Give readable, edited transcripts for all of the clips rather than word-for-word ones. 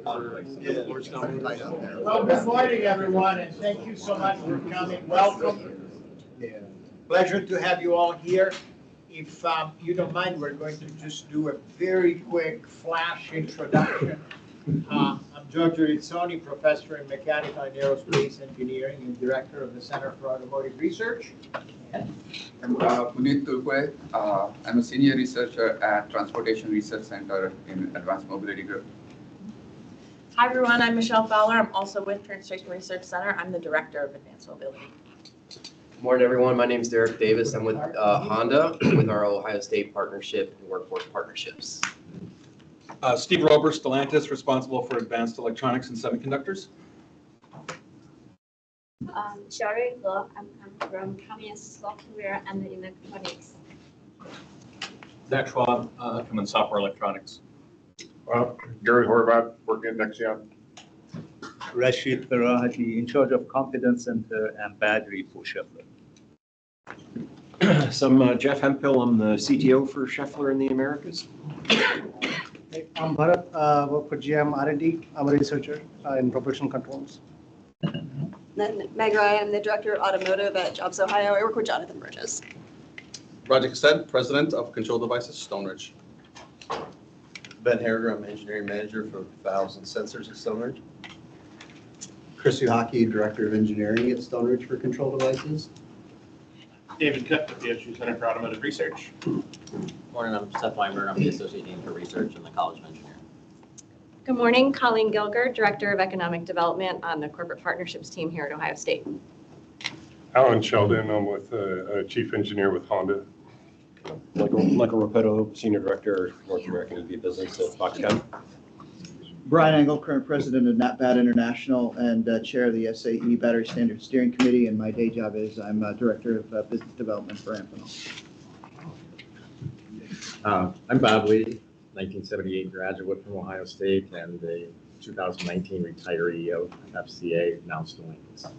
Well, good morning, everyone, and thank you so much for coming. Welcome. Pleasure to have you all here. If you don't mind, we're going to just do a very quick flash introduction. I'm Giorgio Rizzoni, professor in mechanical and aerospace engineering and director of the Center for Automotive Research. I'm Puneet Tulkwe. I'm a senior researcher at Transportation Research Center in Advanced Mobility Group. Hi, everyone. I'm Michelle Fowler. I'm also with Transportation Research Center. I'm the director of Advanced Mobility. Good morning, everyone. My name is Derek Davis. I'm with Honda with our Ohio State Partnership and Workforce Partnerships. Steve Rober, Stellantis, responsible for advanced electronics and semiconductors. Sherry Ge, I'm from Cummins Software and Electronics. Zach Schwab, I'm in software electronics. Gary Horvath, working at Nexion. Rashid Faraji, in charge of Competence Center and Battery for Schaeffler. So I'm Jeff Hemphill. I'm the CTO for Schaeffler in the Americas. I'm Bharat, work for GM R&D. I'm a researcher in propulsion controls. Meg Ryan, I'm the director of automotive at Jobs Ohio. I work with Jonathan Burgess. Roger Cassett, president of Control Devices, Stoneridge. Ben Harriger, I'm engineering manager for valves and sensors at Stoneridge. Chris Uhaki, director of engineering at Stoneridge for Control Devices. David Cook with the OSU Center for Automotive Research. Morning, I'm Seth Weinberg. I'm the Associate Dean for Research in the College of Engineering. Good morning, Colleen Gilger, Director of Economic Development on the Corporate Partnerships team here at Ohio State. Alan Sheldon, I'm with Chief Engineer with Honda. Michael Rapetto, Senior Director, North American EV Business at Foxconn. Brian Engel, current president of NatBat International and chair of the SAE Battery Standard Steering Committee. And my day job is I'm director of business development for Amphenol. I'm Bob Lee, 1978 graduate from Ohio State and a 2019 retiree of FCA, now Stellantis.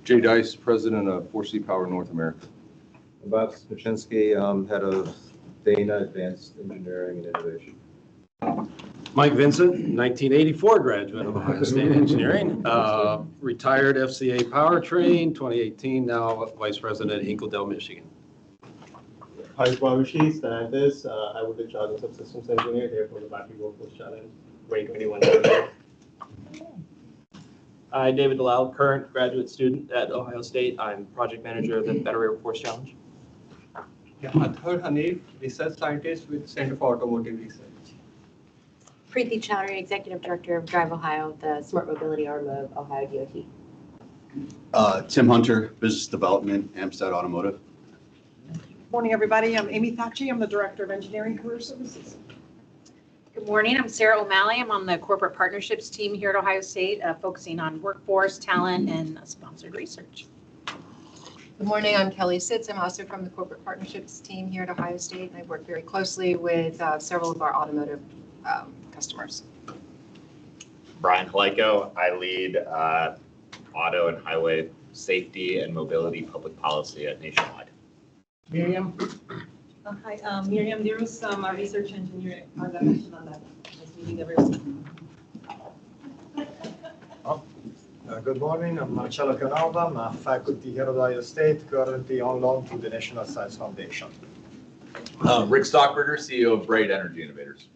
Jay Dice, president of 4C Power North America. Bob Spaczynski, head of Dana Advanced Engineering and Innovation. Mike Vincent, 1984 graduate of Ohio State Engineering, retired FCA Powertrain, 2018, now vice president at Hinkledale, Michigan. Harsh Babushi, Stellantis. I was in charge of subsystems engineer here for the Battery Workforce Challenge 2021. Hi, David Delisle, current graduate student at Ohio State. I'm project manager of the Battery Workforce Challenge. Yeah, Athar Hanif, research scientist with Center for Automotive Research. Preeti Chowdhury, Executive Director of Drive Ohio, the Smart Mobility arm of Ohio DOT. Tim Hunter, business development, Amstead Automotive. Morning, everybody. I'm Amy Thatchy. I'm the Director of Engineering Career Services. Good morning. I'm Sarah O'Malley. I'm on the Corporate Partnerships team here at Ohio State, focusing on workforce, talent, and sponsored research. Good morning. I'm Kelly Sitz. I'm also from the Corporate Partnerships team here at Ohio State. I work very closely with several of our automotive customers. Brian Haliko. I lead auto and highway safety and mobility public policy at Nationwide. Miriam? Hi, Miriam Dirus. I'm a research engineer, as I mentioned on that meeting that we're Good morning, I'm Marcello Canova. I'm a faculty here at Ohio State, currently on loan to the National Science Foundation. Rick Stockberger, CEO of Bright Energy Innovators.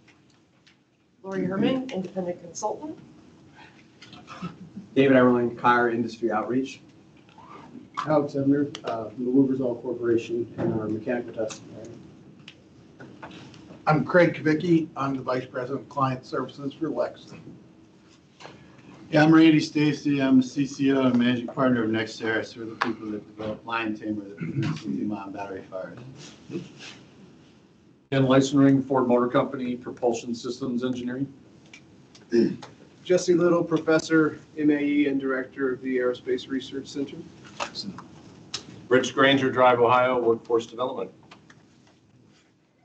Lori Herman, independent consultant. David Everling, Car Industry Outreach. Alex Ebner, from the Wolversall Corporation and our mechanical testing. I'm Craig Kavicki. I'm the Vice President of Client Services for Lexington. Yeah, I'm Randy Stacy. I'm the CCO and Managing Partner of NextEris. We're the people that develop Lion Tamer that produces lithium-ion battery fires. Ken Leisnering, Ford Motor Company, Propulsion Systems Engineering. Jesse Little, Professor, MAE, and Director of the Aerospace Research Center. Rich Granger, Drive Ohio, Workforce Development.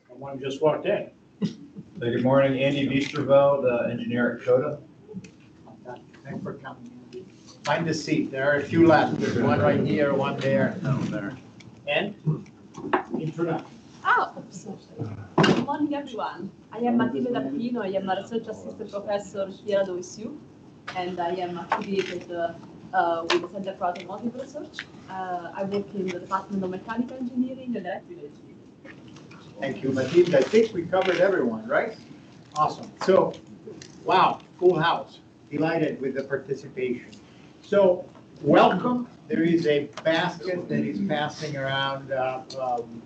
Someone just walked in. Good morning, Andy Biesterveld, engineer at Coda. Thanks for coming. Find a seat. There are a few left. There's one right here, one there. There. And introduction. Oh, good morning, everyone. I am Matilde D'Appino. I am a research assistant professor here at OSU, and I am affiliated with the Center for Automotive Research. I work in the Department of Mechanical Engineering and Electrical Engineering. Thank you, Matilde. I think we covered everyone, right? Awesome. So, wow, full house. Delighted with the participation. So, welcome. There is a basket that is passing around.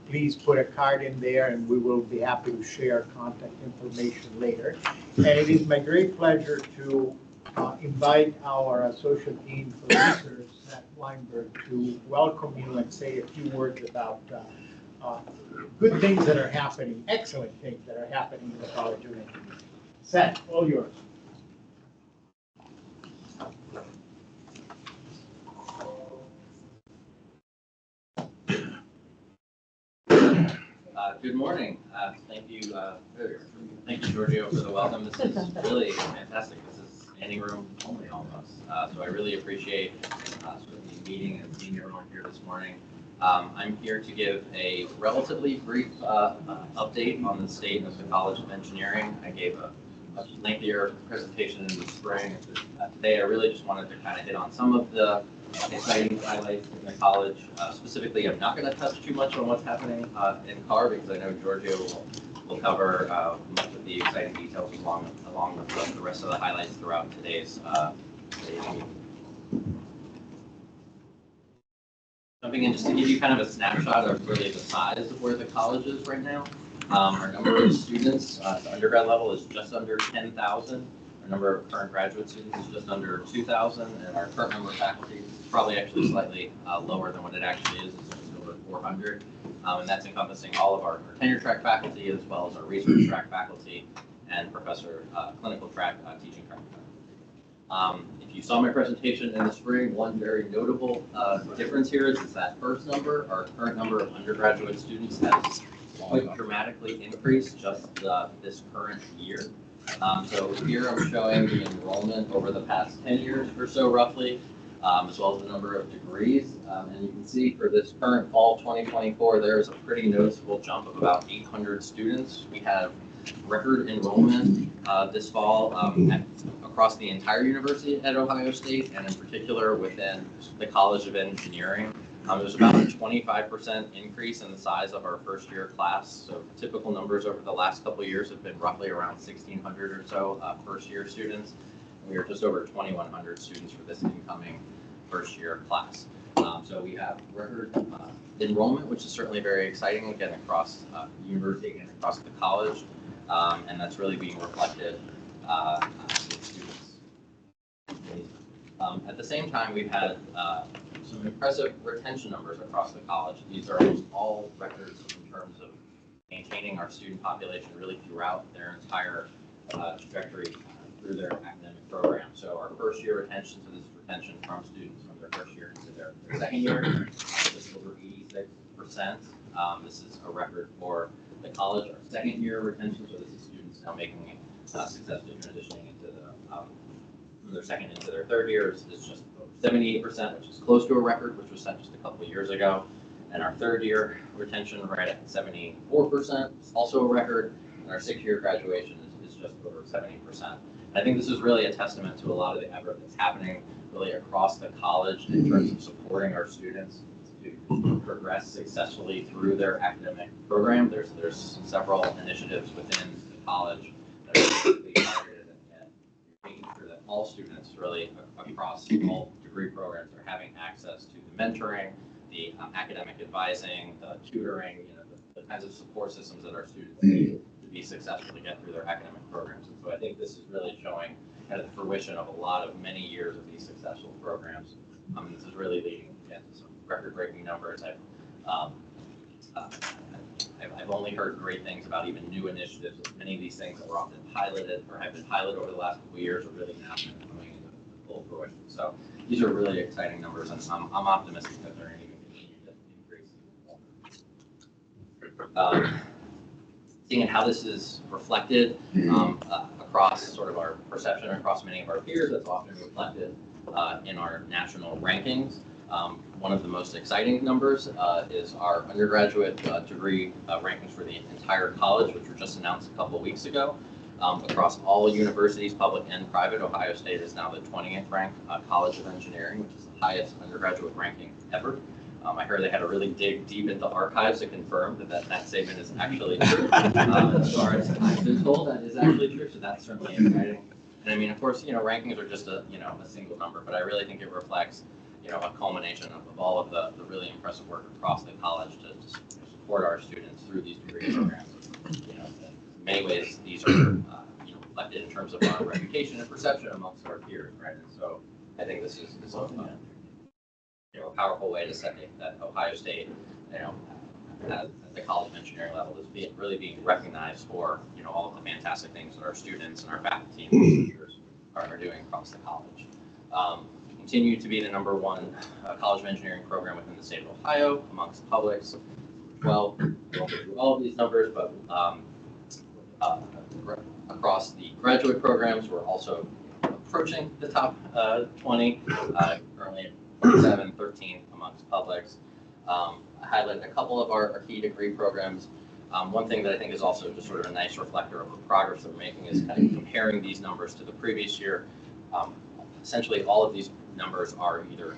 Please put a card in there and we will be happy to share contact information later. And it is my great pleasure to invite our Associate Dean for Research, Seth Weinberg, to welcome you and say a few words about good things that are happening, excellent things that are happening in the College of Engineering. Seth, all yours. Good morning. Thank you, Giorgio, for the welcome. This is really fantastic. This is standing room only almost. So I really appreciate meeting and seeing everyone here this morning. I'm here to give a relatively brief update on the state of the College of Engineering. I gave a much lengthier presentation in the spring. Today, I really just wanted to kind of hit on some of the exciting highlights in the college. Specifically, I'm not going to touch too much on what's happening in CAR because I know Giorgio will cover much of the exciting details along with the rest of the highlights throughout today's meeting. Jumping in just to give you kind of a snapshot of really the size of where the college is right now. Our number of students at the undergrad level is just under 10,000. Our number of current graduate students is just under 2,000, and our current number of faculty is probably actually slightly lower than what it actually is. It's just over 400, and that's encompassing all of our tenure track faculty as well as our research track faculty and professor clinical track teaching track faculty. If you saw my presentation in the spring, one very notable difference here is that first number. Our current number of undergraduate students has quite dramatically increased just this current year. So here I'm showing the enrollment over the past 10 years or so roughly, as well as the number of degrees. And you can see for this current fall 2024, there is a pretty noticeable jump of about 800 students. We have record enrollment this fall across the entire university at Ohio State, and in particular within the College of Engineering. There's about a 25% increase in the size of our first year class. So typical numbers over the last couple of years have been roughly around 1,600 or so first year students. And we are just over 2,100 students for this incoming first year class. So we have record enrollment, which is certainly very exciting, again, across the university and across the college. And that's really being reflected with students. At the same time, we've had some impressive retention numbers across the college. These are all records in terms of maintaining our student population really throughout their entire trajectory through their academic program. So our first year retention, so this is retention from students from their first year to their second year, just over 86%. This is a record for the college. Our second year retention, so this is students now making successfully transitioning into from their second into their third year, is just over 78%, which is close to a record, which was set just a couple of years ago. And our third year retention right at 74%, is also a record. And our 6-year graduation is just over 70%. I think this is really a testament to a lot of the effort that's happening really across the college in terms of supporting our students to progress successfully through their academic program. There's several initiatives within the college that are really targeted at making sure that all students really across all degree programs are having access to the mentoring, the academic advising, the tutoring, the kinds of support systems that our students need to be successful to get through their academic programs. And so I think this is really showing kind of the fruition of a lot of many years of these successful programs. This is really leading to some record-breaking numbers. I've only heard great things about even new initiatives. Many of these things that were often piloted or have been piloted over the last couple of years are really now coming into full fruition. So these are really exciting numbers, and I'm optimistic that they're going to continue to increase. Seeing how this is reflected across sort of our perception across many of our peers, that's often reflected in our national rankings. One of the most exciting numbers is our undergraduate degree rankings for the entire college, which were just announced a couple of weeks ago. Across all universities, public and private, Ohio State is now the 20th ranked College of Engineering, which is the highest undergraduate ranking ever. I heard they had to really dig deep into archives to confirm that statement is actually true. As far as I've been told, that is actually true, so that's certainly exciting. And I mean, of course, rankings are just a single number, but I really think it reflects, a culmination of all of the really impressive work across the college to support our students through these degree programs. In many ways, these are, reflected in terms of our reputation and perception amongst our peers, right? And so I think this is a powerful way to say that Ohio State, at the College of Engineering level, is really being recognized for, all of the fantastic things that our students and our faculty and teachers are doing across the college. Continue to be the #1 College of Engineering program within the state of Ohio amongst publics. Well, we won't go through all of these numbers, but across the graduate programs, we're also approaching the top 20, currently at 47, 13 amongst publics. I highlighted a couple of our key degree programs. One thing that I think is also just sort of a nice reflector of the progress that we're making is kind of comparing these numbers to the previous year. Essentially, all of these numbers are either, a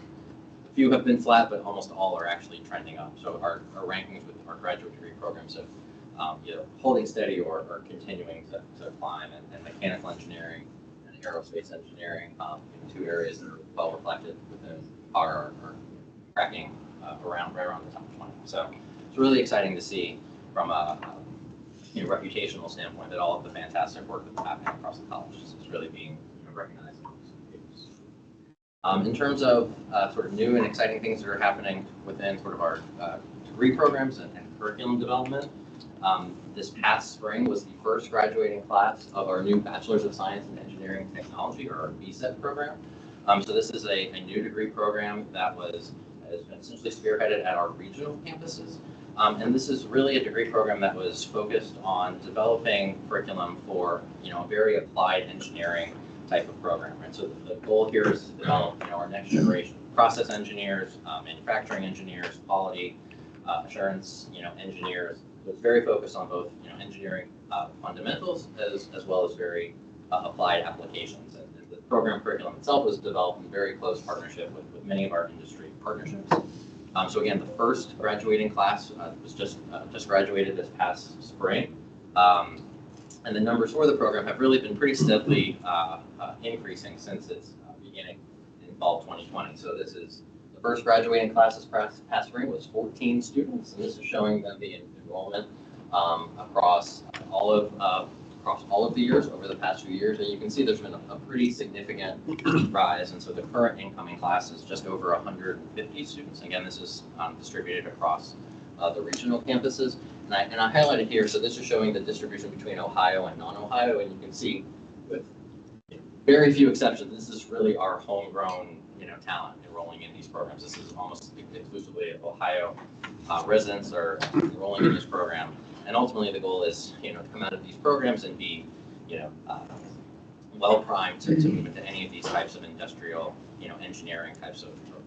few have been flat, but almost all are actually trending up. So our rankings with our graduate degree programs have either holding steady or continuing to climb, and mechanical engineering and aerospace engineering, 2 areas that are well reflected within are tracking right around the top 20. So it's really exciting to see from a reputational standpoint that all of the fantastic work that's happening across the college is really being recognized. In terms of sort of new and exciting things that are happening within sort of our degree programs and curriculum development, this past spring was the first graduating class of our new Bachelor's of Science in Engineering and Technology, or our BSET program. So this is a new degree program that has been essentially spearheaded at our regional campuses. And this is really a degree program that was focused on developing curriculum for, a very applied engineering type of program. Right? So the goal here is to develop, our next generation process engineers, manufacturing engineers, quality assurance, engineers. So it's very focused on both, engineering fundamentals as well as very applied applications. And the program curriculum itself was developed in very close partnership with many of our industry partnerships. So again, the first graduating class was just graduated this past spring. And the numbers for the program have really been pretty steadily increasing since its beginning in fall 2020. So this is the first graduating class this past spring was 14 students, and this is showing them the enrollment across all of the years over the past few years. And you can see there's been a pretty significant rise. And so the current incoming class is just over 150 students. Again, this is distributed across the regional campuses. And I highlighted here, so this is showing the distribution between Ohio and non-Ohio, and you can see with very few exceptions, this is really our homegrown, talent enrolling in these programs. This is almost exclusively Ohio residents are enrolling in this program, and ultimately the goal is, to come out of these programs and be, well primed to move into any of these types of industrial, engineering types of programs.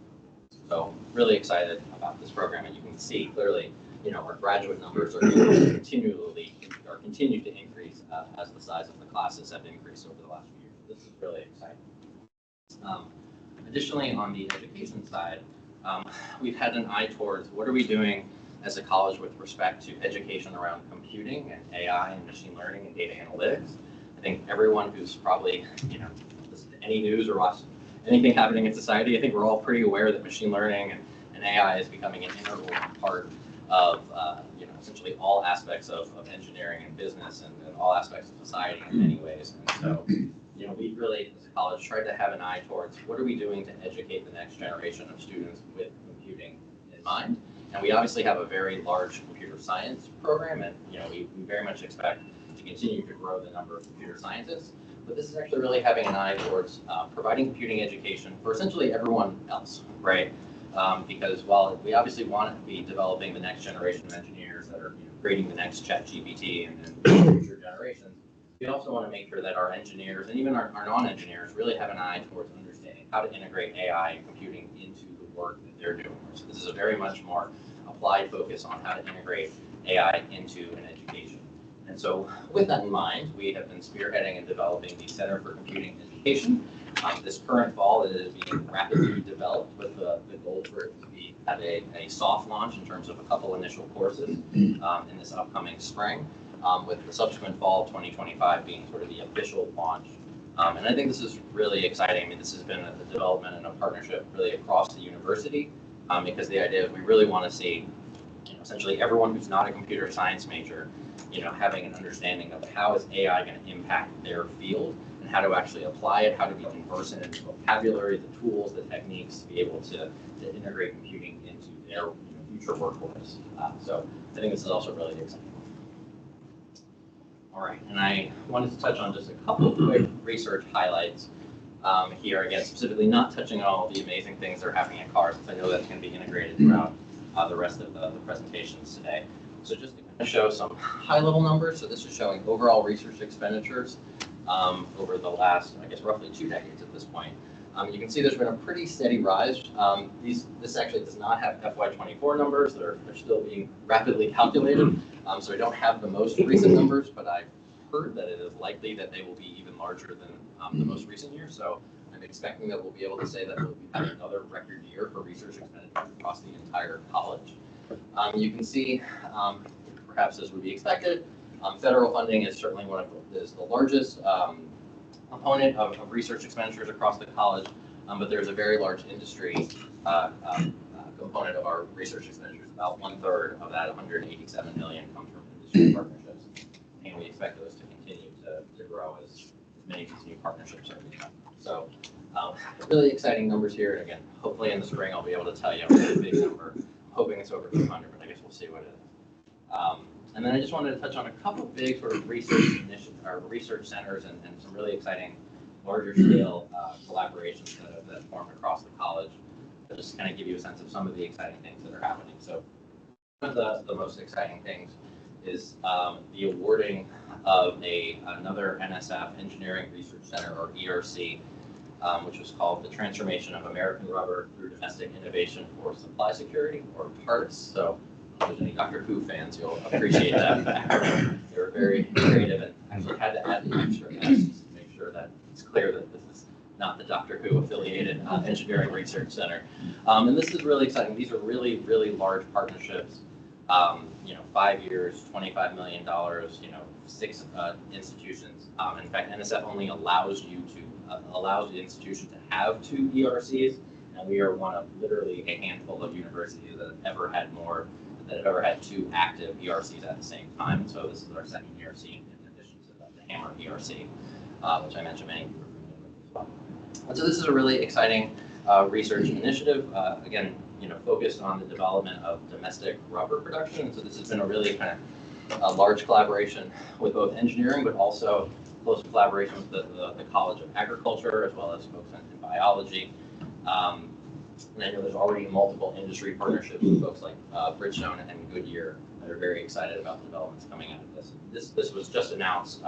So really excited about this program, and you can see clearly, our graduate numbers are continue to increase as the size of the classes have increased over the last few years. This is really exciting. Additionally, on the education side, we've had an eye towards what are we doing as a college with respect to education around computing and AI and machine learning and data analytics. I think everyone who's probably, listened to any news or watched anything happening in society, I think we're all pretty aware that machine learning and AI is becoming an integral part of essentially all aspects of engineering and business and all aspects of society in many ways. And so, we really, as a college, tried to have an eye towards what are we doing to educate the next generation of students with computing in mind. And we obviously have a very large computer science program, and we very much expect to continue to grow the number of computer scientists. But this is actually really having an eye towards providing computing education for essentially everyone else, right? Because while we obviously want to be developing the next generation of engineers that are creating the next ChatGPT and future generations, we also want to make sure that our engineers and even our non-engineers really have an eye towards understanding how to integrate AI and computing into the work that they're doing. So this is a very much more applied focus on how to integrate AI into an education. And so with that in mind, we have been spearheading and developing the Center for Computing Education. This current fall, it is being rapidly developed with the goal for it to be at a soft launch in terms of a couple initial courses in this upcoming spring, with the subsequent fall of 2025 being sort of the official launch. And I think this is really exciting. I mean, this has been a development and a partnership really across the university, because the idea is we really want to see, essentially everyone who's not a computer science major, having an understanding of how is AI going to impact their field and how to actually apply it, how to be conversant in the vocabulary, the tools, the techniques to be able to integrate computing into their future workforce. So I think this is also really exciting. All right, and I wanted to touch on just a couple of quick research highlights here, again, specifically not touching on all the amazing things that are happening at CAR, since I know that's going to be integrated throughout the rest of the presentations today. So just to kind of show some high-level numbers, so this is showing overall research expenditures over the last, I guess, roughly 2 decades at this point. You can see there's been a pretty steady rise. This actually does not have FY24 numbers. They're still being rapidly calculated. So I don't have the most recent numbers, but I've heard that it is likely that they will be even larger than the most recent year. So I'm expecting that we'll be able to say that we'll have another record year for research expenditures across the entire college. You can see, perhaps as would be expected, federal funding is certainly one of the largest component of research expenditures across the college, but there's a very large industry component of our research expenditures. About 1/3 of that 187 million comes from industry partnerships, and we expect those to continue to grow as many of these new partnerships are being done. So really exciting numbers here, and again, hopefully in the spring I'll be able to tell you a really big number. I'm hoping it's over 200, but I guess we'll see what it is. And then I just wanted to touch on a couple of big sort of research centers and some really exciting larger scale collaborations that formed across the college, to just kind of give you a sense of some of the exciting things that are happening. So one of the most exciting things is the awarding of another NSF Engineering Research Center, or ERC, which was called the Transformation of American Rubber Through Domestic Innovation for Supply Security, or TARTS. So if there's any Dr. Who fans, you'll appreciate that. They were very creative and actually had to add the extra S to make sure that it's clear that this is not the Dr. Who affiliated engineering research center. And this is really exciting. These are really, really large partnerships. 5 years, $25 million, 6 institutions. In fact, NSF only allows the institution to have 2 ERCs, and we are one of literally a handful of universities that have ever had 2 active ERCs at the same time. So this is our second ERC in addition to the Hammer ERC, which I mentioned many of you are familiar with as well. And so this is a really exciting research initiative, again, focused on the development of domestic rubber production. And so this has been a really kind of a large collaboration with both engineering, but also close collaboration with the College of Agriculture, as well as folks in biology. And I know there's already multiple industry partnerships with folks like Bridgestone and Goodyear that are very excited about the developments coming out of this. This was just announced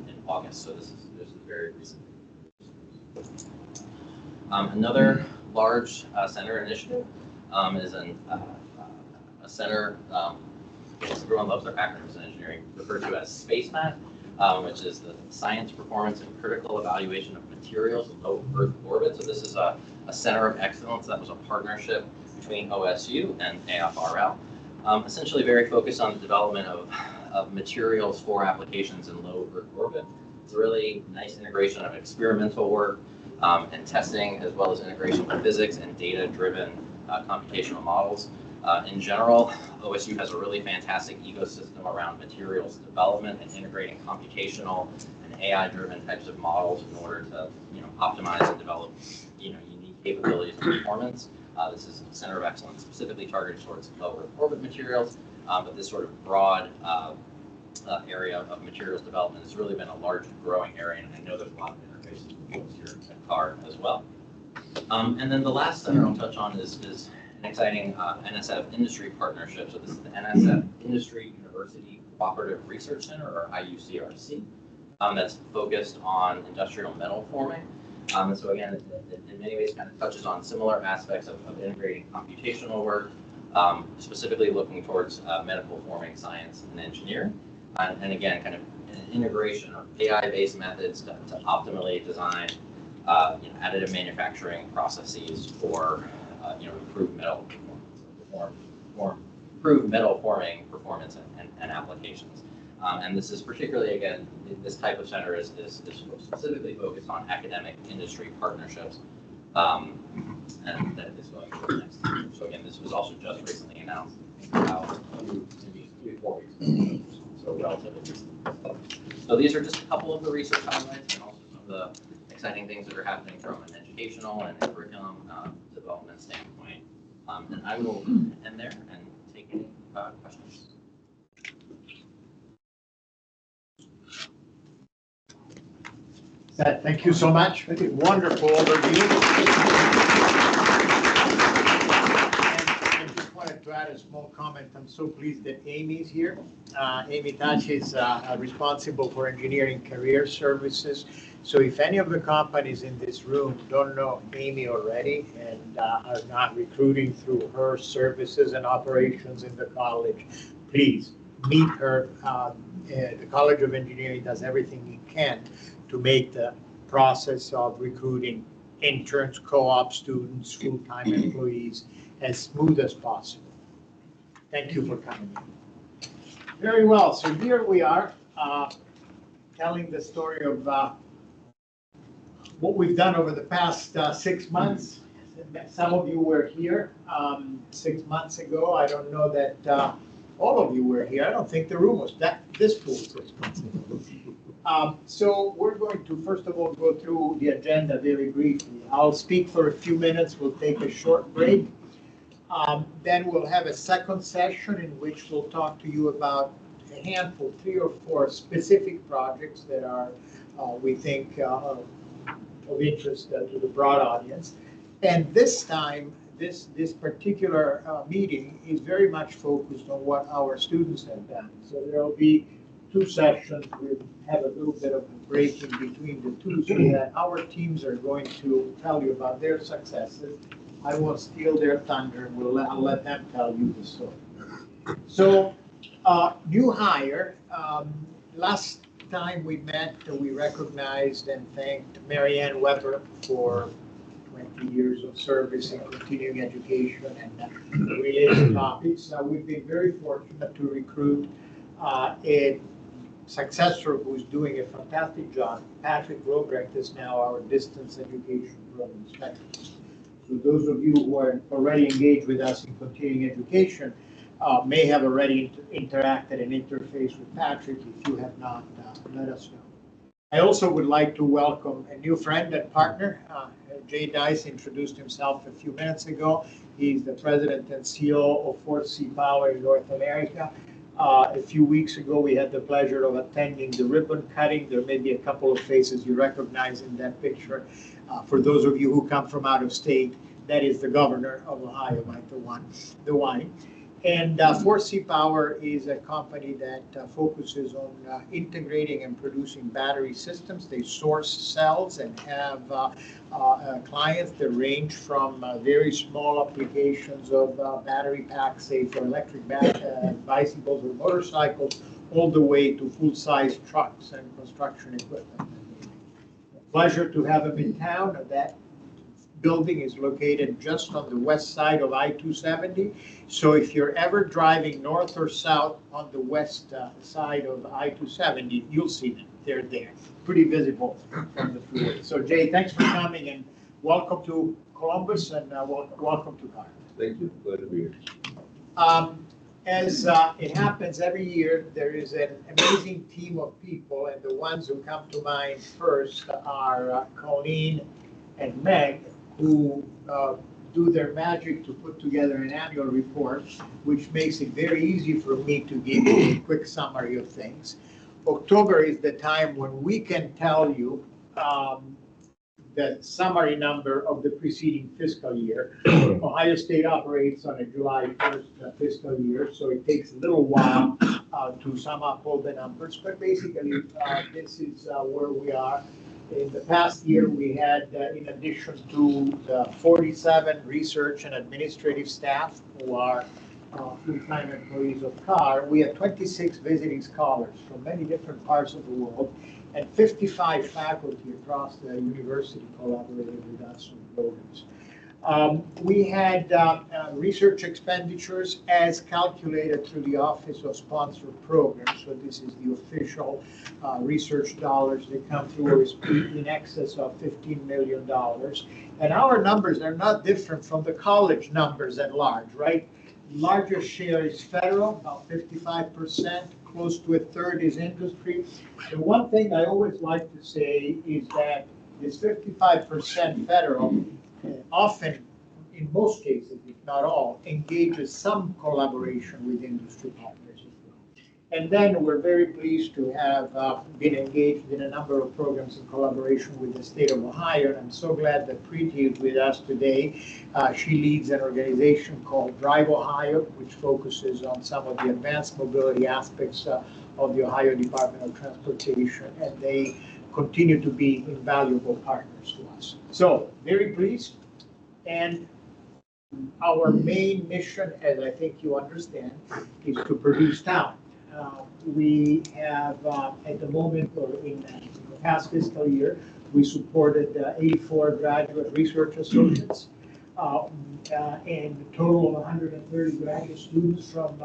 in August, so this is very recent. Another large center initiative is a center, everyone loves their acronyms in engineering, referred to as SpaceMat, which is the Science, Performance, and Critical Evaluation of Materials in Low Earth Orbit. So this is a center of excellence that was a partnership between OSU and AFRL, essentially very focused on the development of materials for applications in low Earth orbit. It's a really nice integration of experimental work and testing, as well as integration with physics and data-driven computational models. In general, OSU has a really fantastic ecosystem around materials development and integrating computational and AI-driven types of models in order to optimize and develop unique capabilities and performance. This is a center of excellence specifically targeted towards low Earth orbit materials, but this sort of broad area of materials development has really been a large growing area, and I know there's a lot of interfaces with folks here at CAR as well. And then the last center I'll touch on is an exciting NSF industry partnership. So this is the NSF Industry University Cooperative Research Center, or IUCRC, that's focused on industrial metal forming. And so again, it in many ways kind of touches on similar aspects of integrating computational work, specifically looking towards medical forming science and engineering. And again, kind of an integration of AI-based methods to optimally design additive manufacturing processes for improved metal improved metal forming performance and applications. And this is particularly, again, this type of center is specifically focused on academic industry partnerships, and that is going to the next year. So again, this was also just recently announced, about maybe 3 or 4 weeks ago, so relatively recent. So these are just a couple of the research highlights and also some of the exciting things that are happening from an educational and curriculum development standpoint. And I will end there and take any questions. Seth, thank you so much. Wonderful overview. And just wanted to add a small comment. I'm so pleased that Amy is here. Amy Touch is responsible for engineering career services. So if any of the companies in this room don't know Amy already and are not recruiting through her services and operations in the college, please meet her. The College of Engineering does everything it can to make the process of recruiting interns, co-op students, full-time employees as smooth as possible. Thank you for coming in. Very well, so here we are telling the story of what we've done over the past 6 months. Some of you were here 6 months ago. I don't know that all of you were here. I don't think the room was this full 6 months ago. So we're going to, first of all, go through the agenda very briefly. I'll speak for a few minutes. We'll take a short break. Then we'll have a second session in which we'll talk to you about a handful, 3 or 4 specific projects that are, we think, of interest to the broad audience. And this time, this particular meeting is very much focused on what our students have done. So there will be 2 sessions. We'll have a little bit of a break in between the 2 so that our teams are going to tell you about their successes. I won't steal their thunder. I'll let them tell you the story. So, new hire. Last time we met, we recognized and thanked Marianne Weber for 20 years of service in continuing education and related topics. We've been very fortunate to recruit a successor who's doing a fantastic job. Patrick Robrecht is now our distance education program specialist. So those of you who are already engaged with us in continuing education may have already interacted and interfaced with Patrick. If you have not, let us know. I also would like to welcome a new friend and partner. Jay Dice introduced himself a few minutes ago. He's the president and CEO of 4C Power in North America. A few weeks ago, we had the pleasure of attending the ribbon cutting. There may be a couple of faces you recognize in that picture. For those of you who come from out of state, that is the governor of Ohio, Mike DeWine. And 4C Power is a company that focuses on integrating and producing battery systems. They source cells and have clients that range from very small applications of battery packs, say for electric bicycles or motorcycles, all the way to full-size trucks and construction equipment. Pleasure to have them in town. That building is located just on the west side of I-270. So if you're ever driving north or south on the west side of I-270, you'll see them. They're there, pretty visible from the freeway. So Jay, thanks for coming and welcome to Columbus and welcome to Carter. Thank you. Glad to be here. As it happens every year, there is an amazing team of people, and the ones who come to mind first are Colleen and Meg, who do their magic to put together an annual report, which makes it very easy for me to give you a quick summary of things. October is the time when we can tell you the summary number of the preceding fiscal year. Ohio State operates on a July 1st fiscal year, so it takes a little while to sum up all the numbers, but basically this is where we are. In the past year, we had, in addition to the 47 research and administrative staff who are full-time employees of CAR, we had 26 visiting scholars from many different parts of the world, and 55 faculty across the university collaborated with us on programs. We had research expenditures as calculated through the Office of Sponsored Programs. So this is the official research dollars that come through OSP in excess of $15 million. And our numbers are not different from the college numbers at large, right? Largest share is federal, about 55%. Close to a third is industry. The one thing I always like to say is that this 55% federal often, in most cases, if not all, engages some collaboration with industry partners as well. And then we're very pleased to have been engaged in a number of programs in collaboration with the state of Ohio. And I'm so glad that Preeti is with us today. She leads an organization called Drive Ohio, which focuses on some of the advanced mobility aspects of the Ohio Department of Transportation. And they continue to be invaluable partners to us. So, very pleased. And our main mission, as I think you understand, is to produce talent. We have, at the moment, or in the past fiscal year, we supported 84 graduate research associates and a total of 130 graduate students from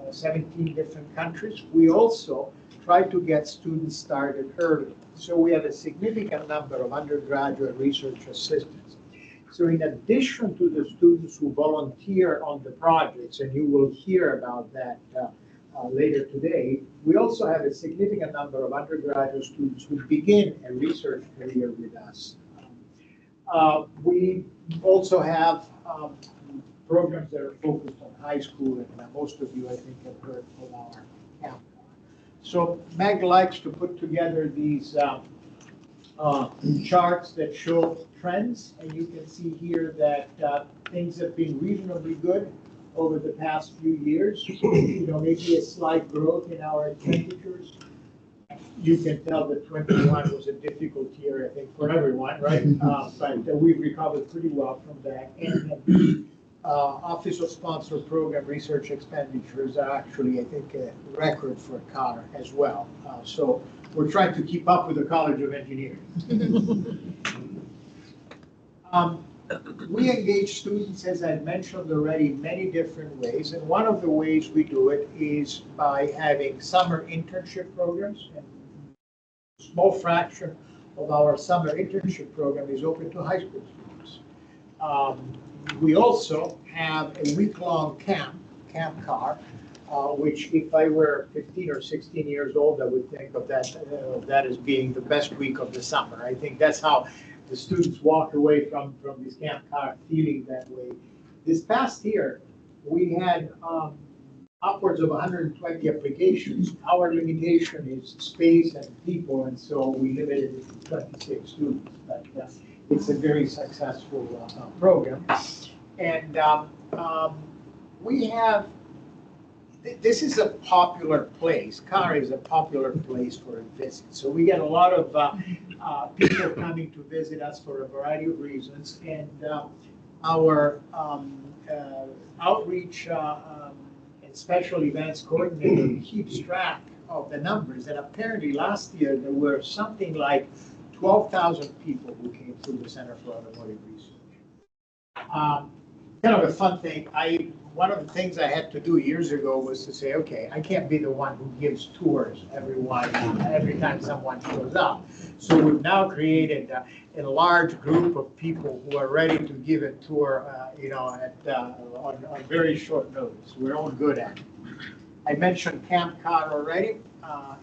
17 different countries. We also try to get students started early. So we have a significant number of undergraduate research assistants. So in addition to the students who volunteer on the projects, and you will hear about that later today, we also have a significant number of undergraduate students who begin a research career with us. We also have programs that are focused on high school, and most of you, I think, have heard of our camp. So Meg likes to put together these charts that show trends, and you can see here that things have been reasonably good over the past few years. You know, maybe a slight growth in our expenditures. You can tell that 21 was a difficult year, I think, for everyone, right? But we've recovered pretty well from that. And Office of Sponsored Program research expenditures are actually, I think, a record for CAR as well. So we're trying to keep up with the College of Engineering. We engage students, as I mentioned already, many different ways. And one of the ways we do it is by having summer internship programs. And a small fraction of our summer internship program is open to high school students. We also have a week-long Camp CAR, which if I were 15 or 16 years old, I would think of that as being the best week of the summer. I think that's how the students walk away from this Camp CAR feeling that way. This past year, we had upwards of 120 applications. Our limitation is space and people, and so we limited it to 26 students. But it's a very successful program. And we have, this is a popular place. CAR is a popular place for a visit. So we get a lot of people coming to visit us for a variety of reasons. And our outreach and special events coordinator keeps track of the numbers. And apparently last year there were something like 12,000 people who came through the Center for Automotive Research. Kind of a fun thing. One of the things I had to do years ago was to say, okay, I can't be the one who gives tours every time someone shows up. So we've now created a large group of people who are ready to give a tour, on very short notice. We're all good at it. I mentioned Camp CAR already,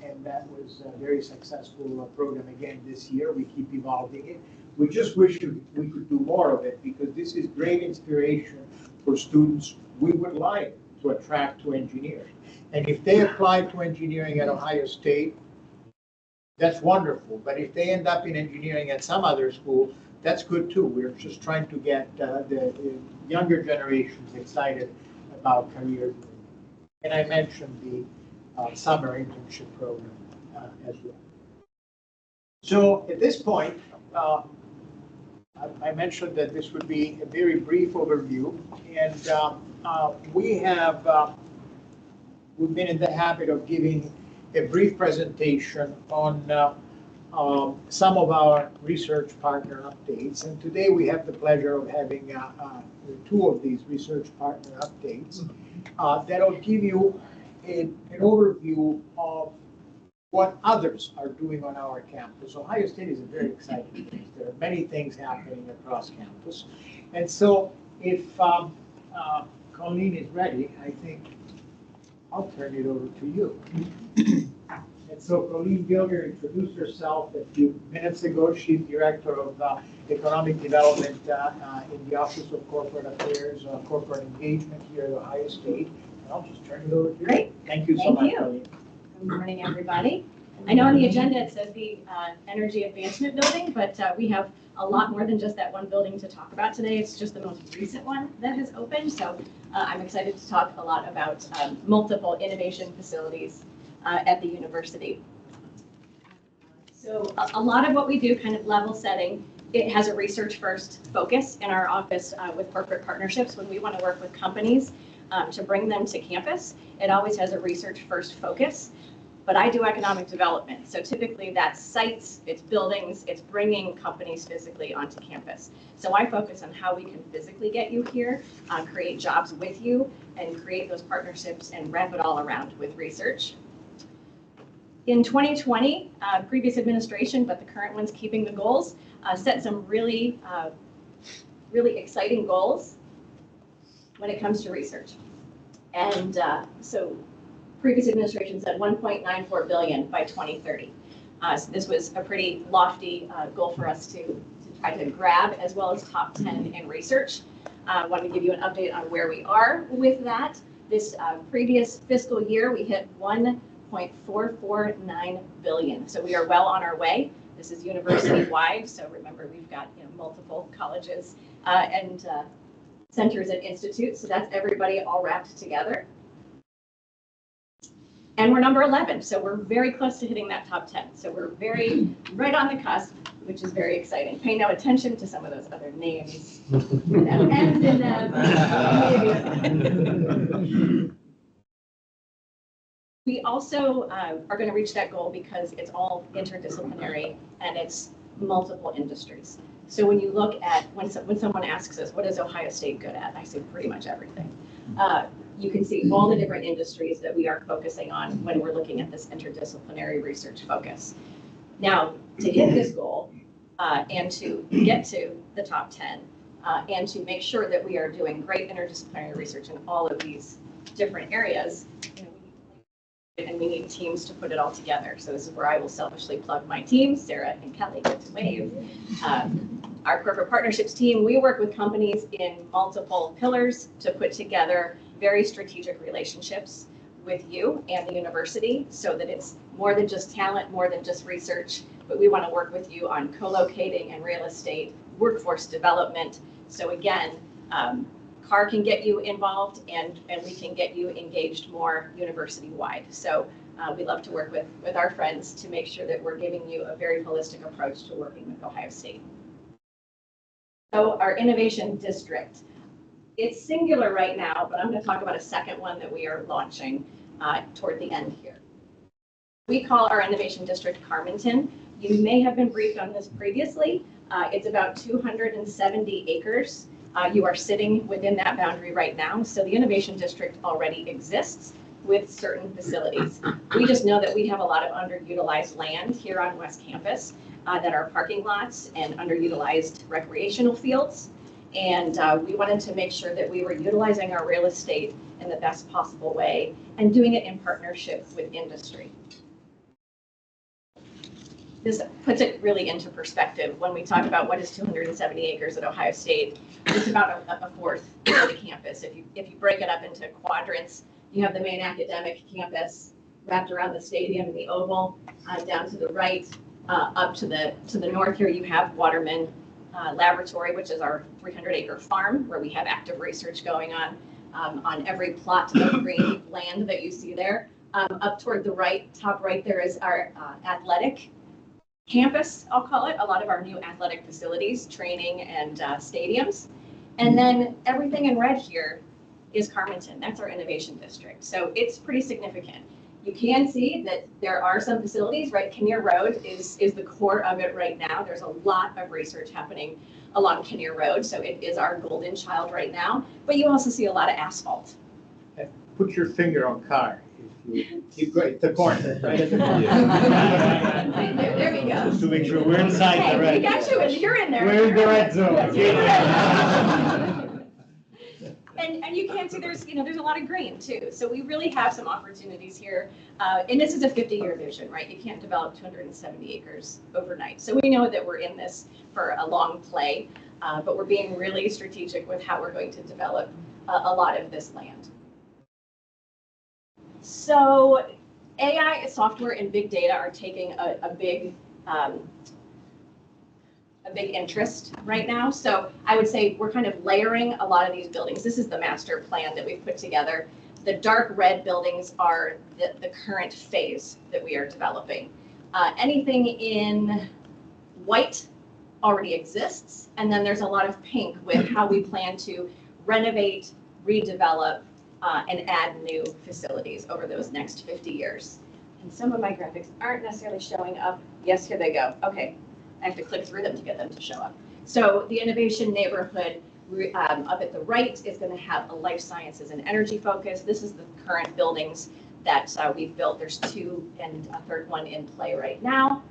and that was a very successful program again this year. We keep evolving it. We just wish we could do more of it because this is great inspiration for students we would like to attract to engineering. And if they apply to engineering at Ohio State, that's wonderful. But if they end up in engineering at some other school, that's good too. We're just trying to get the younger generations excited about careers. And I mentioned the summer internship program as well. So at this point, I mentioned that this would be a very brief overview, and we've been in the habit of giving a brief presentation on some of our research partner updates. And today we have the pleasure of having two of these research partner updates that'll give you an overview of what others are doing on our campus. Ohio State is a very exciting place. There are many things happening across campus. And so if Colleen is ready, I think I'll turn it over to you. And so Colleen Gilder introduced herself a few minutes ago. She's Director of Economic Development in the Office of Corporate Affairs, Corporate Engagement here at Ohio State. And I'll just turn it over to you. Great. Thank you so much, you. Colleen. Good morning, everybody. I know on the agenda it says the Energy Advancement Building, but we have a lot more than just that one building to talk about today. It's just the most recent one that has opened. So I'm excited to talk a lot about multiple innovation facilities at the university. So a lot of what we do, kind of level setting, it has a research first focus in our office with corporate partnerships. When we want to work with companies to bring them to campus, it always has a research first focus. But I do economic development. So typically that's sites, it's buildings, it's bringing companies physically onto campus. So I focus on how we can physically get you here, create jobs with you, and create those partnerships and wrap it all around with research. In 2020, previous administration, but the current one's keeping the goals, set some really, really exciting goals when it comes to research. And so previous administration said 1.94 billion by 2030. So this was a pretty lofty goal for us to try to grab, as well as top 10 in research. I want to give you an update on where we are with that. This previous fiscal year, we hit 1.449 billion. So we are well on our way. This is university-wide. So remember, we've got multiple colleges and centers and institutes. So that's everybody all wrapped together. And we're number 11, so we're very close to hitting that top 10. So we're right on the cusp, which is very exciting. Pay no attention to some of those other names. Ends in them. We also are going to reach that goal because it's all interdisciplinary and it's multiple industries. So when you look at, when someone asks us, what is Ohio State good at? I say pretty much everything. You can see all the different industries that we are focusing on when we're looking at this interdisciplinary research focus. Now, to hit this goal and to get to the top 10 and to make sure that we are doing great interdisciplinary research in all of these different areas, and we need teams to put it all together. So this is where I will selfishly plug my team. Sarah and Kelly get to wave. Our corporate partnerships team, we work with companies in multiple pillars to put together very strategic relationships with you and the university so that it's more than just talent, more than just research, but we want to work with you on co-locating and real estate, workforce development. So again, CAR can get you involved and we can get you engaged more university-wide. So we love to work with our friends to make sure that we're giving you a very holistic approach to working with Ohio State. So our innovation district. It's singular right now, but I'm going to talk about a second one that we are launching toward the end here. We call our innovation district Carmenton. You may have been briefed on this previously. It's about 270 acres. You are sitting within that boundary right now. So the innovation district already exists with certain facilities. We just know that we have a lot of underutilized land here on West Campus that are parking lots and underutilized recreational fields. And we wanted to make sure that we were utilizing our real estate in the best possible way and doing it in partnership with industry. This puts it really into perspective when we talk about what is 270 acres at Ohio State. It's about a fourth of the campus. If you break it up into quadrants, you have the main academic campus wrapped around the stadium and the oval. Down to the right, up to the north here, you have Waterman Laboratory, which is our 300-acre farm where we have active research going on every plot of green land that you see there. Up toward the right, top right, there is our athletic campus, I'll call it, a lot of our new athletic facilities, training and stadiums. And then everything in red here is Carmenton. That's our innovation district. So it's pretty significant. You can see that there are some facilities, right? Kinnear Road is the core of it right now. There's a lot of research happening along Kinnear Road. So it is our golden child right now. But you also see a lot of asphalt. Put your finger on car. If you keep going, the corner, right at the corner. There we go. Just to make sure we're inside the Hey, red. we got you, and you're in there. We're in the red zone. And you can see there's a lot of green too. So we really have some opportunities here. And this is a 50-year vision, right? You can't develop 270 acres overnight. So we know that we're in this for a long play, but we're being really strategic with how we're going to develop a lot of this land. So AI, software, and big data are taking a big interest right now. So I would say we're kind of layering a lot of these buildings. This is the master plan that we've put together. The dark red buildings are the current phase that we are developing. Anything in white already exists. And then there's a lot of pink with how we plan to renovate, redevelop, and add new facilities over those next 50 years. And some of my graphics aren't necessarily showing up. Yes, here they go. Okay, I have to click through them to get them to show up. So the innovation neighborhood up at the right is going to have a life sciences and energy focus. This is the current buildings that we've built. There's 2 and a third one in play right now.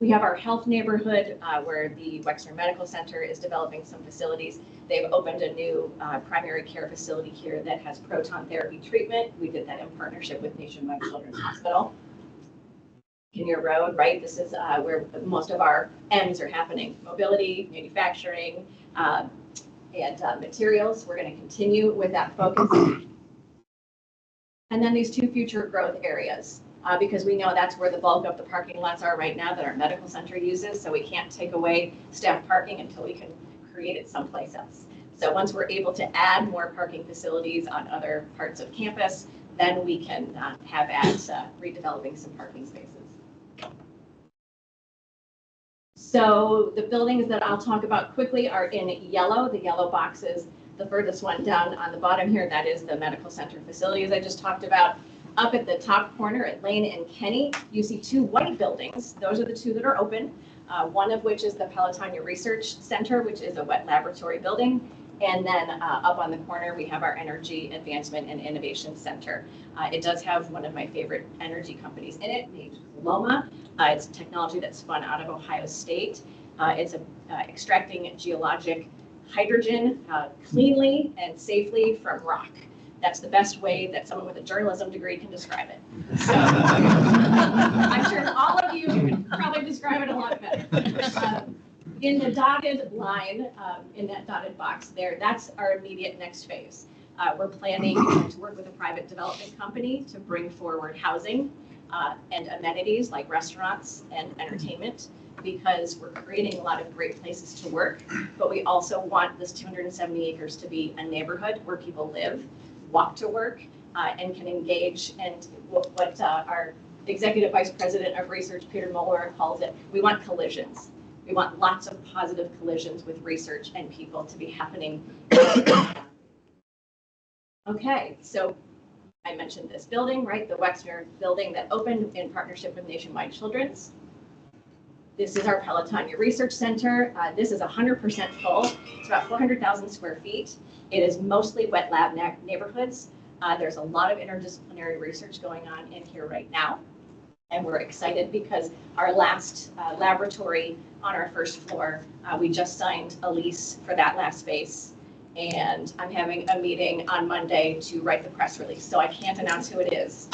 We have our health neighborhood where the Wexner Medical Center is developing some facilities. They've opened a new primary care facility here that has proton therapy treatment. We did that in partnership with Nationwide Children's Hospital. Kinnear Road, right? This is where most of our M's are happening. Mobility, manufacturing, and materials. We're going to continue with that focus. And then these 2 future growth areas. Because we know that's where the bulk of the parking lots are right now that our medical center uses. So we can't take away staff parking until we can create it someplace else. So once we're able to add more parking facilities on other parts of campus, then we can have at redeveloping some parking spaces. So the buildings that I'll talk about quickly are in yellow. The yellow boxes, the furthest one down on the bottom here, that is the medical center facilities I just talked about. Up at the top corner at Lane and Kenny, you see 2 white buildings. Those are the 2 that are open. One of which is the Pelotonia Research Center, which is a wet laboratory building. And then up on the corner, we have our Energy Advancement and Innovation Center. It does have one of my favorite energy companies in it, named Loma. It's technology that's spun out of Ohio State. It's extracting geologic hydrogen cleanly and safely from rock. That's the best way that someone with a journalism degree can describe it. So, I'm sure all of you can probably describe it a lot better. In the dotted line, in that dotted box there, that's our immediate next phase. We're planning to work with a private development company to bring forward housing and amenities like restaurants and entertainment, because we're creating a lot of great places to work, but we also want this 270 acres to be a neighborhood where people live, walk to work, and can engage. And what our Executive Vice President of Research, Peter Muller, calls it, we want collisions. We want lots of positive collisions with research and people to be happening. Okay, so I mentioned this building, right? The Wexner building that opened in partnership with Nationwide Children's. This is our Pelotonia Research Center. This is 100% full. It's about 400,000 square feet. It is mostly wet lab neighborhoods. There's a lot of interdisciplinary research going on in here right now. And we're excited because our last laboratory on our first floor, we just signed a lease for that last space. And I'm having a meeting on Monday to write the press release. So I can't announce who it is.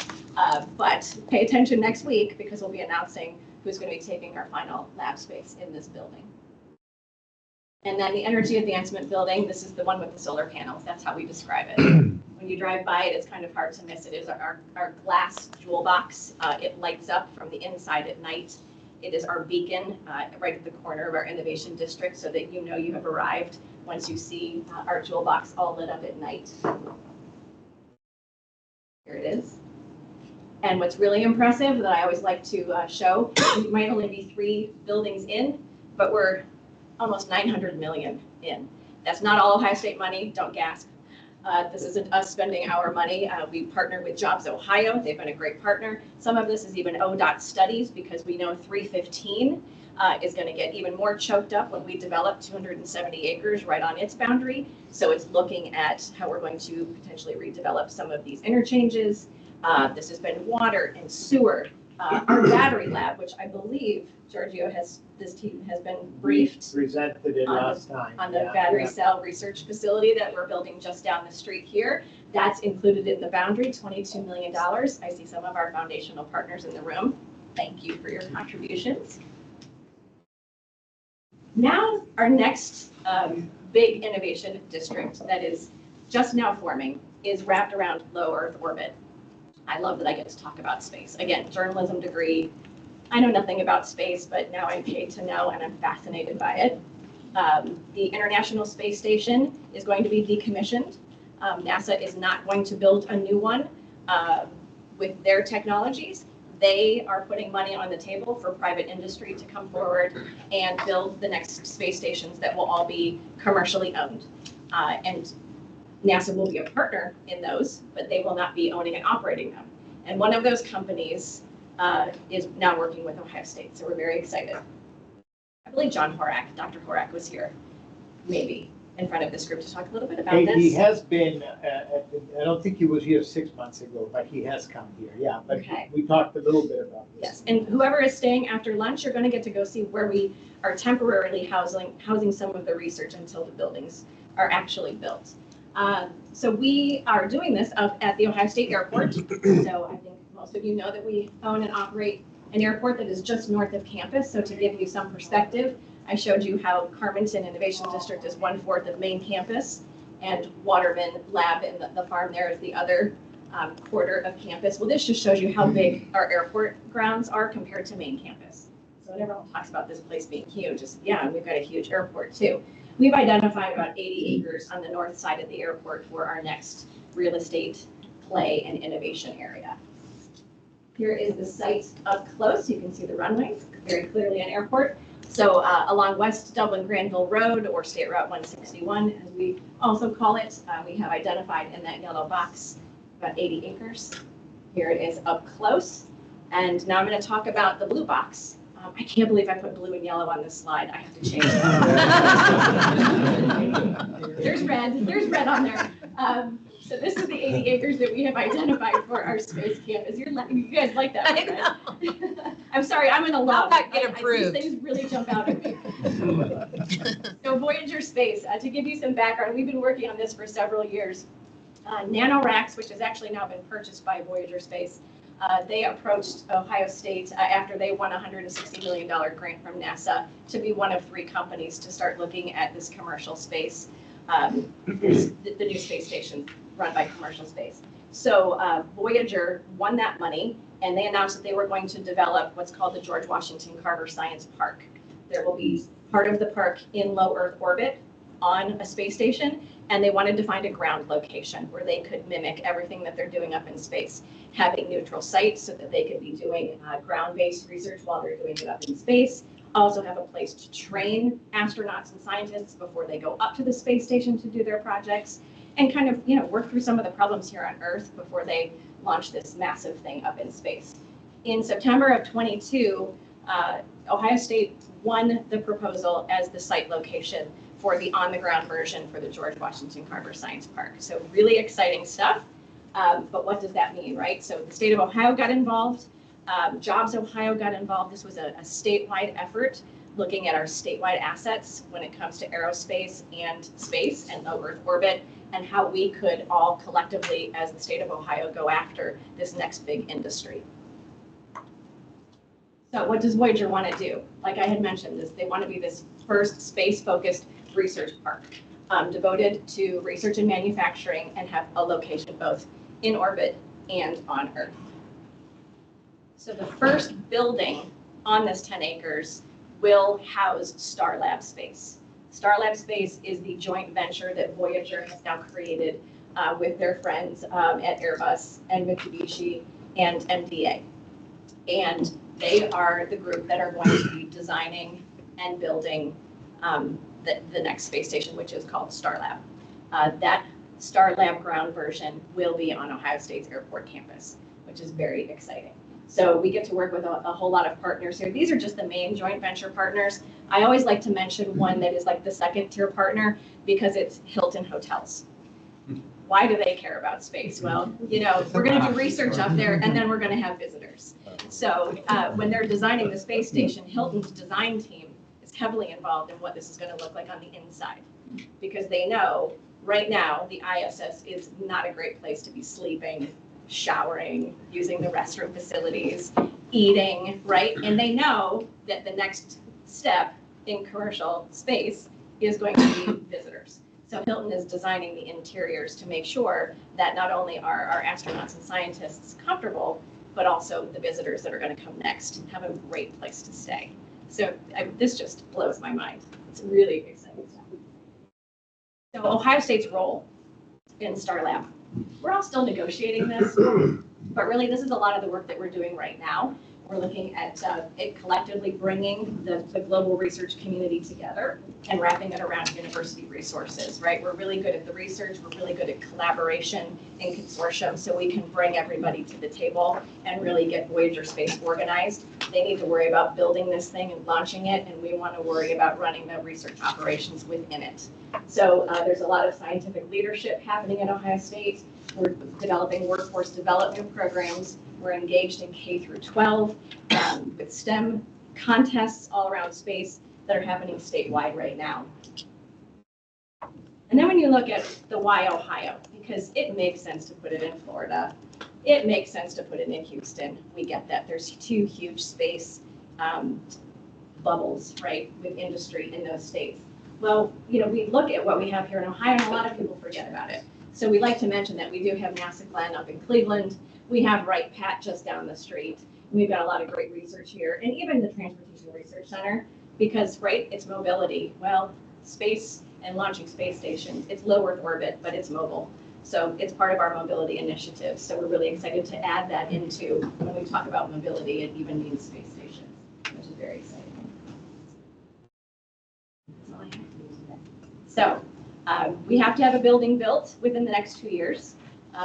But pay attention next week because we'll be announcing who's going to be taking our final lab space in this building. And then the Energy Advancement Building, this is the one with the solar panels. That's how we describe it. When you drive by it, it's kind of hard to miss. It is our glass jewel box. It lights up from the inside at night. It is our beacon right at the corner of our innovation district so that you know you have arrived once you see our jewel box all lit up at night. Here it is. And what's really impressive that I always like to show, we might only be 3 buildings in, but we're almost 900 million in. That's not all Ohio State money, don't gasp. This isn't us spending our money. We partner with Jobs Ohio. They've been a great partner. Some of this is even ODOT studies because we know 315 is going to get even more choked up when we develop 270 acres right on its boundary. So it's looking at how we're going to potentially redevelop some of these interchanges. This has been water and sewer. Our battery lab, which I believe Giorgio this team has been briefed. Presented it last time. On the battery cell research facility that we're building just down the street here. That's included in the boundary, $22 million. I see some of our foundational partners in the room. Thank you for your contributions. Now, our next big innovation district that is just now forming is wrapped around low Earth orbit. I love that I get to talk about space. Again, journalism degree. I know nothing about space, but now I'm paid to know and I'm fascinated by it. The International Space Station is going to be decommissioned. NASA is not going to build a new one with their technologies. They are putting money on the table for private industry to come forward and build the next space stations that will all be commercially owned. And NASA will be a partner in those, but they will not be owning and operating them. And one of those companies is now working with Ohio State, so we're very excited. I believe John Horak, Dr. Horak was here, maybe, in front of this group to talk a little bit about this. He has been, I don't think he was here 6 months ago, but he has come here, yeah. But Okay. we talked a little bit about this. Yes, and whoever is staying after lunch, you're going to get to go see where we are temporarily housing some of the research until the buildings are actually built. So we are doing this up at the Ohio State Airport. So I think most of you know that we own and operate an airport that is just north of campus. So to give you some perspective, I showed you how Carmenton Innovation District is 1/4 of main campus, and Waterman Lab and the farm there is the other quarter of campus. Well, this just shows you how big our airport grounds are compared to main campus. So when everyone talks about this place being huge, yeah, we've got a huge airport too. We've identified about 80 acres on the north side of the airport for our next real estate play and innovation area. Here is the site up close. You can see the runways, very clearly an airport. So along West Dublin Granville Road, or State Route 161, as we also call it, we have identified in that yellow box about 80 acres. Here it is up close. And now I'm going to talk about the blue box. I can't believe I put blue and yellow on this slide. I have to change that. There's red on there. So this is the 80 acres that we have identified for our space campus. You guys like that, right? I'm sorry, I'm an alum. These things really jump out at me. So Voyager Space, to give you some background, we've been working on this for several years. NanoRacks, which has actually now been purchased by Voyager Space, they approached Ohio State after they won a $160 million grant from NASA to be one of 3 companies to start looking at this commercial space, the new space station run by commercial space. So Voyager won that money, and they announced that they were going to develop what's called the George Washington Carver Science Park. There will be part of the park in low Earth orbit on a space station, and they wanted to find a ground location where they could mimic everything that they're doing up in space, having neutral sites so that they could be doing ground-based research while they're doing it up in space. Also have a place to train astronauts and scientists before they go up to the space station to do their projects, and kind of, work through some of the problems here on Earth before they launch this massive thing up in space. In September of 22, Ohio State won the proposal as the site location for the on-the-ground version for the George Washington Carver Science Park. So really exciting stuff, but what does that mean, right? So the state of Ohio got involved, Jobs Ohio got involved. This was a statewide effort looking at our statewide assets when it comes to aerospace and space and low Earth orbit, and how we could all collectively, as the state of Ohio, go after this next big industry. So what does Voyager want to do? Like I had mentioned, they want to be this first space-focused research park devoted to research and manufacturing, and have a location both in orbit and on Earth. So the first building on this 10 acres will house Starlab Space. Starlab Space is the joint venture that Voyager has now created with their friends at Airbus and Mitsubishi and MDA. And they are the group that are going to be designing and building the next space station, which is called Starlab. That Starlab ground version will be on Ohio State's airport campus, which is very exciting. So we get to work with a whole lot of partners here. These are just the main joint venture partners. I always like to mention one that is like the second tier partner because it's Hilton Hotels. Why do they care about space? Well, you know, we're going to do research up there and then we're going to have visitors. So when they're designing the space station, Hilton's design team is heavily involved in what this is going to look like on the inside because they know right now the ISS is not a great place to be sleeping, showering, using the restroom facilities, eating, right? And they know that the next step in commercial space is going to be visitors. So Hilton is designing the interiors to make sure that not only are our astronauts and scientists comfortable, but also the visitors that are going to come next have a great place to stay. So this just blows my mind. It's really exciting stuff. So Ohio State's role in Starlab. We're all still negotiating this, but really this is a lot of the work that we're doing right now. We're looking at it collectively bringing the global research community together and wrapping it around university resources, right? We're really good at the research. We're really good at collaboration and consortium, so we can bring everybody to the table and really get Voyager Space organized. They need to worry about building this thing and launching it, and we want to worry about running the research operations within it. So there's a lot of scientific leadership happening at Ohio State. We're developing workforce development programs. We're engaged in K through 12 with STEM contests all around space that are happening statewide right now. And then when you look at the why Ohio, because it makes sense to put it in Florida, it makes sense to put it in Houston. We get that. There's two huge space bubbles, right, with industry in those states. Well, you know, we look at what we have here in Ohio, and a lot of people forget about it. So we like to mention that we do have NASA Glenn up in Cleveland. We have Wright Pat just down the street. We've got a lot of great research here, and even the Transportation Research Center, because, right, it's mobility. Well, space and launching space stations, it's low Earth orbit, but it's mobile. So it's part of our mobility initiative. So we're really excited to add that into when we talk about mobility, it even means space stations, which is very exciting. That's all I have. So we have to have a building built within the next 2 years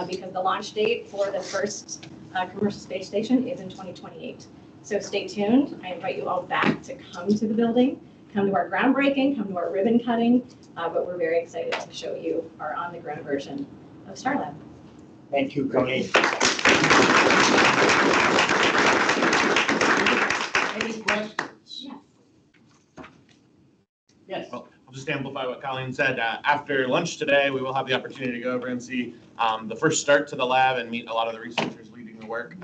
because the launch date for the first commercial space station is in 2028. So stay tuned. I invite you all back to come to the building, come to our groundbreaking, come to our ribbon cutting, but we're very excited to show you our on-the-ground version of Starlab. Thank you, Colleen. Any questions? Yes. Well, I'll just amplify what Colleen said. After lunch today, we will have the opportunity to go over and see the first start to the lab and meet a lot of the researchers leading the work.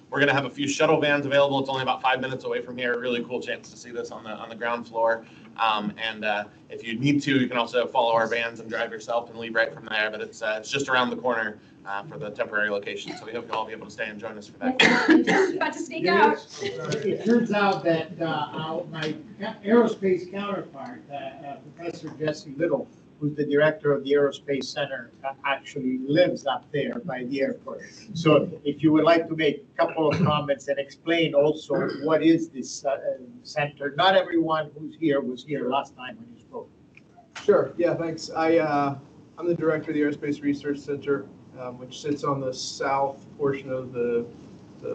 We're going to have a few shuttle vans available. It's only about 5 minutes away from here. Really cool chance to see this on the ground floor. And if you need to, you can also follow our vans and drive yourself and leave right from there. But it's just around the corner for the temporary location. So we hope you'll all be able to stay and join us for that. About to sneak out. It turns out that my aerospace counterpart, Professor Jesse Little, who's the director of the Aerospace Center, actually lives up there by the airport. So if you would like to make a couple of comments and explain also what is this center. Not everyone who's here was here last time when you spoke. Sure. Yeah, thanks. I'm the director of the Aerospace Research Center, which sits on the south portion of the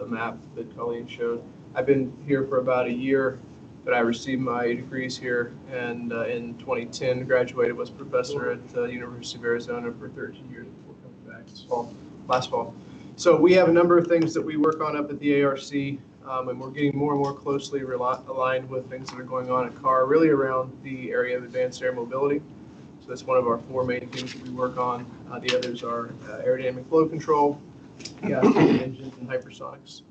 map that Colleen showed. I've been here for about a year, but I received my degrees here, and in 2010 graduated, was professor at the University of Arizona for 13 years before coming back last fall. So we have a number of things that we work on up at the ARC, and we're getting more and more closely aligned with things that are going on at CAR, really around the area of advanced air mobility. So that's one of our 4 main things that we work on. The others are aerodynamic flow control, engines, and hypersonics.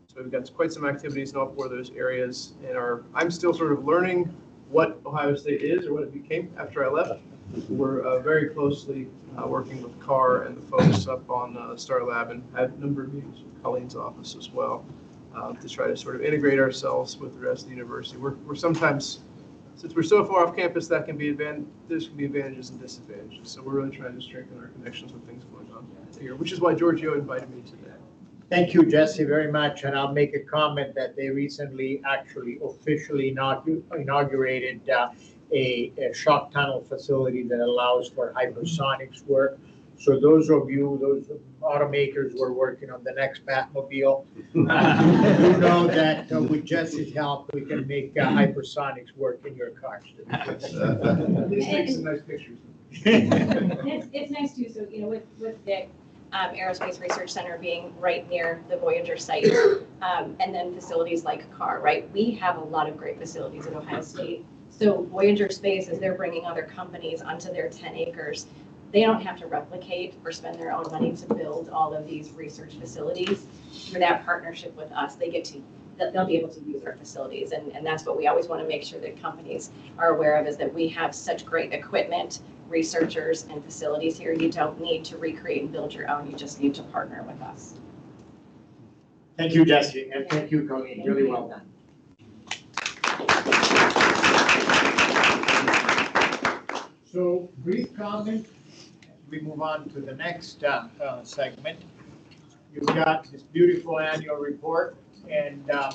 So we've got quite some activities in all 4 of those areas, and I'm still sort of learning what Ohio State is or what it became after I left. We're very closely working with CAR and the folks up on Starlab, and had a number of meetings with Colleen's office as well to try to sort of integrate ourselves with the rest of the university. We're sometimes, since we're so far off campus, there's can be advantages and disadvantages. So we're really trying to strengthen our connections with things going on here, which is why Giorgio invited me today. Thank you, Jesse, very much. And I'll make a comment that they recently actually officially inaugurated a shock tunnel facility that allows for hypersonics work. So those of you, those automakers who are working on the next Batmobile, you know that with Jesse's help, we can make hypersonics work in your cars. Please take some nice pictures. It's nice too, so, with the Aerospace Research Center being right near the Voyager site, and then facilities like CAR, right? We have a lot of great facilities at Ohio State. So Voyager Space, as they're bringing other companies onto their 10 acres, they don't have to replicate or spend their own money to build all of these research facilities. Through that partnership with us, they'll be able to use our facilities. And that's what we always want to make sure that companies are aware of, is that we have such great equipment, researchers, and facilities here. You don't need to recreate and build your own. You just need to partner with us. Thank you, Jesse, and thank you, Colleen. Really well done. So, brief comment. We move on to the next segment. You've got this beautiful annual report, and I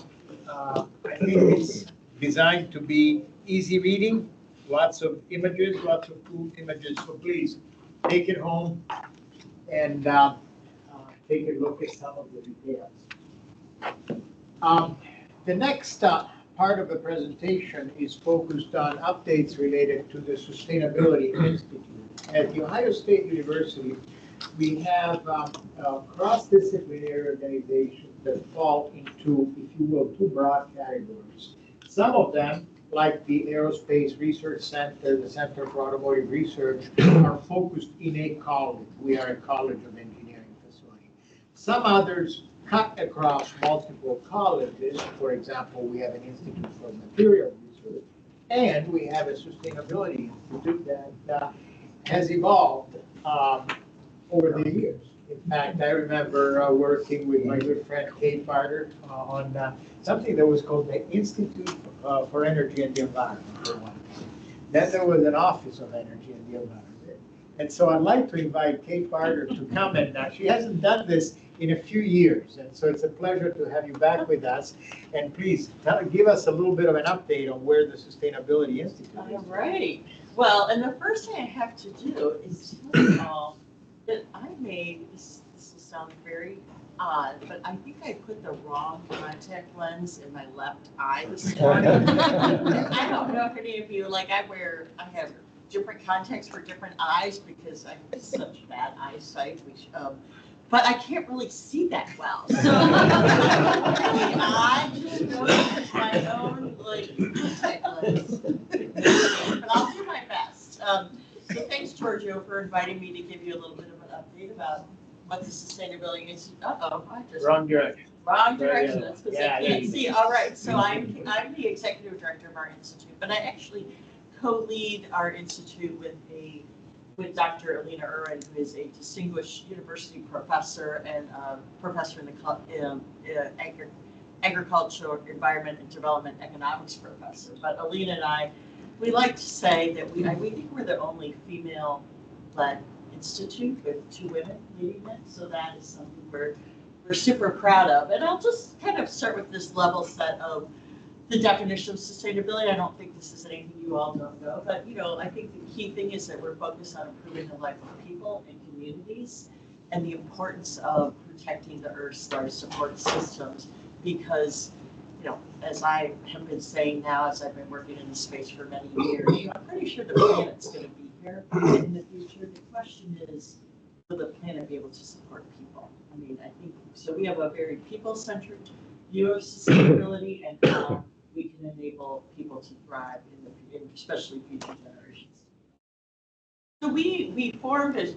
think it's designed to be easy reading, lots of images, lots of cool images. So please take it home and take a look at some of the details. The next part of the presentation is focused on updates related to the Sustainability Institute. At The Ohio State University, we have cross-disciplinary organizations that fall into, if you will, two broad categories. Some of them, like the Aerospace Research Center, the Center for Automotive Research, are focused in a college. We are a college of engineering facility. Some others cut across multiple colleges. For example, we have an Institute for Material Research, and we have a Sustainability Institute that has evolved over the years. In fact, I remember working with my good friend Kate Barter on something that was called the Institute for Energy and the Environment for one time. Then there was an Office of Energy and the Environment. And so I'd like to invite Kate Barter to come, and she hasn't done this in a few years. And so it's a pleasure to have you back with us. And please give us a little bit of an update on where the Sustainability Institute is. All right. Well, and the first thing I have to do is tell you all that I made, this will sound very odd, but I think I put the wrong contact lens in my left eye this morning. I don't know if any of you, I have different contacts for different eyes because I have such bad eyesight, but I can't really see that well. So really odd to notice my own contact lens. But I'll do my best. So thanks, Giorgio, for inviting me to give you a little bit of an update about what the Sustainability Institute. Wrong direction. Wrong direction. That's because I can't see. All right. So I'm the executive director of our institute, but I actually co-lead our institute with Dr. Alina Irwin, who is a distinguished university professor and professor in the agricultural, environment, and development economics professor. But Alina and I, we like to say that we think we're the only female-led institute with two women leading it. So that is something we're super proud of. And I'll just kind of start with this level set of the definition of sustainability. I don't think this is anything you all don't know, but I think the key thing is that we're focused on improving the life of people and communities and the importance of protecting the Earth's life support systems because, as I have been saying now, as I've been working in this space for many years, I'm pretty sure the planet's going to be here in the future. The question is, will the planet be able to support people? I mean, I think, so we have a very people-centered view of sustainability and how we can enable people to thrive in especially future generations. So we formed as,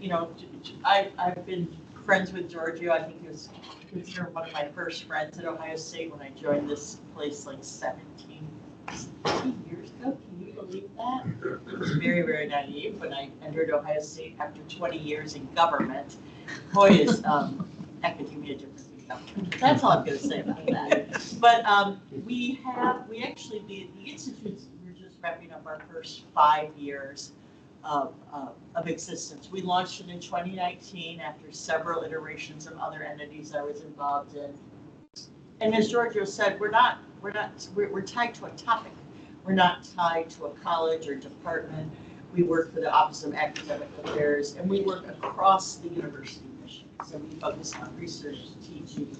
I've been friends with Giorgio. I think he was considered one of my first friends at Ohio State when I joined this place 17 years ago. Can you believe that? I was very, very naive when I entered Ohio State after 20 years in government. Boy, is academia different. That's all I'm going to say about that. But the institutes, we're just wrapping up our first 5 years of existence. We launched it in 2019 after several iterations of other entities I was involved in. And as Giorgio said, we're tied to a topic. We're not tied to a college or department. We work for the Office of Academic Affairs, and we work across the university mission. So we focus on research, teaching,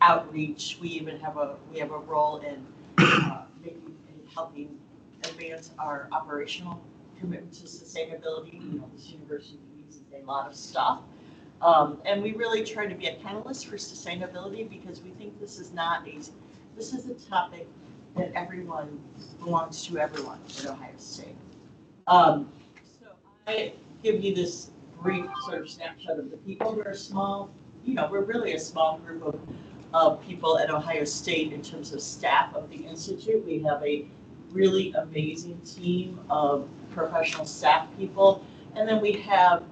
outreach. We even have a role in helping advance our operational commitment to sustainability. You know, this university needs a lot of stuff. And we really try to be a catalyst for sustainability because we think this is a topic that everyone belongs to everyone at Ohio State. So I give you this brief sort of snapshot of the people. We're a small, we're really a small group of people at Ohio State in terms of staff of the Institute. We have a really amazing team of professional staff people. And then we have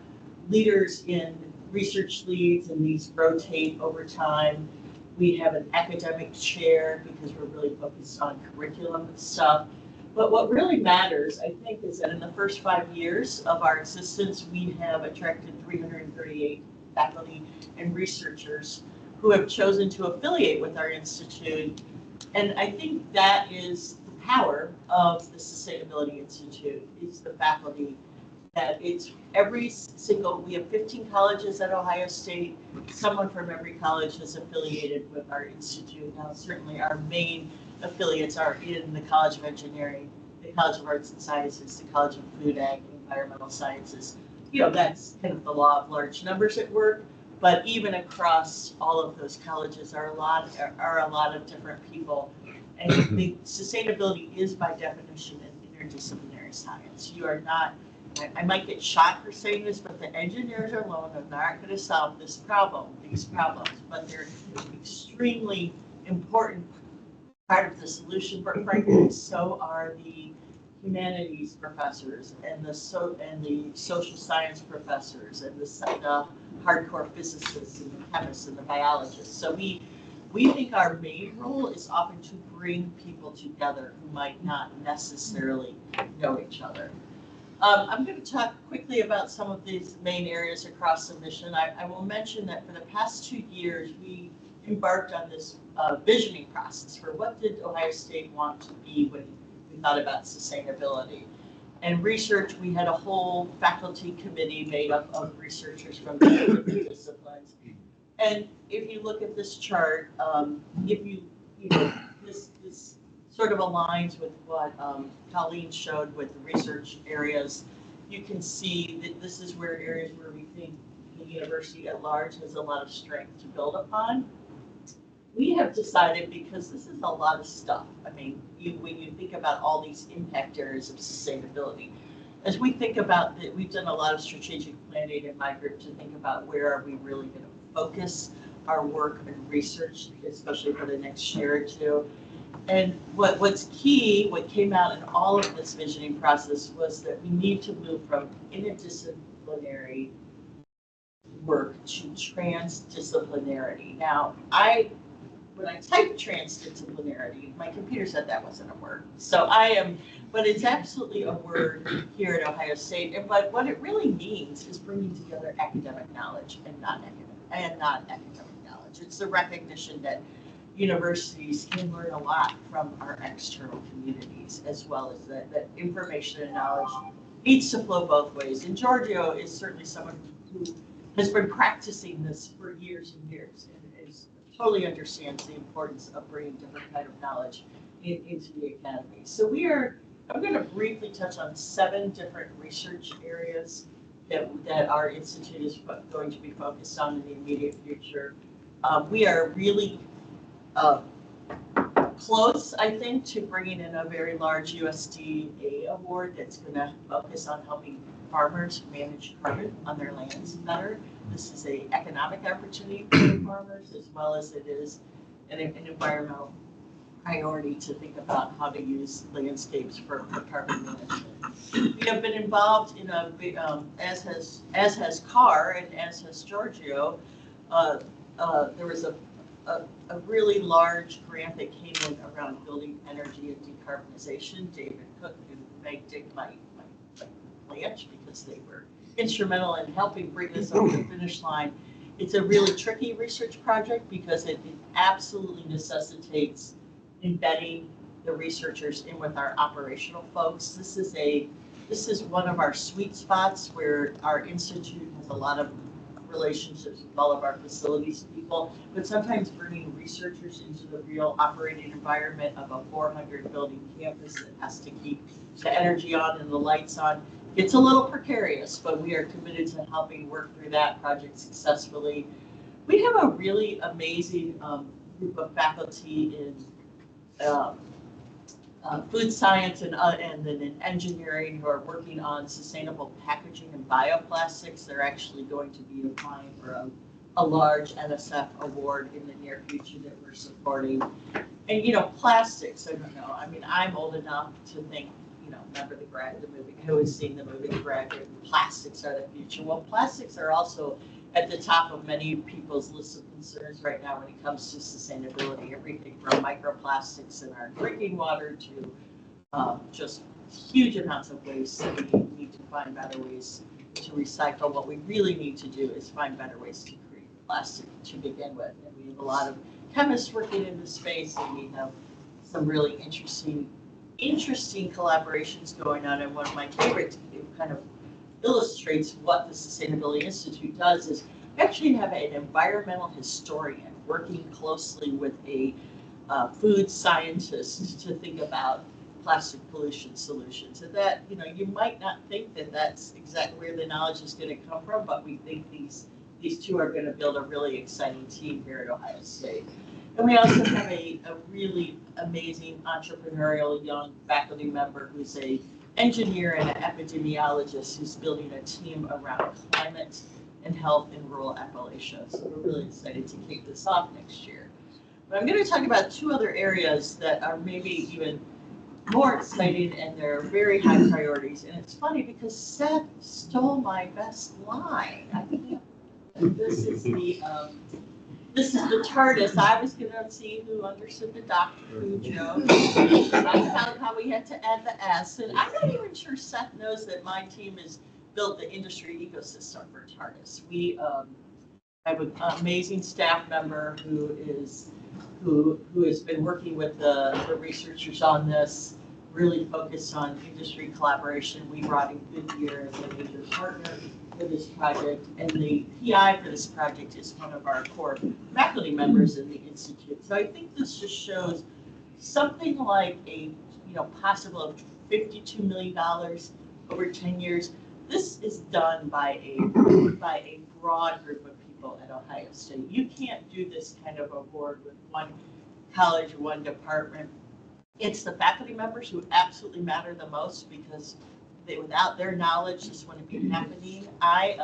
leaders in research leads, and these rotate over time. We have an academic chair because we're really focused on curriculum and stuff. But what really matters, I think, is that in the first 5 years of our existence, we have attracted 338 faculty and researchers who have chosen to affiliate with our institute. And I think that is the power of the Sustainability Institute, is the faculty. That it's we have 15 colleges at Ohio State. Someone from every college is affiliated with our institute. Now, certainly our main affiliates are in the College of Engineering, the College of Arts and Sciences, the College of Food, Ag, and Environmental Sciences. That's kind of the law of large numbers at work. But even across all of those colleges are a lot of different people. And the sustainability is by definition an interdisciplinary science. You are not, I might get shot for saying this, but the engineers alone are not going to solve these problems, but they're an extremely important part of the solution. But frankly, so are the humanities professors and the social science professors and the hardcore physicists and the chemists and the biologists. So we think our main role is often to bring people together who might not necessarily know each other. I'm going to talk quickly about some of these main areas across the mission. I will mention that for the past 2 years, we embarked on this visioning process for what did Ohio State want to be when we thought about sustainability. And research, we had a whole faculty committee made up of researchers from different disciplines. And if you look at this chart, this sort of aligns with what Colleen showed with the research areas. You can see that this is areas where we think the university at large has a lot of strength to build upon. We have decided, because this is a lot of stuff, I mean, when you think about all these impact areas of sustainability, as we think about that, we've done a lot of strategic planning in my group to think about where are we really going to focus our work and research, especially for the next year or two. And what's key, what came out in all of this visioning process was that we need to move from interdisciplinary work to transdisciplinarity. Now, when I typed transdisciplinarity, my computer said that wasn't a word. So but it's absolutely a word here at Ohio State. But what it really means is bringing together academic knowledge and non-academic knowledge. It's the recognition that universities can learn a lot from our external communities, as well as that information and knowledge needs to flow both ways. And Giorgio is certainly someone who has been practicing this for years and years, and totally understands the importance of bringing different kind of knowledge into the academy. So I'm going to briefly touch on 7 different research areas that our institute is going to be focused on in the immediate future. We are really close, I think, to bringing in a very large USDA award that's going to focus on helping farmers manage carbon on their lands better. This is an economic opportunity for the farmers, as well as it is an environmental priority to think about how to use landscapes for carbon management. We have been involved in as has Carr and as has Giorgio. There was a really large grant that came in around building energy and decarbonization. David Cook, who may dig my plant because they were instrumental in helping bring this over the finish line. It's a really tricky research project because it absolutely necessitates embedding the researchers in with our operational folks. This is one of our sweet spots where our institute has a lot of relationships with all of our facilities people, but sometimes bringing researchers into the real operating environment of a 400 building campus that has to keep the energy on and the lights on, it's a little precarious, but we are committed to helping work through that project successfully. We have a really amazing group of faculty in food science and then in engineering who are working on sustainable packaging and bioplastics. They're actually going to be applying for a large NSF award in the near future that we're supporting. And, you know, plastics, I don't know. I mean, I'm old enough to think, you know, remember the movie, who has seen the movie The Graduate? Plastics are the future. Well, plastics are also at the top of many people's list of concerns right now when it comes to sustainability. Everything from microplastics in our drinking water to just huge amounts of waste. We need to find better ways to recycle. What we really need to do is find better ways to create plastic to begin with. And we have a lot of chemists working in this space, and we have some really interesting collaborations going on. And one of my favorites kind of illustrates what the Sustainability Institute does is we actually have an environmental historian working closely with a food scientist to think about plastic pollution solutions. And that, you know, you might not think that that's exactly where the knowledge is going to come from, but we think these two are going to build a really exciting team here at Ohio State. And we also have a really amazing entrepreneurial young faculty member who's a engineer and an epidemiologist who's building a team around climate and health in rural Appalachia. So we're really excited to kick this off next year. But I'm going to talk about two other areas that are maybe even more exciting, and they're very high priorities. And it's funny because Seth stole my best line. I think this is the TARDIS. I was going to see who understood the Doctor Who joke. I found how we had to add the S. And I'm not even sure Seth knows that my team has built the industry ecosystem for TARDIS. We have an amazing staff member who has been working with the researchers on this, really focused on industry collaboration. We brought in Goodyear as a major partner for this project, and the PI for this project is one of our core faculty members in the Institute. So I think this just shows something like a possible of $52 million over 10 years. This is done by a broad group of people at Ohio State. You can't do this kind of award with one college, one department. It's the faculty members who absolutely matter the most, because without their knowledge, this wouldn't be happening. I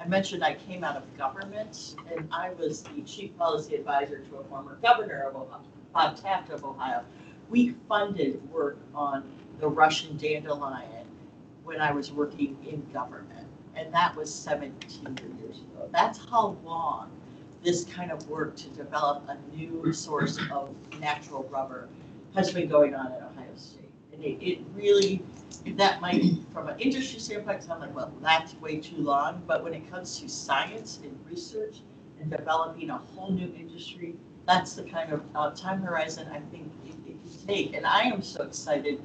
mentioned I came out of government, and I was the chief policy advisor to a former governor of Ohio, Bob Taft of Ohio. We funded work on the Russian dandelion when I was working in government, and that was 17 years ago. That's how long this kind of work to develop a new source of natural rubber has been going on at Ohio State. And it really, that might, from an industry standpoint, sound like, well, that's way too long. But when it comes to science and research and developing a whole new industry, that's the kind of time horizon I think it can take. And I am so excited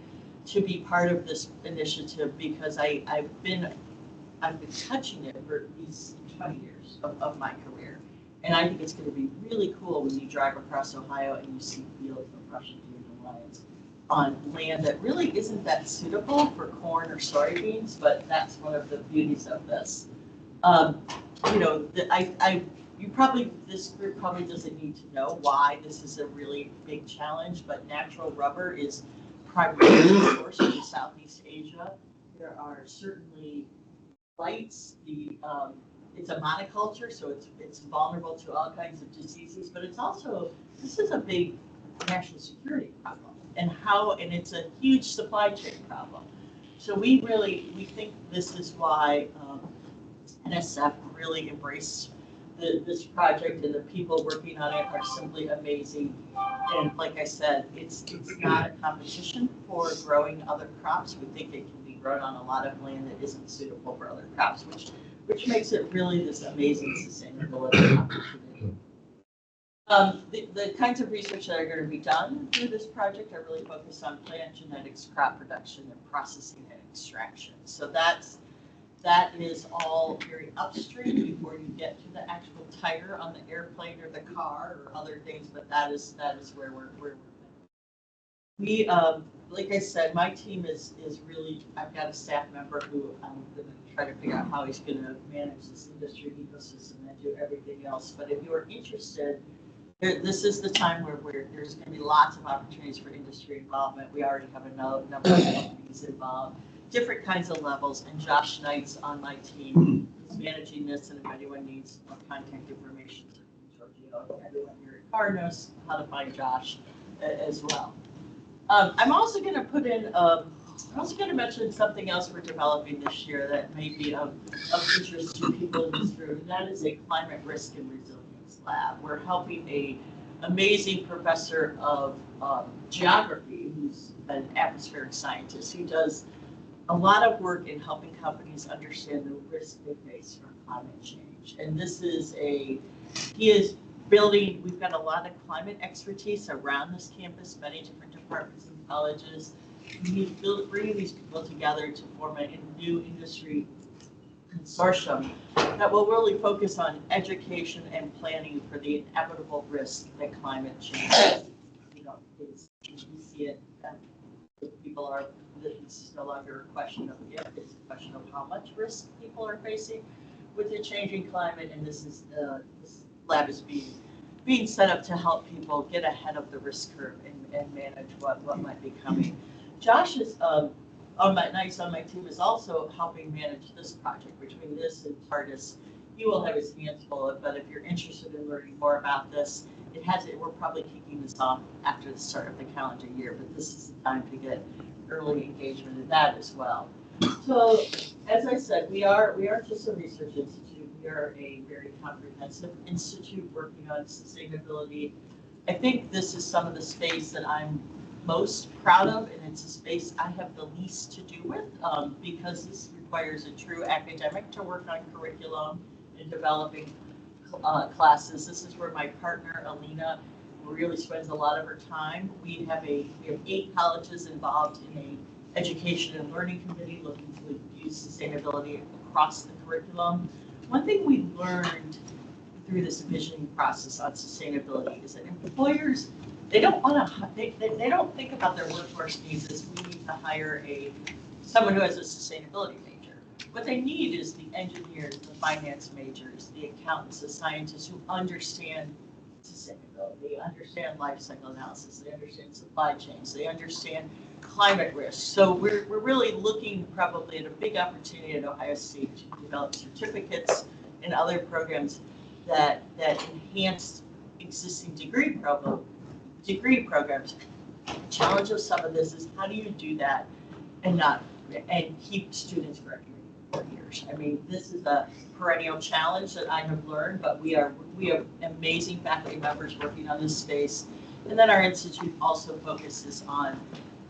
to be part of this initiative, because I've been touching it for at least 20 years of my career. And I think it's going to be really cool when you drive across Ohio and you see fields of Russian dandelions on land that really isn't that suitable for corn or soybeans, but that's one of the beauties of this. This group probably doesn't need to know why this is a really big challenge, but natural rubber is primarily sourced from Southeast Asia. There are certainly blights. It's a monoculture, so it's vulnerable to all kinds of diseases, but this is a big national security problem, and it's a huge supply chain problem. So we think this is why NSF really embraced this project, and the people working on it are simply amazing. And like I said, it's not a competition for growing other crops. We think it can be grown on a lot of land that isn't suitable for other crops, which makes it really this amazing sustainability opportunity. The kinds of research that are going to be done through this project are really focused on plant genetics, crop production, and processing and extraction. So that is all very upstream before you get to the actual tire on the airplane or the car or other things, but that is where we're we, like I said, my team is really, I've got a staff member who I'm going to try to figure out how he's going to manage this industry ecosystem and do everything else. But if you are interested, this is the time where there's going to be lots of opportunities for industry involvement. We already have a number of companies involved, different kinds of levels, and Josh Knight's on my team is managing this, and if anyone needs more contact information, Giorgio, everyone here at CAR knows how to find Josh as well. I'm also going to put in, I'm also going to mention something else we're developing this year that may be of interest to people in this room, and that is a climate risk and resilience lab. We're helping a amazing professor of geography, who's an atmospheric scientist, who does a lot of work in helping companies understand the risk they face from climate change. And this is he is building, we've got a lot of climate expertise around this campus, many different departments and colleges. He's bringing these people together to form a new industry consortium that will really focus on education and planning for the inevitable risk that climate change is. We see it, people are, this is no longer a question of if, it's a question of how much risk people are facing with the changing climate, and this lab is being set up to help people get ahead of the risk curve and manage what might be coming. Josh is on my team is also helping manage this project. Between this and TARDIS, he will have his hands full of. But if you're interested in learning more about this, we're probably kicking this off after the start of the calendar year. But this is the time to get early engagement in that as well. So, as I said, we are just a research institute. We are a very comprehensive institute working on sustainability. I think this is some of the space that I'm most proud of, and it's a space I have the least to do with because this requires a true academic to work on curriculum and developing classes. This is where my partner, Alina, really spends a lot of her time. We have 8 colleges involved in an education and learning committee looking to use sustainability across the curriculum. One thing we learned through this visioning process on sustainability is that employers, they don't think about their workforce needs as we need to hire someone who has a sustainability major. What they need is the engineers, the finance majors, the accountants, the scientists who understand sustainability, they understand life cycle analysis, they understand supply chains, they understand climate risk. So we're really looking probably at a big opportunity at Ohio State to develop certificates and other programs that enhance existing degree programs. The challenge of some of this is how do you do that and keep students graduating for 4 years? I mean, this is a perennial challenge that I have learned, but we have amazing faculty members working on this space. And then our institute also focuses on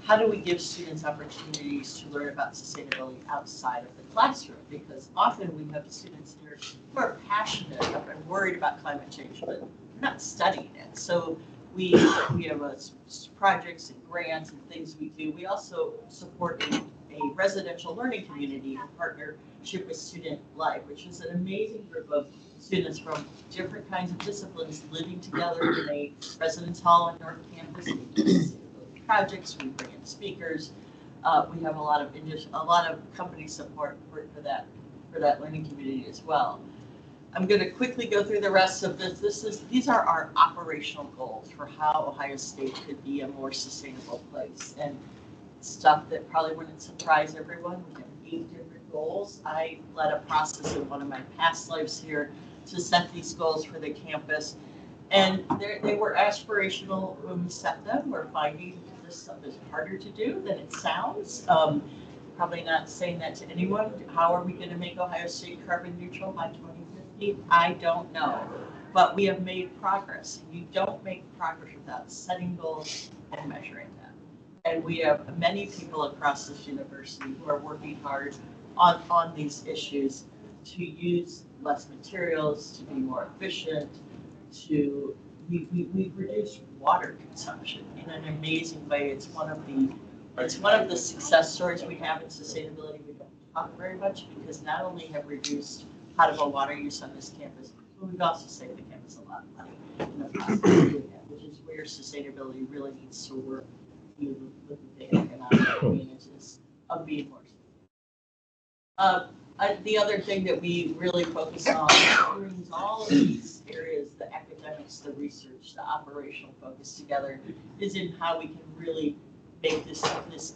how do we give students opportunities to learn about sustainability outside of the classroom? Because often we have students here who are passionate and worried about climate change, but they're not studying it. So we have projects and grants and things we do. We also support a residential learning community in partnership with Student Life, which is an amazing group of students from different kinds of disciplines living together in a residence hall on North Campus. We do sustainability projects, we bring in speakers. We have a lot of company support for that learning community as well. I'm going to quickly go through the rest of this. These are our operational goals for how Ohio State could be a more sustainable place, and stuff that probably wouldn't surprise everyone. We have 8 different goals. I led a process in one of my past lives here to set these goals for the campus, and they were aspirational when we set them. We're finding this stuff is harder to do than it sounds. Probably not saying that to anyone. How are we going to make Ohio State carbon neutral by 2050? I don't know, but we have made progress. You don't make progress without setting goals and measuring them. And we have many people across this university who are working hard on these issues to use less materials, to be more efficient, we've reduced water consumption in an amazing way. It's one of the success stories we have in sustainability. We don't talk very much because not only have we reduced potable water use on this campus, but we've also saved the campus a lot of money in the process of doing that, which is where sustainability really needs to work with the economic advantages of being more sustainable. The other thing that we really focus on brings all of these areas, the academics, the research, the operational focus together, is in how we can really make this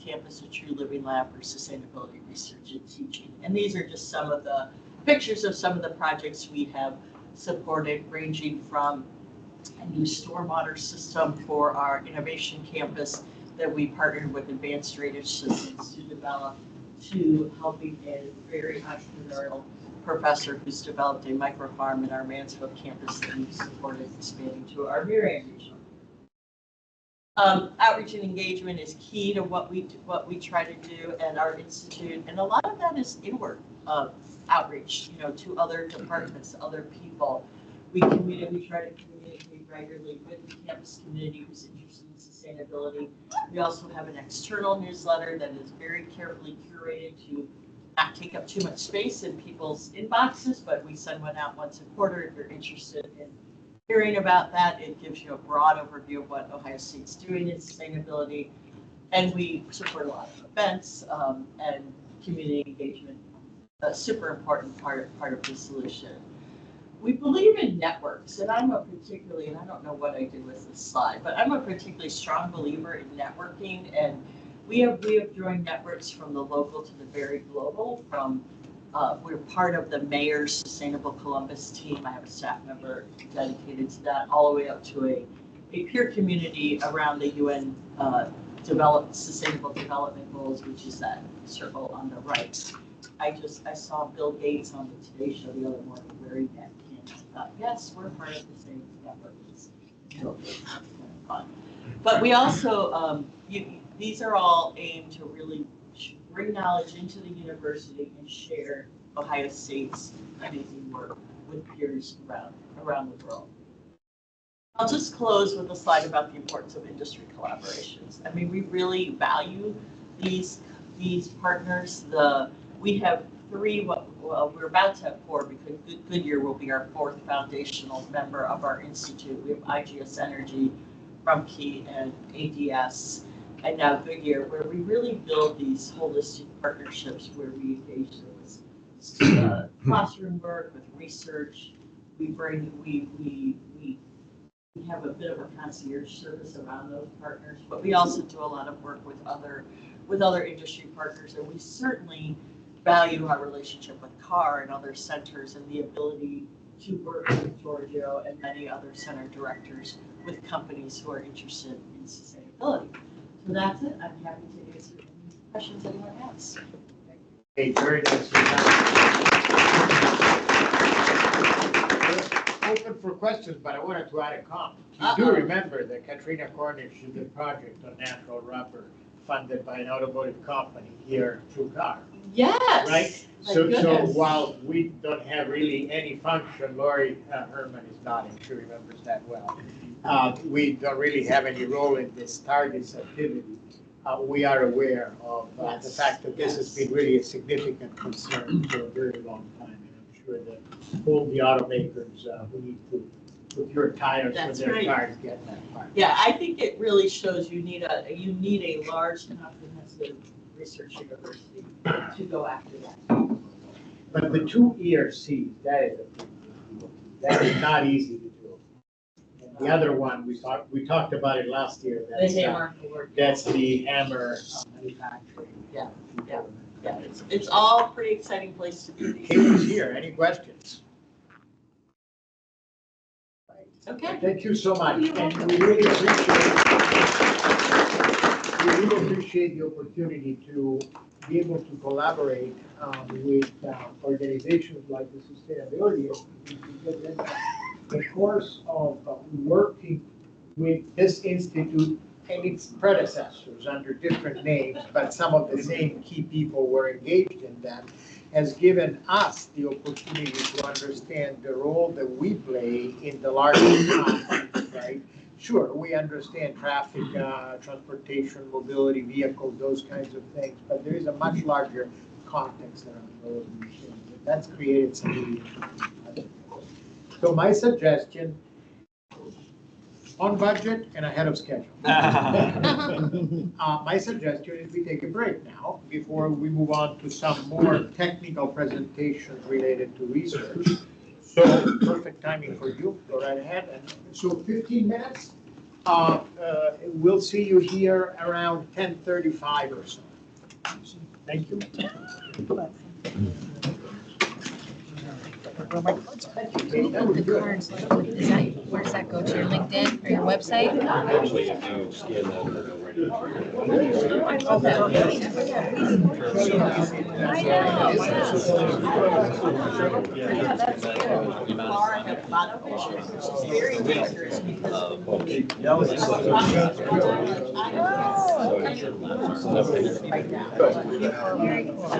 campus a true living lab for sustainability research and teaching. And these are just some of the pictures of some of the projects we have supported, ranging from a new stormwater system for our innovation campus that we partnered with Advanced Drainage Systems to develop, to helping a very entrepreneurial professor who's developed a microfarm in our Mansfield campus that we've supported expanding to our Marion region. Outreach and engagement is key to what we try to do at our institute, and a lot of that is inward outreach, to other departments, other people. We try to communicate regularly with the campus community who's interested in sustainability. We also have an external newsletter that is very carefully curated to not take up too much space in people's inboxes, but we send one out once a quarter if you're interested in hearing about that. It gives you a broad overview of what Ohio State's doing in sustainability. And we support a lot of events and community engagement, a super important part of the solution. We believe in networks, and and I don't know what I did with this slide, but I'm a particularly strong believer in networking, and we have joined networks from the local to the very global. We're part of the Mayor's Sustainable Columbus team. I have a staff member dedicated to that, all the way up to a peer community around the UN Sustainable Development Goals, which is that circle on the right. I saw Bill Gates on the Today Show the other morning wearing that pin. I thought, yes, we're part of the same network. It's kind of fun. But we also, these are all aimed to really bring knowledge into the university and share Ohio State's amazing work with peers around the world. I'll just close with a slide about the importance of industry collaborations. I mean, we really value these partners. We have 3, well, we're about to have 4 because Goodyear will be our 4th foundational member of our institute. We have IGS Energy, Rumpke, and ADS, and now Goodyear, where we really build these holistic partnerships where we engage them with classroom work, with research. We have a bit of a concierge service around those partners, but we also do a lot of work with other industry partners, and we certainly value our relationship with CAR and other centers and the ability to work with Giorgio and many other center directors with companies who are interested in sustainability. So that's it. I'm happy to answer any questions anyone has. Hey, very nice. Open for questions, but I wanted to add a comment. You do remember that Katrina Cornish did a project on natural rubber funded by an automotive company here through CAR. Yes. Right? So while we don't have really any function, Lori Herman is nodding, she remembers that well. We don't really have any role in this targets activity. We are aware of the fact that this has been really a significant concern for a very long time. And I'm sure that all the automakers who need to put your tires for their cars get that part. Yeah, I think it really shows you need a large comprehensive research university to go after that. But the 2 ERCs, that is a big deal. That is not easy to do. And the other one, we talked about it last year. That's the hammer manufacturing. Yeah. It's all a pretty exciting place to be. Kate's here. Any questions? Okay. Thank you so much. And we really appreciate the opportunity to be able to collaborate with organizations like the Sustainability Institute, because in the course of working with this institute and its predecessors under different names, but some of the same key people were engaged in that, has given us the opportunity to understand the role that we play in the larger context, right? Sure, we understand traffic, transportation, mobility, vehicles, those kinds of things, but there is a much larger context around those things. That's created some. So my suggestion, on budget and ahead of schedule. My suggestion is we take a break now before we move on to some more technical presentations related to research. So perfect timing for you, go right ahead. And so 15 minutes. We'll see you here around 10:35 or so. Thank you. The cards, where does that go to, your LinkedIn or your website? Actually, if you scan that, it'll Very dangerous because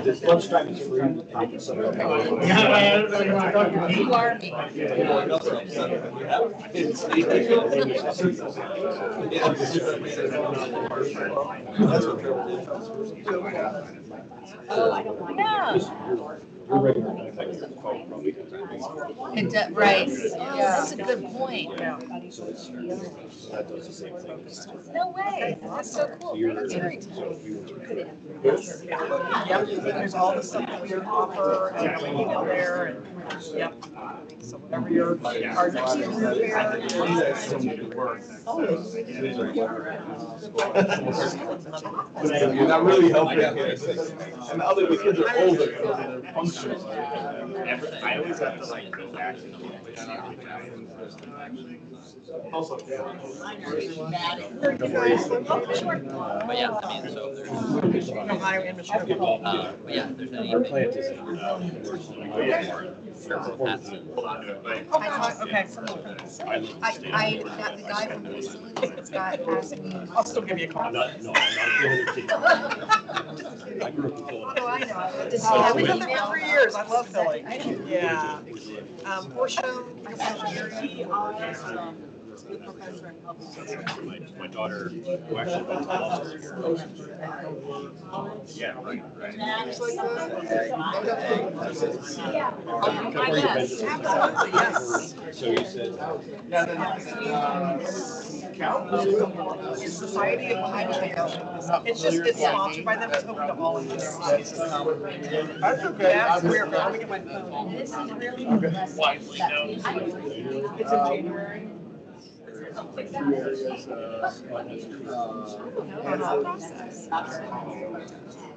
This lunchtime is free. You are me. Oh, I don't like It does, right, yeah, that's a good point. No way, that's so cool, that's great. Yep, there's all the stuff that we offer and everything in there and, yep. So whatever your our next career You're not really helping. And the other, the kids are older, so they're functional. I always have to like go back to them. Also. But yeah, I mean, so if there's, but yeah, if there's any. Okay. I got the guy from the facilities, Scott asked me. I'll still give you a call. No, I'm not doing it. I grew up in What do I know? Does he Oh, have we've an been there email? for years. I love Philly. Yeah. Portia, My daughter, who actually went to law school here. Yeah, right. Yes, absolutely, yes. So you said. Society of Ohio State. It's sponsored by them. It's open to all universities. That's okay. Yeah, we're going to get my phone. This is really widely known. It's in January.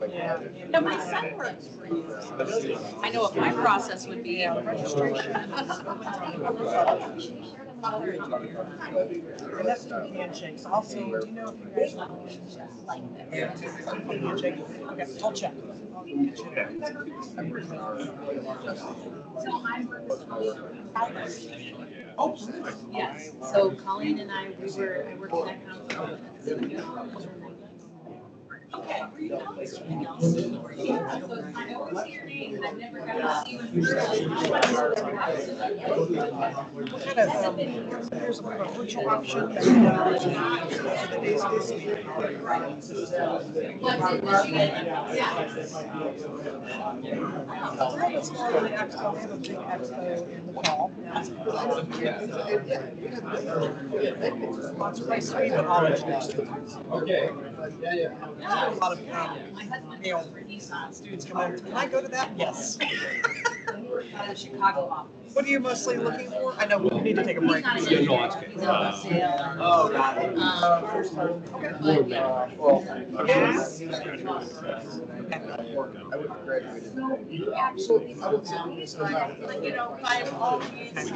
Yeah. No, my son works for you. I know what my process would be. Registration. And that's through handshakes. Also, do you know if you guys are handshake? Okay, I'll check. I'll get you. Oh, yes. So Colleen and I worked in that conference. Okay. I always see your name, but I've never got to see you in person. What kind of, there's a virtual option. The days this week. It's more of an expo, we have a big expo in the fall. Sponsored by Sweden College. Okay. A lot of, students come over, can I go to that? Yes. The Chicago office. What are you mostly looking for? I know we need to take a break. Yeah, no, that's good. Oh, got it. Yes. Absolutely. Like, you know, by all means, they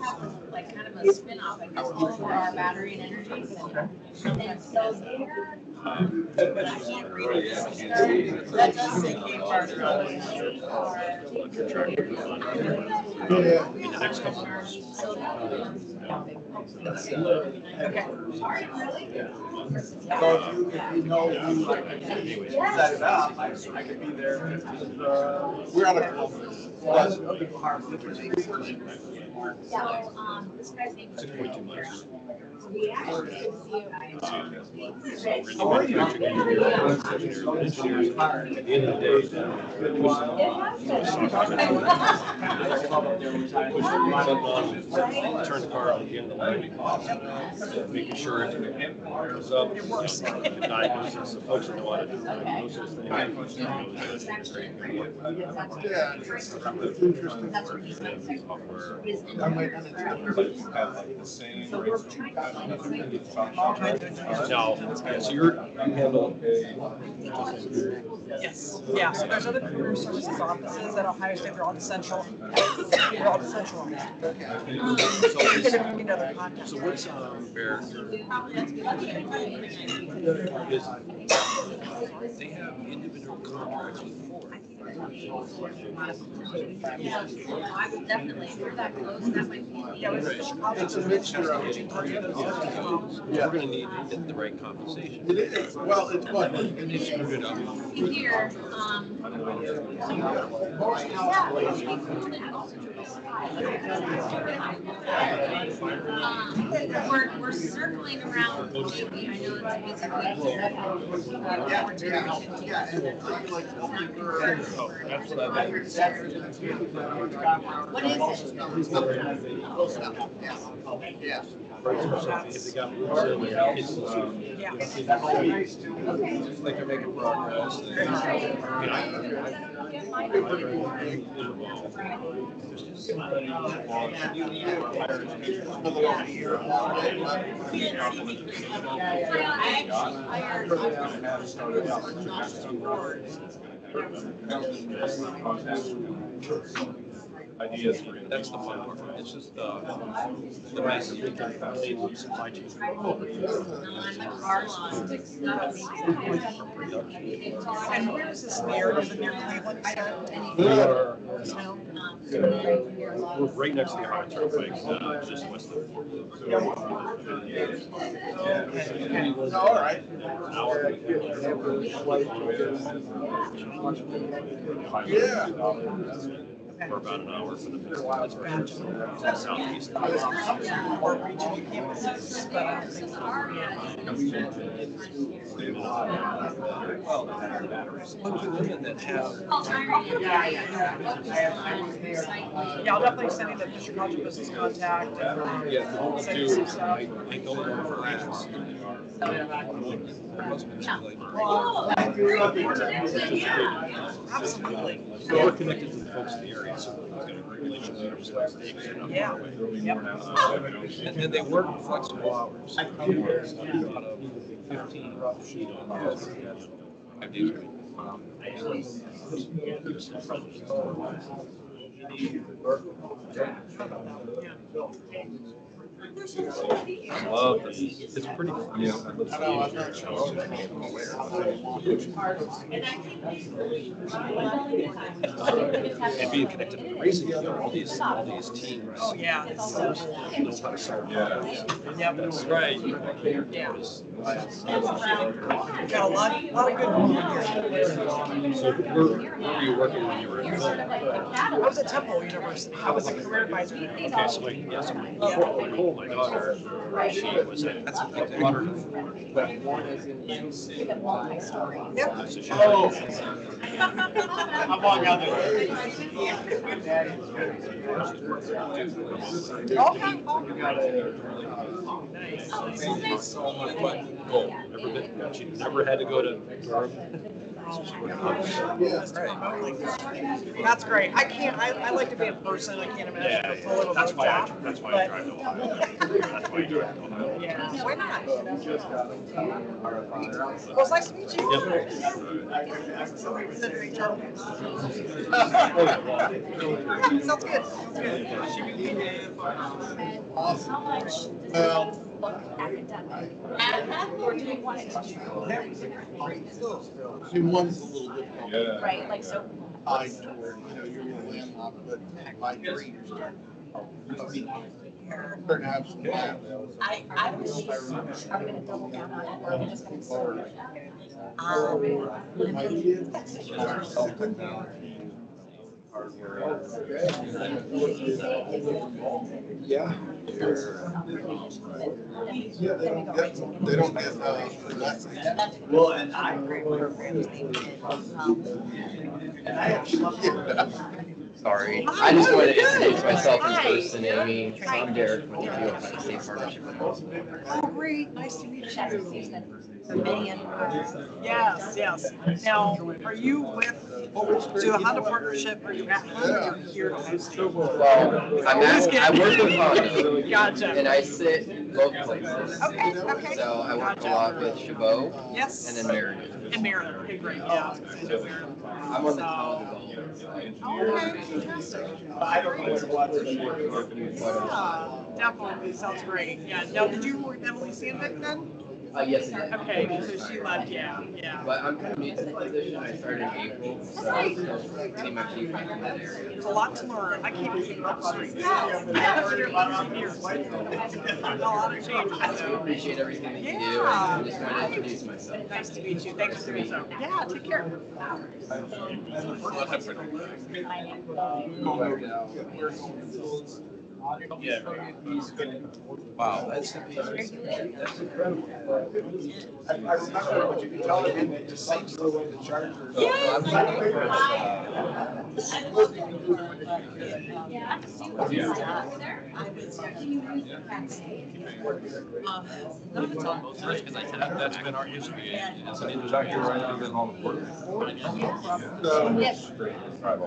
have like kind of a spin-off, I guess, for our battery and energy. And so they're, but I can't read it. That does say Kate Carter on it. In the next couple of years. So if you know who set it up, I could be there. We're on a conference. So, this guy's name is. 6.2 months. We actually did see How are you? At the end of the day, turn the car on at the end of the line, making sure it goes up, diagnosis, the folks that know how to do diagnosis. Yeah, it's interesting. Have like the same So we're trying No, so you handle. Yes, yeah, so there's other career services offices at Ohio State, they're all central. They're all decentralized. They're gonna meet other contacts. So what's, Bear? They have individual contracts with four. Yeah, I would definitely, if you're that close, that might be. Yeah, It's a mixture of. We're gonna need to get the right compensation. It is, well, it's what? And they screwed it up. Here, we're circling around maybe, I know it's a busy What is it? Yes. If they got roots in there, it's like they're making progress. Ideas for That's the fun part. It's just the mess that we can lead with supply chain. And where is this near? Is it near Cleveland? We are, we're right next to the Ohio Turnpike, just west of. All right. Yeah. For about an hour for the southeast. Or regional campuses, but I don't think Look for women that have. Yeah, I'll definitely send you the Fisher College of Business contact. And, Yeah, send you some do, stuff. I go over for ads. Her husband's like. Absolutely. So we're connected to the folks in the area, so we've got a great relationship with our stakes. Yeah. And then they work flexible hours. Out of 15 sheet on 5 days a week. I love this. It's pretty. And being connected to the racing, you know, all these teams. Oh, yeah. Know how to serve. Yeah. That's right. Yeah. Got a lot of good people here. So where were you working when you were in Philly? I was at Temple University. I was a career advisor. Okay, so like, yes, Nicole, my daughter, she was at, that's what they brought her to. Yep. So she Among others. Never been, she never had to go to Durham. That's great. I like to be in person. I can't imagine a full of a That's why I job. drive to Ohio. That's why I drive to Ohio. Yeah, why not? Well, it's nice to meet you. Yep. Did a great job. Sounds good. Well, look academic? Or do we want it to See, one's a little different. Right, like so. I, you know, you're gonna land on, but my dreams are to have some lab. I was. Are we gonna double down on it, or are we just gonna explore it? My kids are self-technology. Hardware. Yeah. Yeah, they don't get lessons. Well, and I agree with her. And I actually. Sorry, I just wanted to introduce myself in person, Amy. So I'm Derek from the Ohio State Partnership. Oh, great, nice to meet you. Yes, Yes. Now, are you with the Honda Partnership? Are you at home or here to host? Well, I work with Honda. Gotcha. And I sit both places. Okay, okay. So I work a lot with Chabot. Yes. And then Meriden. And Meriden, okay, great, yeah. I'm on the talent development side. Okay, fantastic. I don't know what Yeah, definitely, sounds great. Yeah, now, did you work with Emily Sandvik then? Yes, I did. Okay, so she left, yeah. But I'm kind of new to the position. I started in April, so I'm still getting my feet wet in that area. There's a lot to learn. I can't even keep up the streets. I've been here for 15 years. A lot of change. I appreciate everything that you do. I just wanted to introduce myself. Nice to meet you. Thanks for doing so. Yeah, take care. Wow, that's amazing. That's incredible. I remember when you could tell them they just same the way the charger. That's been our history. It's exactly right out of all the work.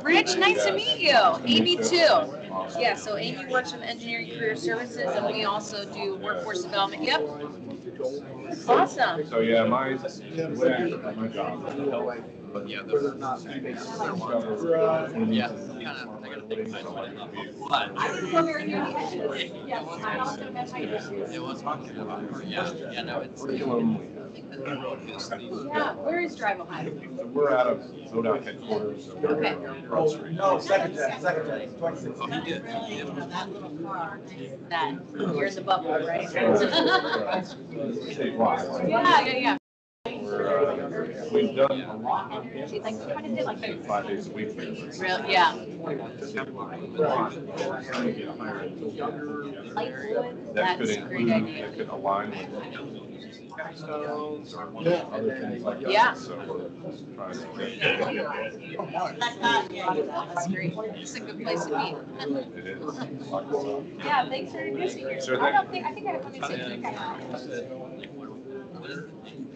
Rich, nice to meet you. Amy too. Yeah, so Amy works with Engineering Career Services and we also do workforce development. Yep. Awesome. So yeah, my job. But yeah, those are not. Yeah, I gotta think about it. But it was talking about, yeah, no, it's. Yeah, where is Drive Ohio? We're out of ODOT headquarters. Okay. No, second gen. Oh, he did. That little car. That, you're in the bubble, right? Statewide. Yeah. We've done a lot. She's like, what did it like? 5 days a week. Real, yeah. That could That's a great include, idea. that could align with capstones or other things like that. Yeah. So we're trying That's great. It's a good place to meet. It is. Yeah, thanks for introducing me. Sure I thing. think I have, let me see.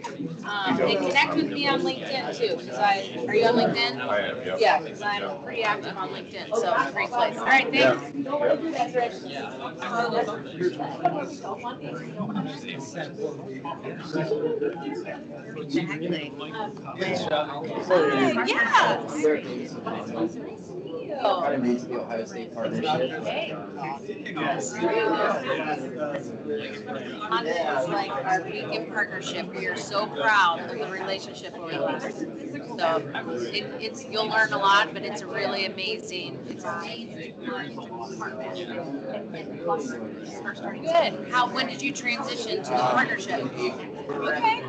And connect with me on LinkedIn too, because are you on LinkedIn? I am, yep. Yeah, because I'm pretty active on LinkedIn, so it's a great place. All right, thanks. Thanks, Exactly. Yeah. I moved to the Ohio State Partnership. Hey. Honda is like our beacon partnership. We are so proud of the relationship over the last. So it's you'll learn a lot, but it's a really amazing. It's amazing. Good. When did you transition to the partnership? Okay.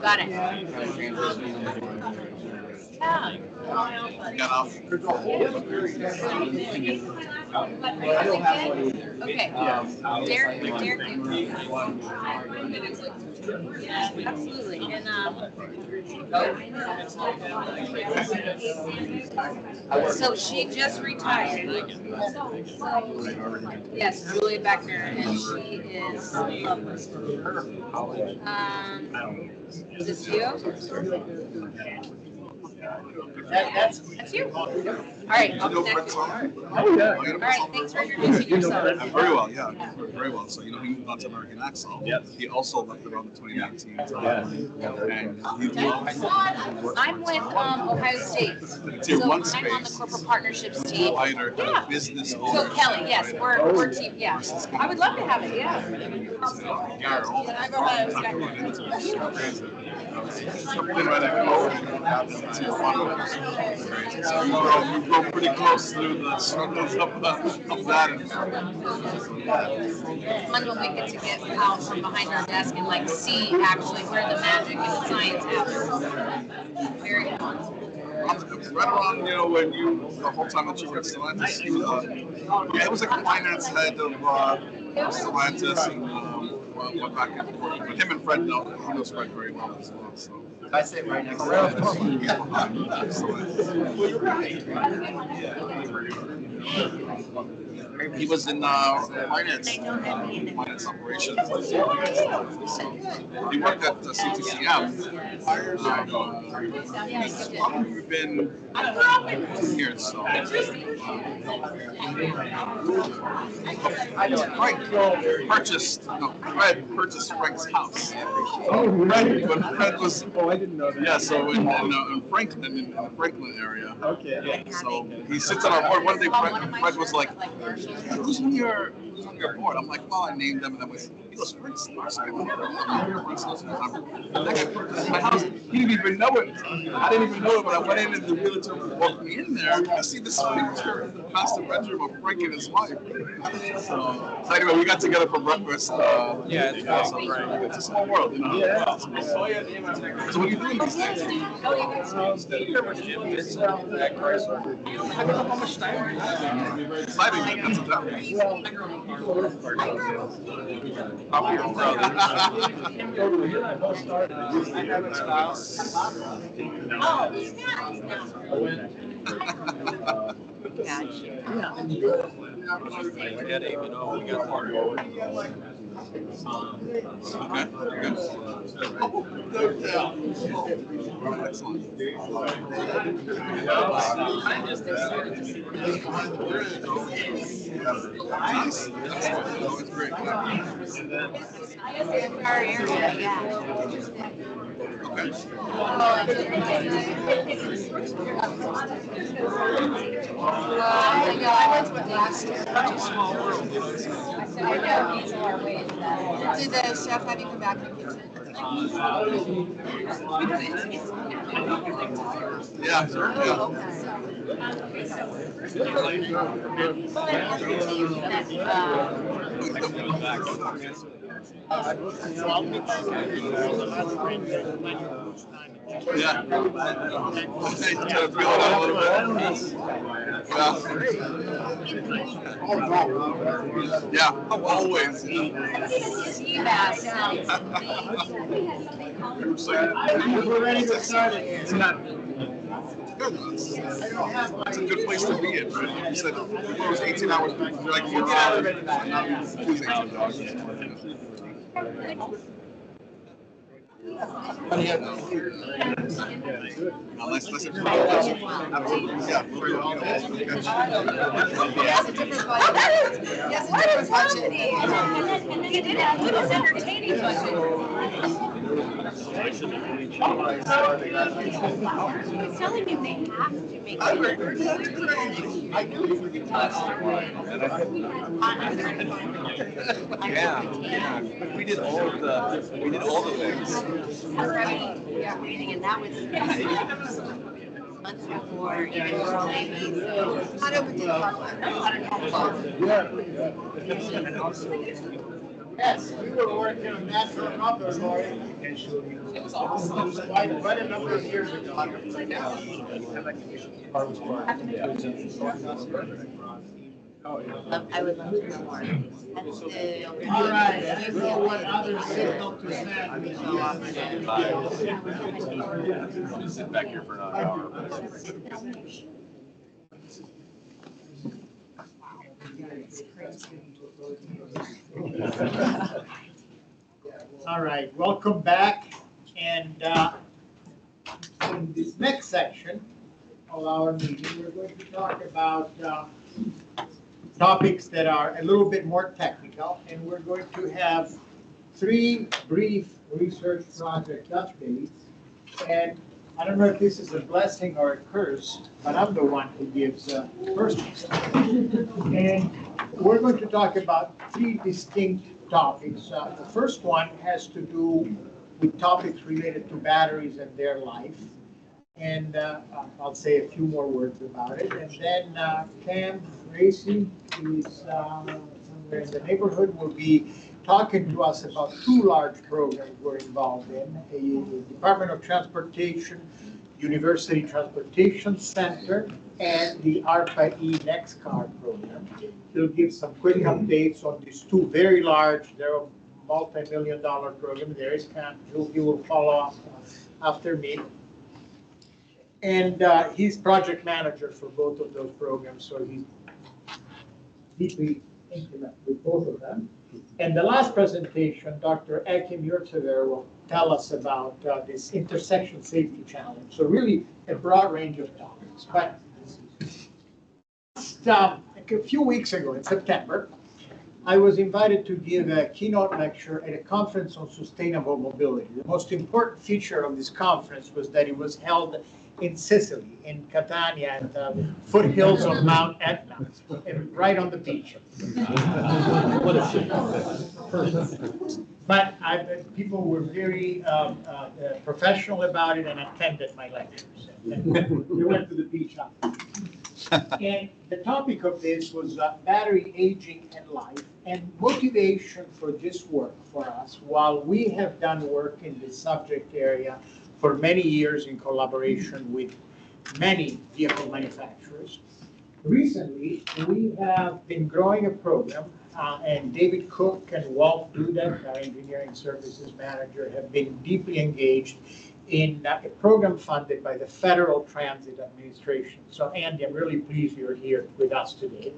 Got it. Yeah. Okay. Absolutely. And so she just retired. Yes, Julia Beckner, and she is lovely. Is this you? That's you. All right, I'll be next. Oh, All yeah. right, thanks for introducing yourself. Very well, yeah, very well. So, he moved on to American Axle. Yes. He also left around the 2019 time. And he loves I'm with Ohio State. Tier So one I'm on the space. corporate partnerships team. Wider Yeah. business So owner. Kelly, yes, we're team, yeah. I would love to have it, yeah. Yeah, all And I'm Ohio State. Something right at code and Tier one. So we go pretty close through the struggles of that. Fun when we get to get out from behind our desk and like see actually where the magic and the science happens. Very fun. Right around, when the whole time that you were at Stellantis, it was like a finance head of Stellantis and went back and forth. But him and Fred he knows Fred very well as well. So. I sit right next to He was in finance operations. He worked at CTCM. He's probably been 2 years. So. Fred purchased Frank's house. When Fred was. Oh, I didn't know that. Yeah, so in Franklin, in the Franklin area. Okay. So he sits on our board. One day Fred was like, who's on your board? I'm like, well, I named them, and then he goes, Frank's last name. And then I purchased my house. He didn't even know it. I didn't even know it, but I went in and the realtor walked me in there. I see this picture in the master bedroom of Frank and his wife. So anyway, we got together for breakfast. It's a small world, Yeah. So what are you doing these days? It's at Chrysler. How much time? Exciting, that's a job. Probably your brother. You and I both started. I have a spouse. Oh, he's not. Gotcha. Get it, we got part of it. Our area, yeah. I went to it last year. I know these are ways that. Did the chef have you come back and fix it? Yeah, sure. Yeah. Yeah, always. We're ready to start it. It's a good place to be in, right? You said it was 18 hours, you're like 4 hours. Unless it's He has a different budget. He has a different budget. He did it. He was entertaining budget. He's telling me they have to make it. I knew you would get Yeah, we did all the things. Yeah, reading, and that was months before even maybe. How do we do Yes, we were working on natural rubber, Lori. It was awesome. It was quite a number of years ago. I would love to know more. All right, I don't know what others said up to Sit back here for another hour. All right, welcome back. And in this next section of our meeting, we're going to talk about topics that are a little bit more technical, and we're going to have 3 brief research project updates. And I don't know if this is a blessing or a curse, but I'm the one who gives first. And we're going to talk about 3 distinct topics. The first one has to do with topics related to batteries and their life. And I'll say a few more words about it. And then Cam Racy is somewhere in the neighborhood, will be talking to us about 2 large programs we're involved in, a Department of Transportation, University Transportation Center, and the ARPA-E Next Car program. He'll give some quick updates on these 2 very large, they're a multi-million-dollar program. There is Cam, he will follow up after me. And he's project manager for both of those programs, so he's deeply intimate with both of them. And the last presentation, Dr. Akim Yurtsever will tell us about this intersection safety challenge. So really a broad range of topics. But a few weeks ago in September, I was invited to give a keynote lecture at a conference on sustainable mobility. The most important feature of this conference was that it was held in Sicily, in Catania, at the foothills of Mount Etna, and right on the beach. But people were very professional about it and attended my lectures. And we went to the beach after. And the topic of this was battery aging and life, and motivation for this work for us. While we have done work in this subject area for many years in collaboration with many vehicle manufacturers, recently we have been growing a program, and David Cook and Walt Dudek, our engineering services manager, have been deeply engaged in a program funded by the Federal Transit Administration. So Andy, I'm really pleased you're here with us today.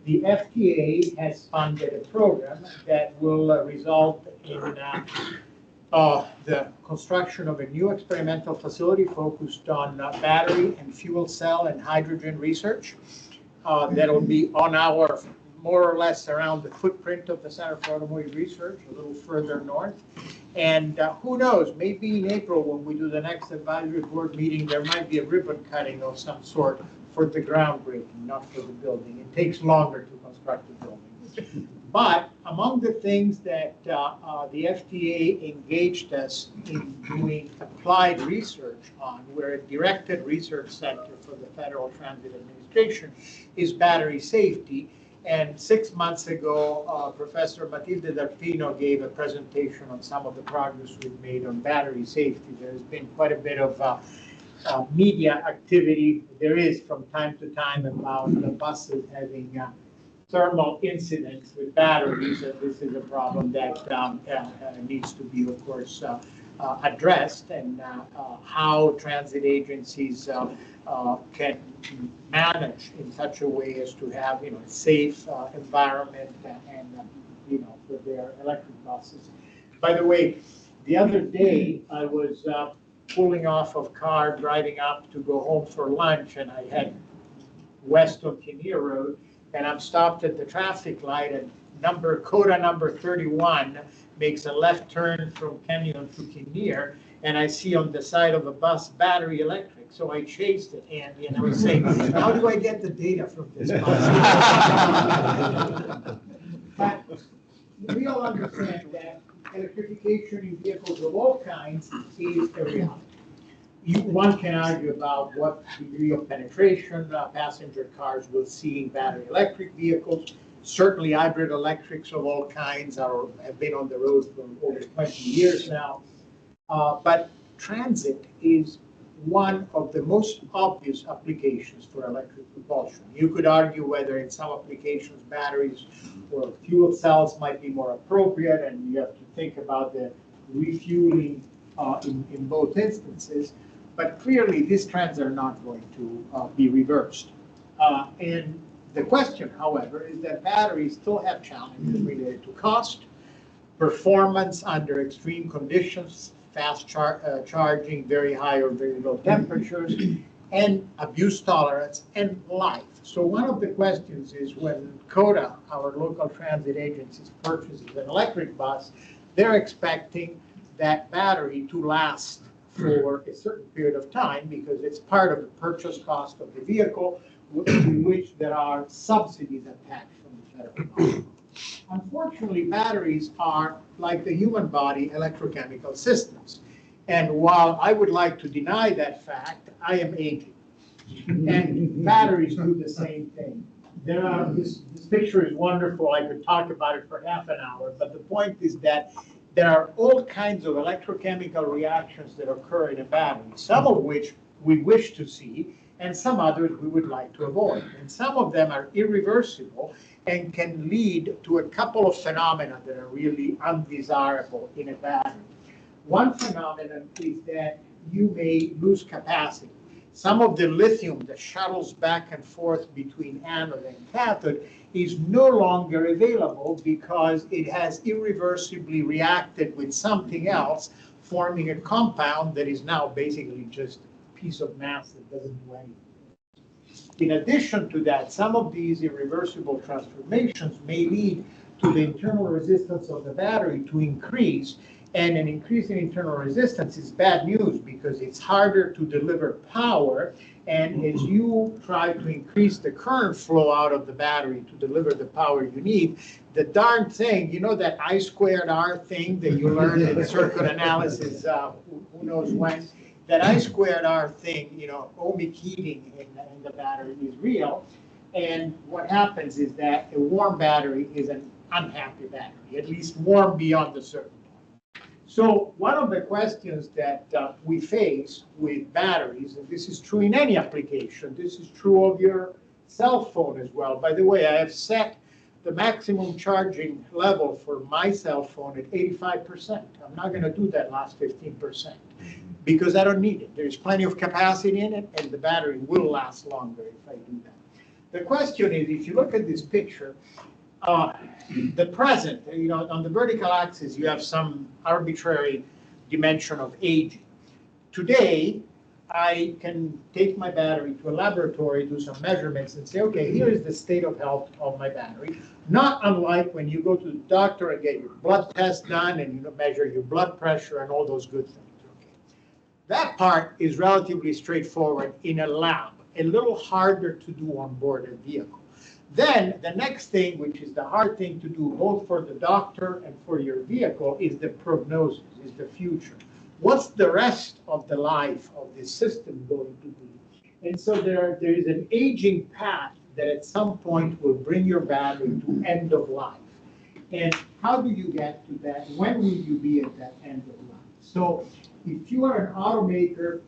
The FTA has funded a program that will result in the construction of a new experimental facility focused on battery and fuel cell and hydrogen research. That'll be on our, more or less around the footprint of the Center for Automotive Research, a little further north. And who knows, maybe in April when we do the next advisory board meeting, there might be a ribbon cutting of some sort for the groundbreaking, not for the building. It takes longer to construct a building. But among the things that the FTA engaged us in doing applied research on, we're a directed research center for the Federal Transit Administration, is battery safety. And 6 months ago, Professor Matilde D'Arpino gave a presentation on some of the progress we've made on battery safety. There's been quite a bit of media activity. There is from time to time about the buses having thermal incidents with batteries, and this is a problem that needs to be, of course, addressed, and how transit agencies can manage in such a way as to have, a safe environment and for their electric buses. By the way, the other day I was pulling off of car, driving up to go home for lunch, and I had west of Kinnear Road, and I'm stopped at the traffic light, and coda number 31 makes a left turn from Kenyon to Kinnear, and I see on the side of a bus battery electric. So I chased it, Andy, and I was saying, how do I get the data from this bus? But we all understand that electrification in vehicles of all kinds is a reality. One can argue about what degree of penetration passenger cars will see in battery electric vehicles. Certainly hybrid electrics of all kinds have been on the road for over 20 years now. But transit is one of the most obvious applications for electric propulsion. You could argue whether in some applications batteries or fuel cells might be more appropriate, and you have to think about the refueling in both instances. But clearly, these trends are not going to be reversed. And the question, however, is that batteries still have challenges related to cost, performance under extreme conditions, fast charging, very high or very low temperatures, and abuse tolerance and life. So one of the questions is when CODA, our local transit agency, purchases an electric bus, they're expecting that battery to last for a certain period of time because it's part of the purchase cost of the vehicle, in which there are subsidies attached from the federal government. Unfortunately, batteries are, like the human body, electrochemical systems. And while I would like to deny that fact, I am aging. And batteries do the same thing. This picture is wonderful. I could talk about it for half an hour. But the point is that there are all kinds of electrochemical reactions that occur in a battery, some of which we wish to see, and some others we would like to avoid. And some of them are irreversible and can lead to a couple of phenomena that are really undesirable in a battery. One phenomenon is that you may lose capacity. Some of the lithium that shuttles back and forth between anode and cathode is no longer available because it has irreversibly reacted with something else, forming a compound that is now basically just a piece of mass that doesn't do anything. In addition to that, some of these irreversible transformations may lead to the internal resistance of the battery to increase, and an increase in internal resistance is bad news because it's harder to deliver power, and as you try to increase the current flow out of the battery to deliver the power you need, the darn thing, you know that I squared R thing that you learned in circuit analysis, who knows when, that I squared R thing, you know, ohmic heating in the battery is real. And what happens is that a warm battery is an unhappy battery, at least warm beyond a certain point. So one of the questions that we face with batteries, and this is true in any application, this is true of your cell phone as well. By the way, I have set the maximum charging level for my cell phone at 85%. I'm not going to do that last 15%. Because I don't need it. There's plenty of capacity in it, and the battery will last longer if I do that. The question is, if you look at this picture, the present, you know, on the vertical axis, you have some arbitrary dimension of aging. Today, I can take my battery to a laboratory, do some measurements, and say, okay, here is the state of health of my battery. Not unlike when you go to the doctor and get your blood test done and you measure your blood pressure and all those good things. That part is relatively straightforward in a lab, a little harder to do on board a vehicle. Then the next thing, which is the hard thing to do both for the doctor and for your vehicle, is the prognosis, is the future. What's the rest of the life of this system going to be? And so there is an aging path that at some point will bring your battery to end of life. And how do you get to that? When will you be at that end of life? So if you are an automaker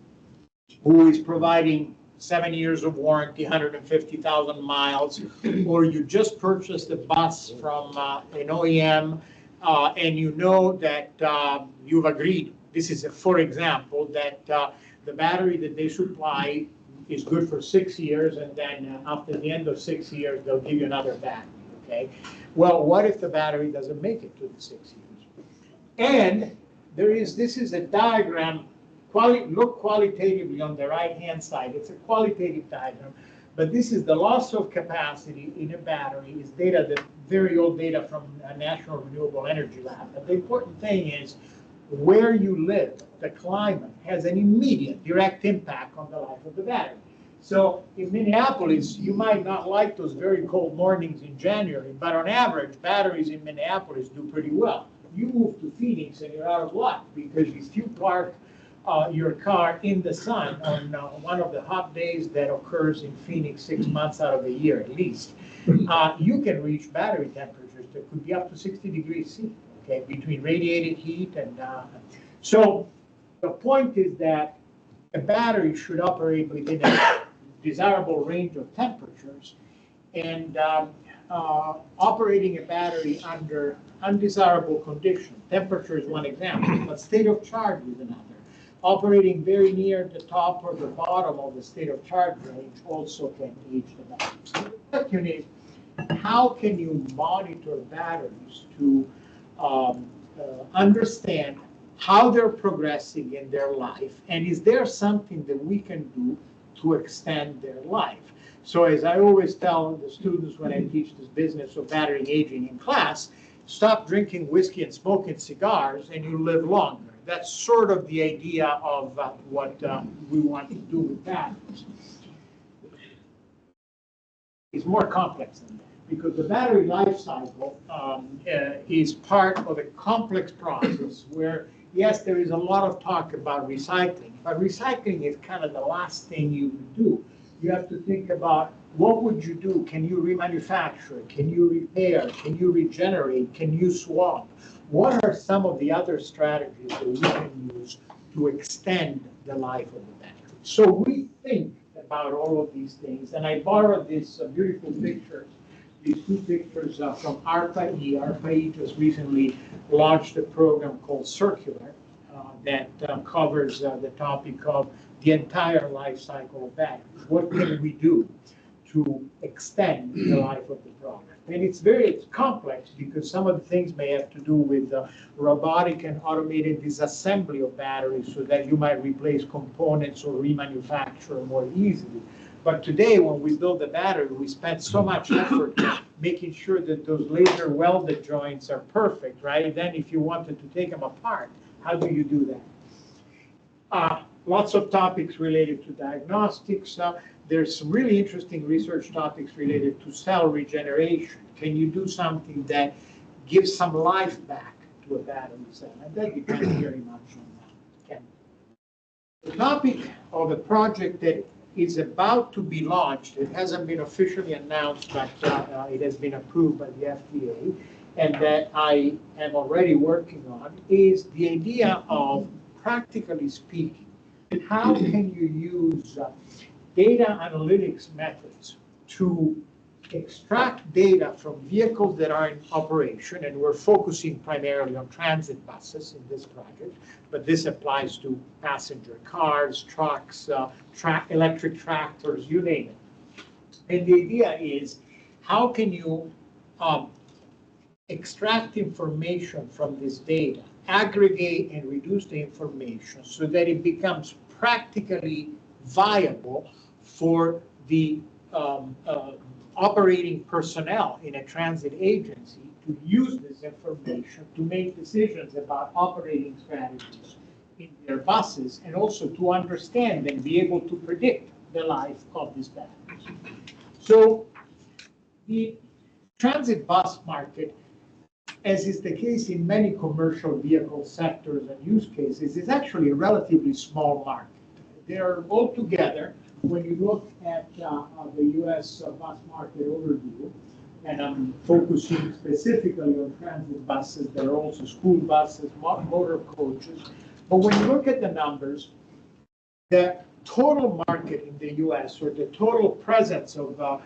who is providing 7 years of warranty, 150,000 miles, or you just purchased a bus from an OEM and you know that you've agreed, this is for example, that the battery that they supply is good for 6 years, and then after the end of 6 years, they'll give you another battery, okay? Well, what if the battery doesn't make it to the 6 years? And this is a diagram, look qualitatively on the right-hand side. It's a qualitative diagram, but this is the loss of capacity in a battery. Is data, that very old data from a National Renewable Energy Lab. But the important thing is where you live, the climate, has an immediate direct impact on the life of the battery. So in Minneapolis, you might not like those very cold mornings in January, but on average, batteries in Minneapolis do pretty well. You move to Phoenix and you're out of luck, because if you park your car in the sun on one of the hot days that occurs in Phoenix 6 months out of the year at least, you can reach battery temperatures that could be up to 60 degrees C, okay, between radiated heat and... So the point is that a battery should operate within a desirable range of temperatures, and operating a battery under undesirable conditions. Temperature is one example, but state of charge is another. Operating very near the top or the bottom of the state of charge range also can age the battery. So the question is, how can you monitor batteries to understand how they're progressing in their life, and is there something that we can do to extend their life? So as I always tell the students when I teach this business of battery aging in class, stop drinking whiskey and smoking cigars and you live longer. That's sort of the idea of what we want to do with batteries. It's more complex than that, because the battery life cycle is part of a complex process where, yes, there is a lot of talk about recycling, but recycling is kind of the last thing you would do. You have to think about what would you do? Can you remanufacture? Can you repair? Can you regenerate? Can you swap? What are some of the other strategies that we can use to extend the life of the battery? So we think about all of these things, and I borrowed this beautiful picture, these two pictures from ARPA-E. ARPA-E just recently launched a program called Circular that covers the topic of the entire life cycle of batteries. What can we do to extend the life of the product? And it's complex, because some of the things may have to do with robotic and automated disassembly of batteries, so that you might replace components or remanufacture more easily. But today, when we build a battery, we spend so much effort making sure that those laser welded joints are perfect, right? Then if you wanted to take them apart, how do you do that? Lots of topics related to diagnostics. There's some really interesting research topics related to cell regeneration. Can you do something that gives some life back to a battery cell? And that depends very much on that. The topic of a project that is about to be launched, it hasn't been officially announced, but it has been approved by the FDA, and that I am already working on, is the idea of, practically speaking, how can you use data analytics methods to extract data from vehicles that are in operation, and we're focusing primarily on transit buses in this project, but this applies to passenger cars, trucks, electric tractors, you name it. And the idea is, how can you extract information from this data, aggregate and reduce the information so that it becomes practically viable for the operating personnel in a transit agency to use this information to make decisions about operating strategies in their buses, and also to understand and be able to predict the life of these batteries. So the transit bus market, as is the case in many commercial vehicle sectors and use cases, is actually a relatively small market. They're all together, when you look at the U.S. Bus market overview, and I'm focusing specifically on transit buses, there are also school buses, motor coaches. But when you look at the numbers, the total market in the U.S., or the total presence of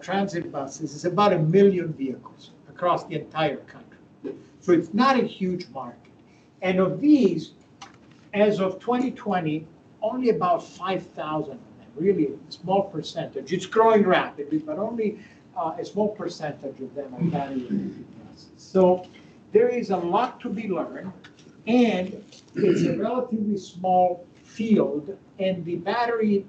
transit buses, is about 1 million vehicles across the entire country. So it's not a huge market. And of these, as of 2020, only about 5,000 of them, really a small percentage. It's growing rapidly, but only a small percentage of them are battery electric buses. So there is a lot to be learned, and it's a relatively small field, and the battery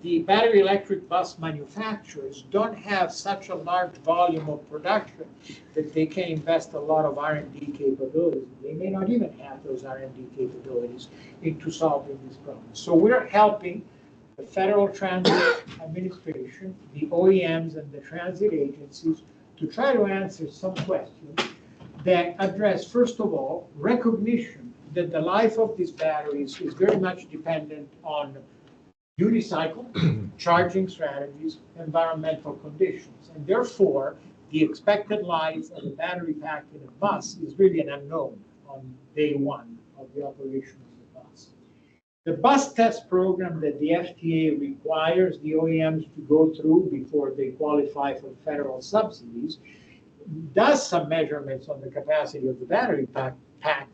electric bus manufacturers don't have such a large volume of production that they can invest a lot of R&D capabilities. They may not even have those R&D capabilities into solving these problems. So we're helping the Federal Transit Administration, the OEMs, and the transit agencies to try to answer some questions that address, first of all, recognition that the life of these batteries is very much dependent on duty cycle, charging strategies, environmental conditions. And therefore, the expected life of a battery pack in a bus is really an unknown on day one of the operation of the bus. The bus test program that the FTA requires the OEMs to go through before they qualify for federal subsidies does some measurements on the capacity of the battery pack,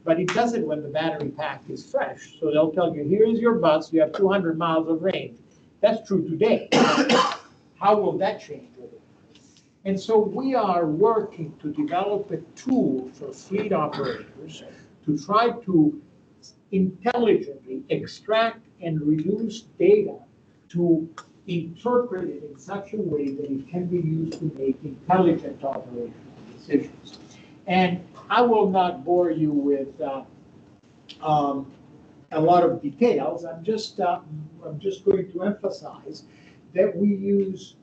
but it does it when the battery pack is fresh. So they'll tell you, here is your bus, you have 200 miles of range. That's true today. How will that change over time? And so we are working to develop a tool for fleet operators to try to intelligently extract and reduce data to interpret it in such a way that it can be used to make intelligent operational decisions. And I will not bore you with a lot of details. I'm just going to emphasize that we use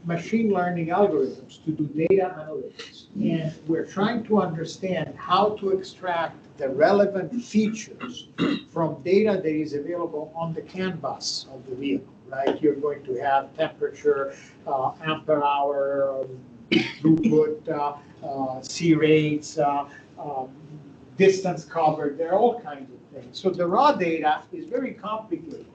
machine learning algorithms to do data analytics. And we're trying to understand how to extract the relevant features from data that is available on the CAN bus of the vehicle, right? You're going to have temperature, ampere hour, throughput, C rates, distance covered. There are all kinds of things. So the raw data is very complicated.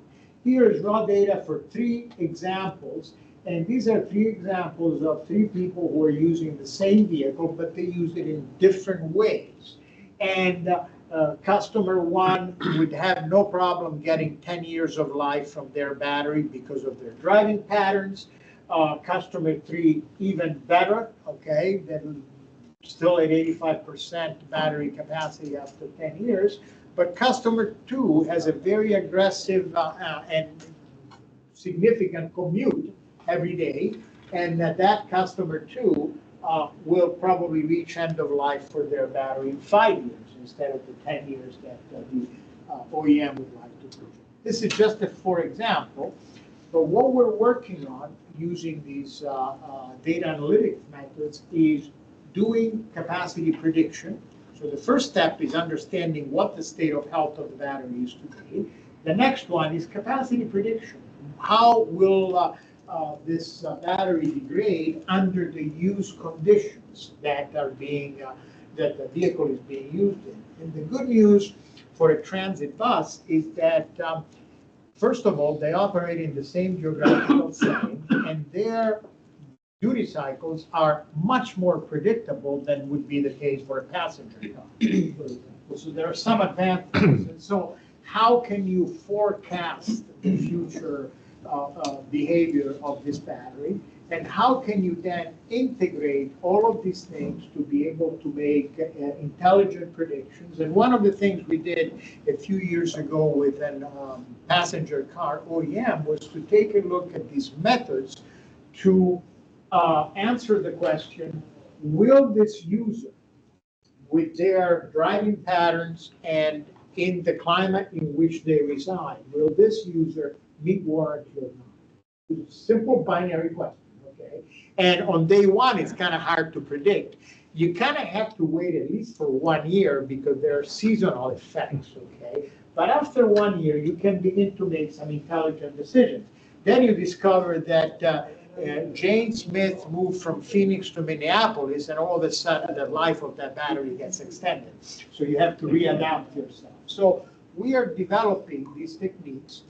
Here is raw data for 3 examples. And these are 3 examples of 3 people who are using the same vehicle, but they use it in different ways. And customer 1 would have no problem getting 10 years of life from their battery because of their driving patterns. Customer 3, even better, okay, then still at 85% battery capacity after 10 years. But customer 2 has a very aggressive and significant commute every day, and that customer 2 will probably reach end of life for their battery in 5 years instead of the 10 years that the OEM would like to project. This is just for example, but what we're working on using these data analytics methods is doing capacity prediction. So the first step is understanding what the state of health of the battery is today. The next one is capacity prediction. How will this battery degrade under the use conditions that are being that the vehicle is being used in? And the good news for a transit bus is that first of all, they operate in the same geographical setting, and their duty cycles are much more predictable than would be the case for a passenger car, for example. So there are some advantages. And so how can you forecast the future behavior of this battery? And how can you then integrate all of these things to be able to make intelligent predictions? And one of the things we did a few years ago with a passenger car OEM was to take a look at these methods to answer the question, will this user, with their driving patterns and in the climate in which they reside, will this user meet warranty or not? It's a simple binary question, okay? And on day 1, it's kind of hard to predict. You kind of have to wait at least for 1 year because there are seasonal effects, okay? But after 1 year, you can begin to make some intelligent decisions. Then you discover that Jane Smith moved from Phoenix to Minneapolis, and all of a sudden the life of that battery gets extended. So you have to readapt yourself. So we are developing these techniques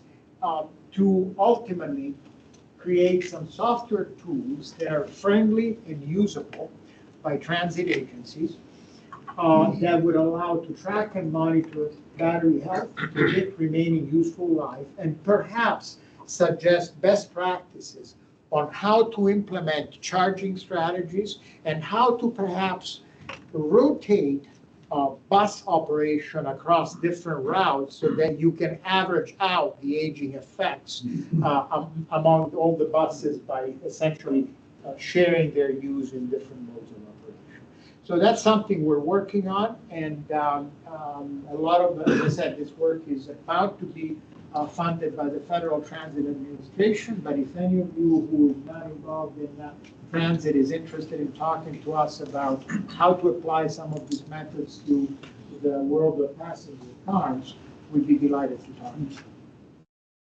to ultimately create some software tools that are friendly and usable by transit agencies that would allow to track and monitor battery health, predict remaining useful life, and perhaps suggest best practices on how to implement charging strategies and how to perhaps rotate bus operation across different routes so that you can average out the aging effects among all the buses by essentially sharing their use in different modes of operation. So that's something we're working on, and a lot of, as I said, this work is about to be funded by the Federal Transit Administration, but if any of you who is not involved in transit is interested in talking to us about how to apply some of these methods to the world of passenger cars, we'd be delighted to talk.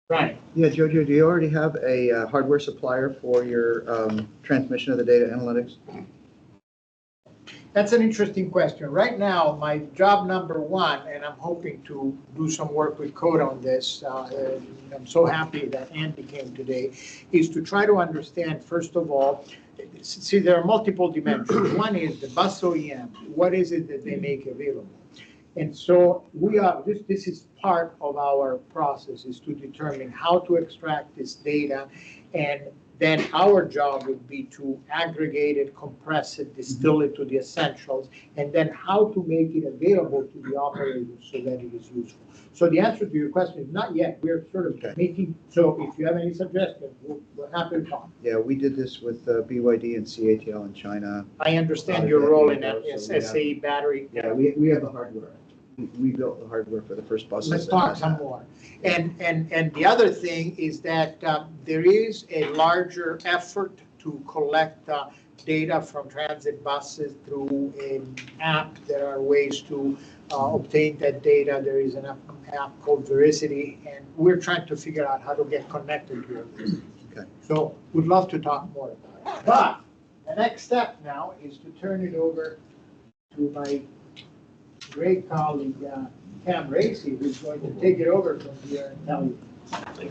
Right. Yeah, Jojo, do you already have a hardware supplier for your transmission of the data analytics? That's an interesting question. Right now, my job number 1, and I'm hoping to do some work with code on this, I'm so happy that Andy came today, is to try to understand, first of all, see, there are multiple dimensions. One is the bus OEM. What is it that they make available? And so we are, this is part of our process, is to determine how to extract this data and then our job would be to aggregate it, compress it, distill it to the essentials, and then how to make it available to the operators so that it is useful. So the answer to your question is not yet. We're sort of making, so if you have any suggestions, we're happy to talk. Yeah, we did this with BYD and CATL in China. I understand your role in that SAE battery. Yeah, we have the hardware. We built the hardware for the first buses. Let's talk some more. And the other thing is that there is a larger effort to collect data from transit buses through an app. There are ways to obtain that data. There is an app called Veracity, and we're trying to figure out how to get connected to it. Okay. So we'd love to talk more about it. But the next step now is to turn it over to my great colleague, Cam Racy, who's going to take it over from here and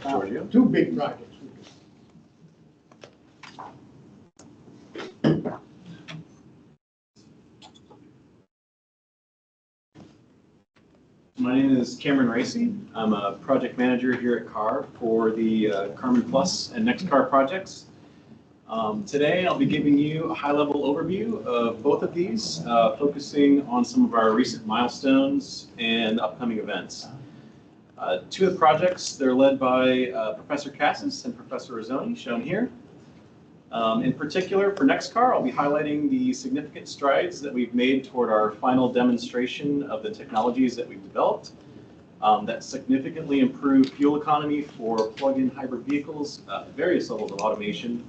tell you about two big projects. My name is Cameron Racy. I'm a project manager here at CAR for the Carmen Plus and NextCar projects. Today I'll be giving you a high-level overview of both of these, focusing on some of our recent milestones and upcoming events. Two of the projects, they're led by Professor Cassis and Professor Rizzoni, shown here. In particular, for NextCar, I'll be highlighting the significant strides that we've made toward our final demonstration of the technologies that we've developed that significantly improve fuel economy for plug-in hybrid vehicles, various levels of automation.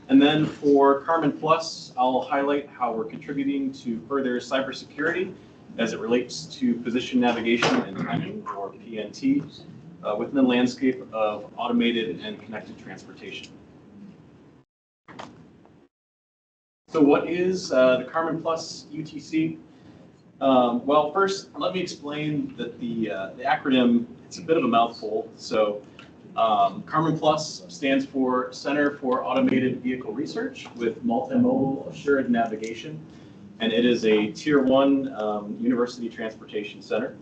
And then for Carmen Plus, I'll highlight how we're contributing to further cybersecurity as it relates to position navigation and timing, or PNT, within the landscape of automated and connected transportation. So what is the Carmen Plus UTC? Well, first, let me explain that the acronym, it's a bit of a mouthful. So Carmen Plus stands for Center for Automated Vehicle Research with Multimodal Assured Navigation. And it is a Tier 1 university transportation center,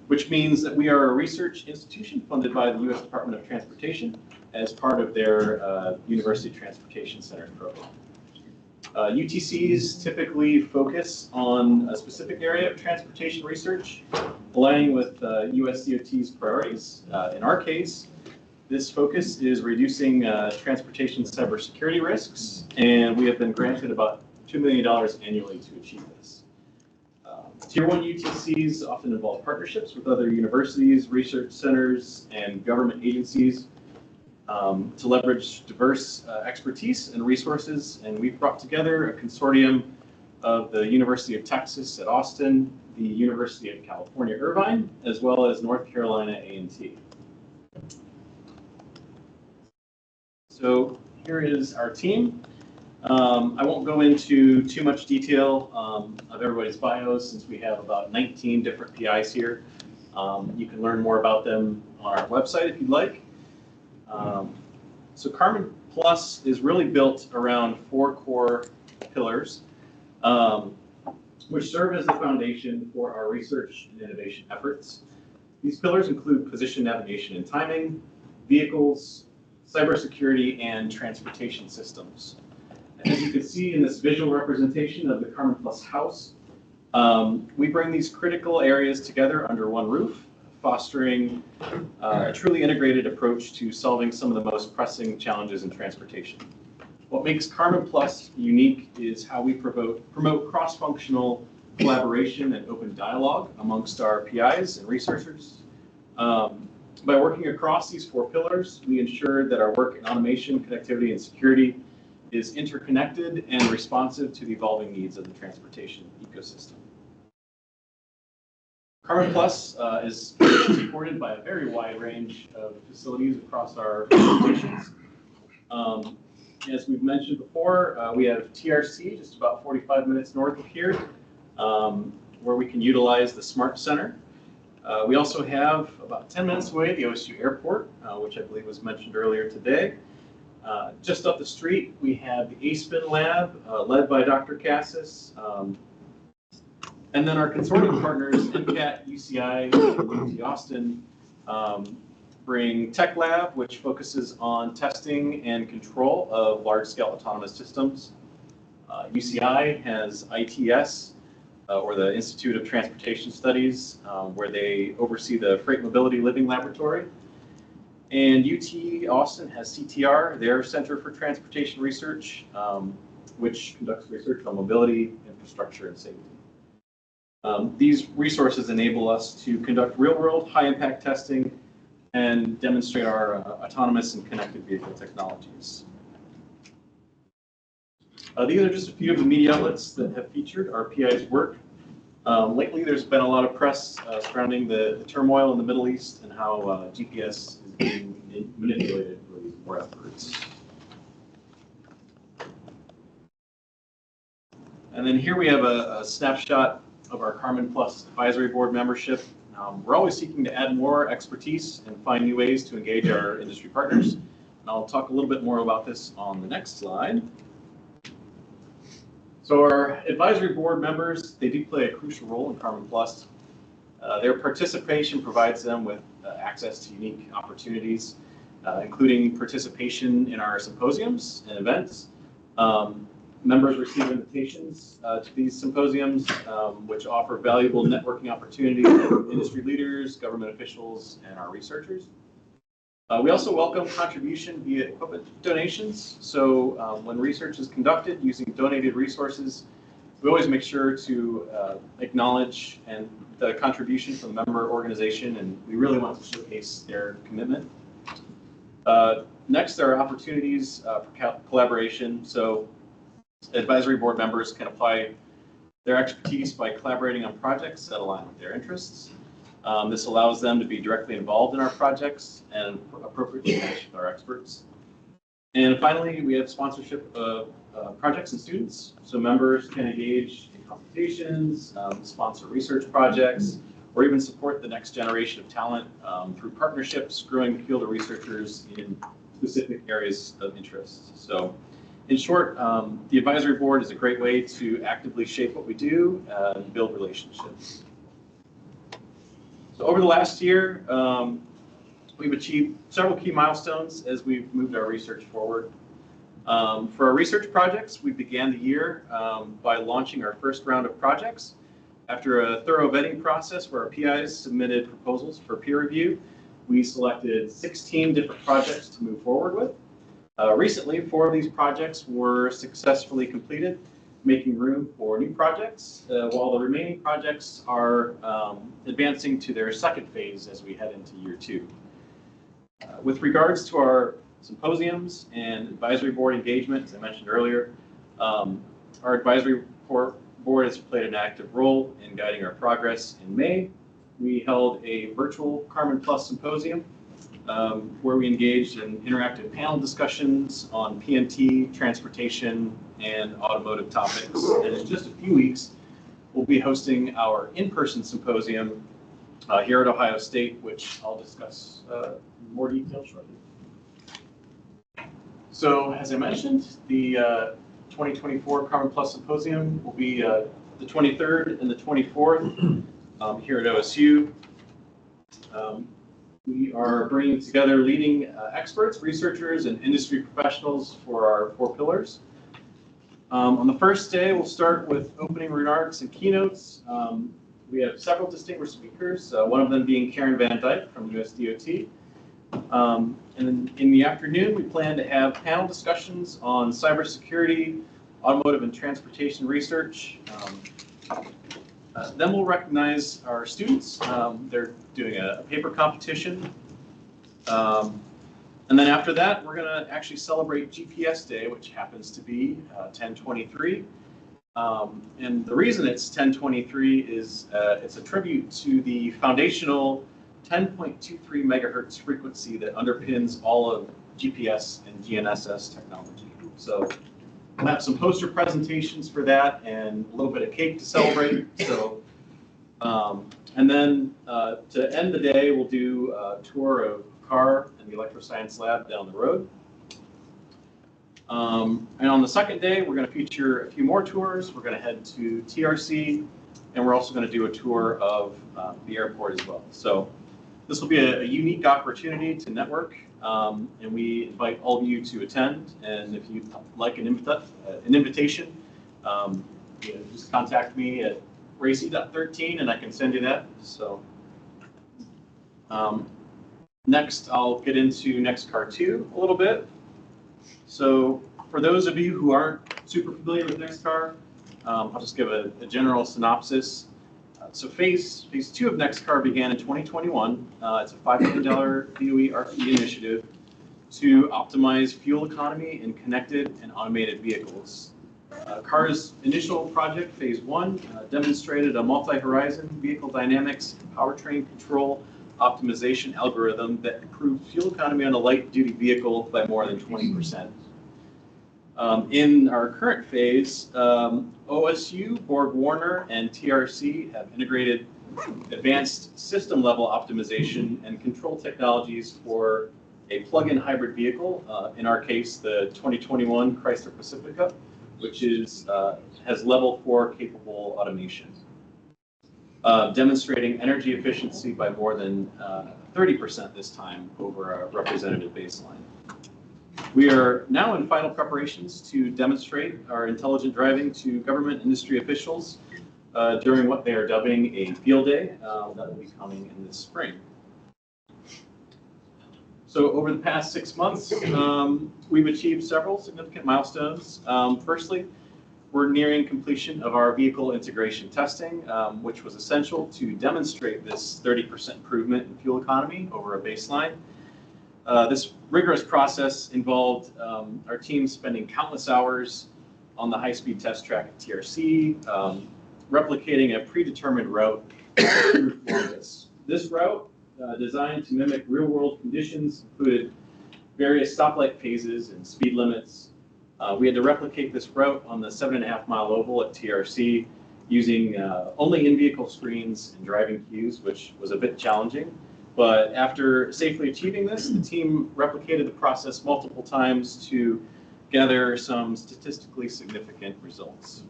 which means that we are a research institution funded by the U.S. Department of Transportation as part of their University Transportation Center program. UTCs typically focus on a specific area of transportation research, aligning with USDOT's priorities. In our case, this focus is reducing transportation cybersecurity risks, and we have been granted about $2 million annually to achieve this. Tier 1 UTCs often involve partnerships with other universities, research centers, and government agencies to leverage diverse expertise and resources. And we've brought together a consortium of the University of Texas at Austin, the University of California, Irvine, as well as North Carolina A&T. So here is our team. I won't go into too much detail of everybody's bios since we have about 19 different PIs here. You can learn more about them on our website if you'd like. So Carmen Plus is really built around 4 core pillars, which serve as the foundation for our research and innovation efforts. These pillars include position navigation and timing, vehicles, cybersecurity, and transportation systems. As you can see in this visual representation of the Carmen Plus house, we bring these critical areas together under one roof, fostering a truly integrated approach to solving some of the most pressing challenges in transportation. What makes Carmen Plus unique is how we promote cross-functional collaboration and open dialogue amongst our PIs and researchers. By working across these 4 pillars, we ensure that our work in automation, connectivity, and security is interconnected and responsive to the evolving needs of the transportation ecosystem. Carmen Plus is supported by a very wide range of facilities across our organizations. As we've mentioned before, we have TRC just about 45 minutes north of here, where we can utilize the Smart Center. We also have about 10 minutes away the OSU Airport, which I believe was mentioned earlier today. Just up the street, we have the ASPIN lab, led by Dr. Cassis. And then our consortium partners, MCAT, UCI, and UT Austin, bring Tech Lab, which focuses on testing and control of large-scale autonomous systems. UCI has ITS, or the Institute of Transportation Studies, where they oversee the Freight Mobility Living Laboratory. And UT Austin has CTR, their Center for Transportation Research, which conducts research on mobility, infrastructure, and safety. These resources enable us to conduct real-world, high-impact testing and demonstrate our autonomous and connected vehicle technologies. These are just a few of the media outlets that have featured our PI's work. Lately, there's been a lot of press surrounding the turmoil in the Middle East and how GPS is being manipulated for these war efforts. And then here we have a snapshot of our Carmen Plus Advisory Board membership. We're always seeking to add more expertise and find new ways to engage our industry partners. And I'll talk a little bit more about this on the next slide. So our advisory board members, they do play a crucial role in Carmen Plus. Their participation provides them with access to unique opportunities, including participation in our symposiums and events. Members receive invitations to these symposiums, which offer valuable networking opportunities with industry leaders, government officials, and our researchers. We also welcome contribution via equipment donations. So when research is conducted using donated resources, we always make sure to acknowledge the contribution from the member organization, and we really want to showcase their commitment. Next, there are opportunities for collaboration. So advisory board members can apply their expertise by collaborating on projects that align with their interests. This allows them to be directly involved in our projects and appropriately match with our experts. And finally, we have sponsorship of projects and students. So members can engage in competitions, sponsor research projects, or even support the next generation of talent through partnerships, growing the field of researchers in specific areas of interest. So in short, the advisory board is a great way to actively shape what we do and build relationships. So over the last year, we've achieved several key milestones as we've moved our research forward. For our research projects, we began the year by launching our first round of projects. After a thorough vetting process where our PIs submitted proposals for peer review, we selected 16 different projects to move forward with. Recently, 4 of these projects were successfully completed, making room for new projects, while the remaining projects are advancing to their second phase as we head into year 2. With regards to our symposiums and advisory board engagement, as I mentioned earlier, our advisory board has played an active role in guiding our progress. In May, we held a virtual Carmen Plus symposium where we engaged in interactive panel discussions on PNT, transportation, and automotive topics. And in just a few weeks, we'll be hosting our in-person symposium here at Ohio State, which I'll discuss in more detail shortly. So as I mentioned, the 2024 Carmen Plus Symposium will be the 23rd and the 24th here at OSU. We are bringing together leading experts, researchers, and industry professionals for our 4 pillars. On the first day, we'll start with opening remarks and keynotes. We have several distinguished speakers, one of them being Karen Van Dyke from USDOT. And then in the afternoon, we plan to have panel discussions on cybersecurity, automotive and transportation research. Then we'll recognize our students. They're doing a paper competition. And then after that, we're going to actually celebrate GPS Day, which happens to be 1023. And the reason it's 1023 is it's a tribute to the foundational 10.23 megahertz frequency that underpins all of GPS and GNSS technology. So we'll have some poster presentations for that and a little bit of cake to celebrate. So, and then to end the day, we'll do a tour of CAR and the electroscience lab down the road. And on the second day, we're going to feature a few more tours. We're going to head to TRC, and we're also going to do a tour of the airport as well. So This will be a unique opportunity to network, and we invite all of you to attend. And if you'd like an invitation, just contact me at racy.13 and I can send you that. So next, I'll get into NextCar 2 a little bit. So for those of you who aren't super familiar with NextCar, I'll just give a general synopsis. So phase 2 of NextCar began in 2021. It's a $5 million DOE RPE initiative to optimize fuel economy in connected and automated vehicles. CAR's initial project, phase 1, demonstrated a multi-horizon vehicle dynamics and powertrain control optimization algorithm that improved fuel economy on a light-duty vehicle by more than 20%. In our current phase, OSU, Borg Warner, and TRC have integrated advanced system-level optimization and control technologies for a plug-in hybrid vehicle, in our case, the 2021 Chrysler Pacifica, which has level 4 capable automation, demonstrating energy efficiency by more than 30% this time over a representative baseline. We are now in final preparations to demonstrate our intelligent driving to government industry officials during what they are dubbing a field day that will be coming in this spring. So over the past 6 months, we've achieved several significant milestones. Firstly, we're nearing completion of our vehicle integration testing, which was essential to demonstrate this 30% improvement in fuel economy over a baseline. This rigorous process involved our team spending countless hours on the high-speed test track at TRC, replicating a predetermined route through Columbus. This route, designed to mimic real-world conditions, included various stoplight phases and speed limits. We had to replicate this route on the 7.5-mile oval at TRC using only in-vehicle screens and driving cues, which was a bit challenging. But after safely achieving this, the team replicated the process multiple times to gather some statistically significant results.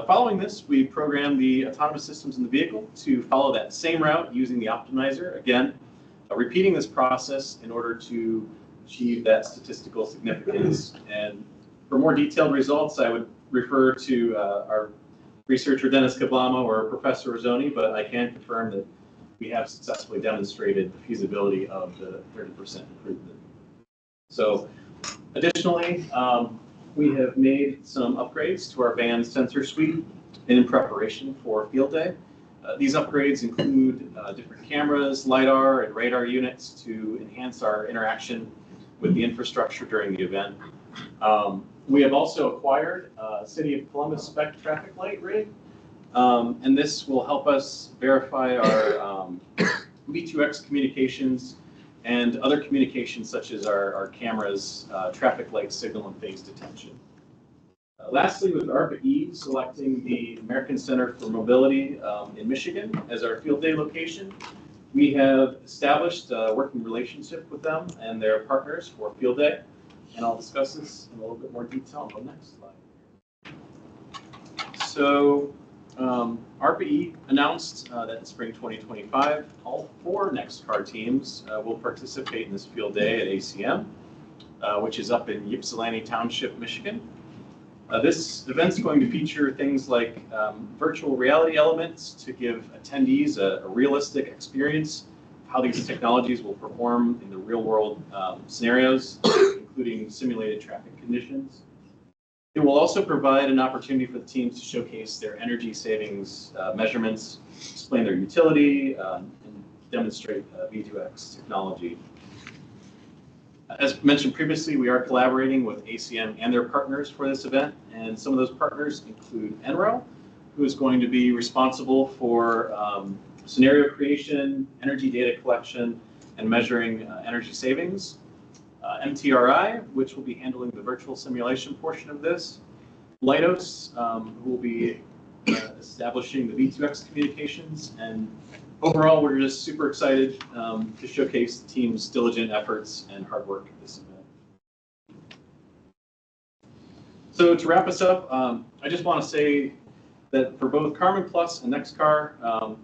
Following this, we programmed the autonomous systems in the vehicle to follow that same route using the optimizer, again, repeating this process in order to achieve that statistical significance. And for more detailed results, I would refer to our researcher Dennis Kablama or Professor Rizzoni, but I can confirm that we have successfully demonstrated the feasibility of the 30% improvement. So additionally, we have made some upgrades to our van sensor suite in preparation for field day. These upgrades include different cameras, LiDAR, and radar units to enhance our interaction with the infrastructure during the event. We have also acquired a City of Columbus spec traffic light rig, and this will help us verify our V2X communications and other communications such as our cameras, traffic light signal and phase detection. Lastly, with ARPA-E selecting the American Center for Mobility in Michigan as our field day location, we have established a working relationship with them and their partners for field day. And I'll discuss this in a little bit more detail on the next slide. So ARPA-E announced that in spring 2025, all 4 NextCar teams will participate in this field day at ACM, which is up in Ypsilanti Township, Michigan. This event's going to feature things like virtual reality elements to give attendees a realistic experience of how these technologies will perform in the real-world scenarios, including simulated traffic conditions. It will also provide an opportunity for the teams to showcase their energy savings measurements, explain their utility, and demonstrate V2X technology. As mentioned previously, we are collaborating with ACM and their partners for this event, and some of those partners include NREL, who is going to be responsible for scenario creation, energy data collection, and measuring energy savings. MTRI, which will be handling the virtual simulation portion of this. Leidos, who will be establishing the V2X communications. And overall, we're just super excited to showcase the team's diligent efforts and hard work at this event. So to wrap us up, I just want to say that for both Carmen Plus and NextCar,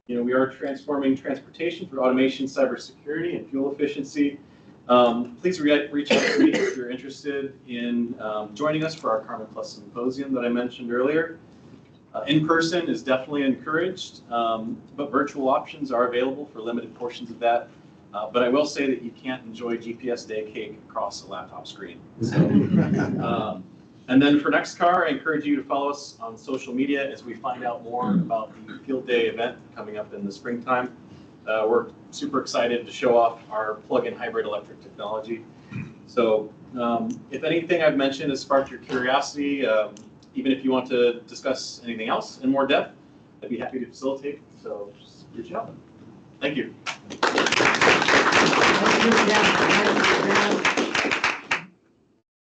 we are transforming transportation through automation, cybersecurity, and fuel efficiency. Please reach out to me if you're interested in joining us for our Carmen Plus Symposium that I mentioned earlier. In person is definitely encouraged, but virtual options are available for limited portions of that. But I will say that you can't enjoy GPS day cake across a laptop screen. So, and then for NextCar, I encourage you to follow us on social media as we find out more about the Field Day event coming up in the springtime. We're super excited to show off our plug-in hybrid electric technology. So if anything I've mentioned has sparked your curiosity, even if you want to discuss anything else in more depth, I'd be happy to facilitate. So just reach out. Thank you.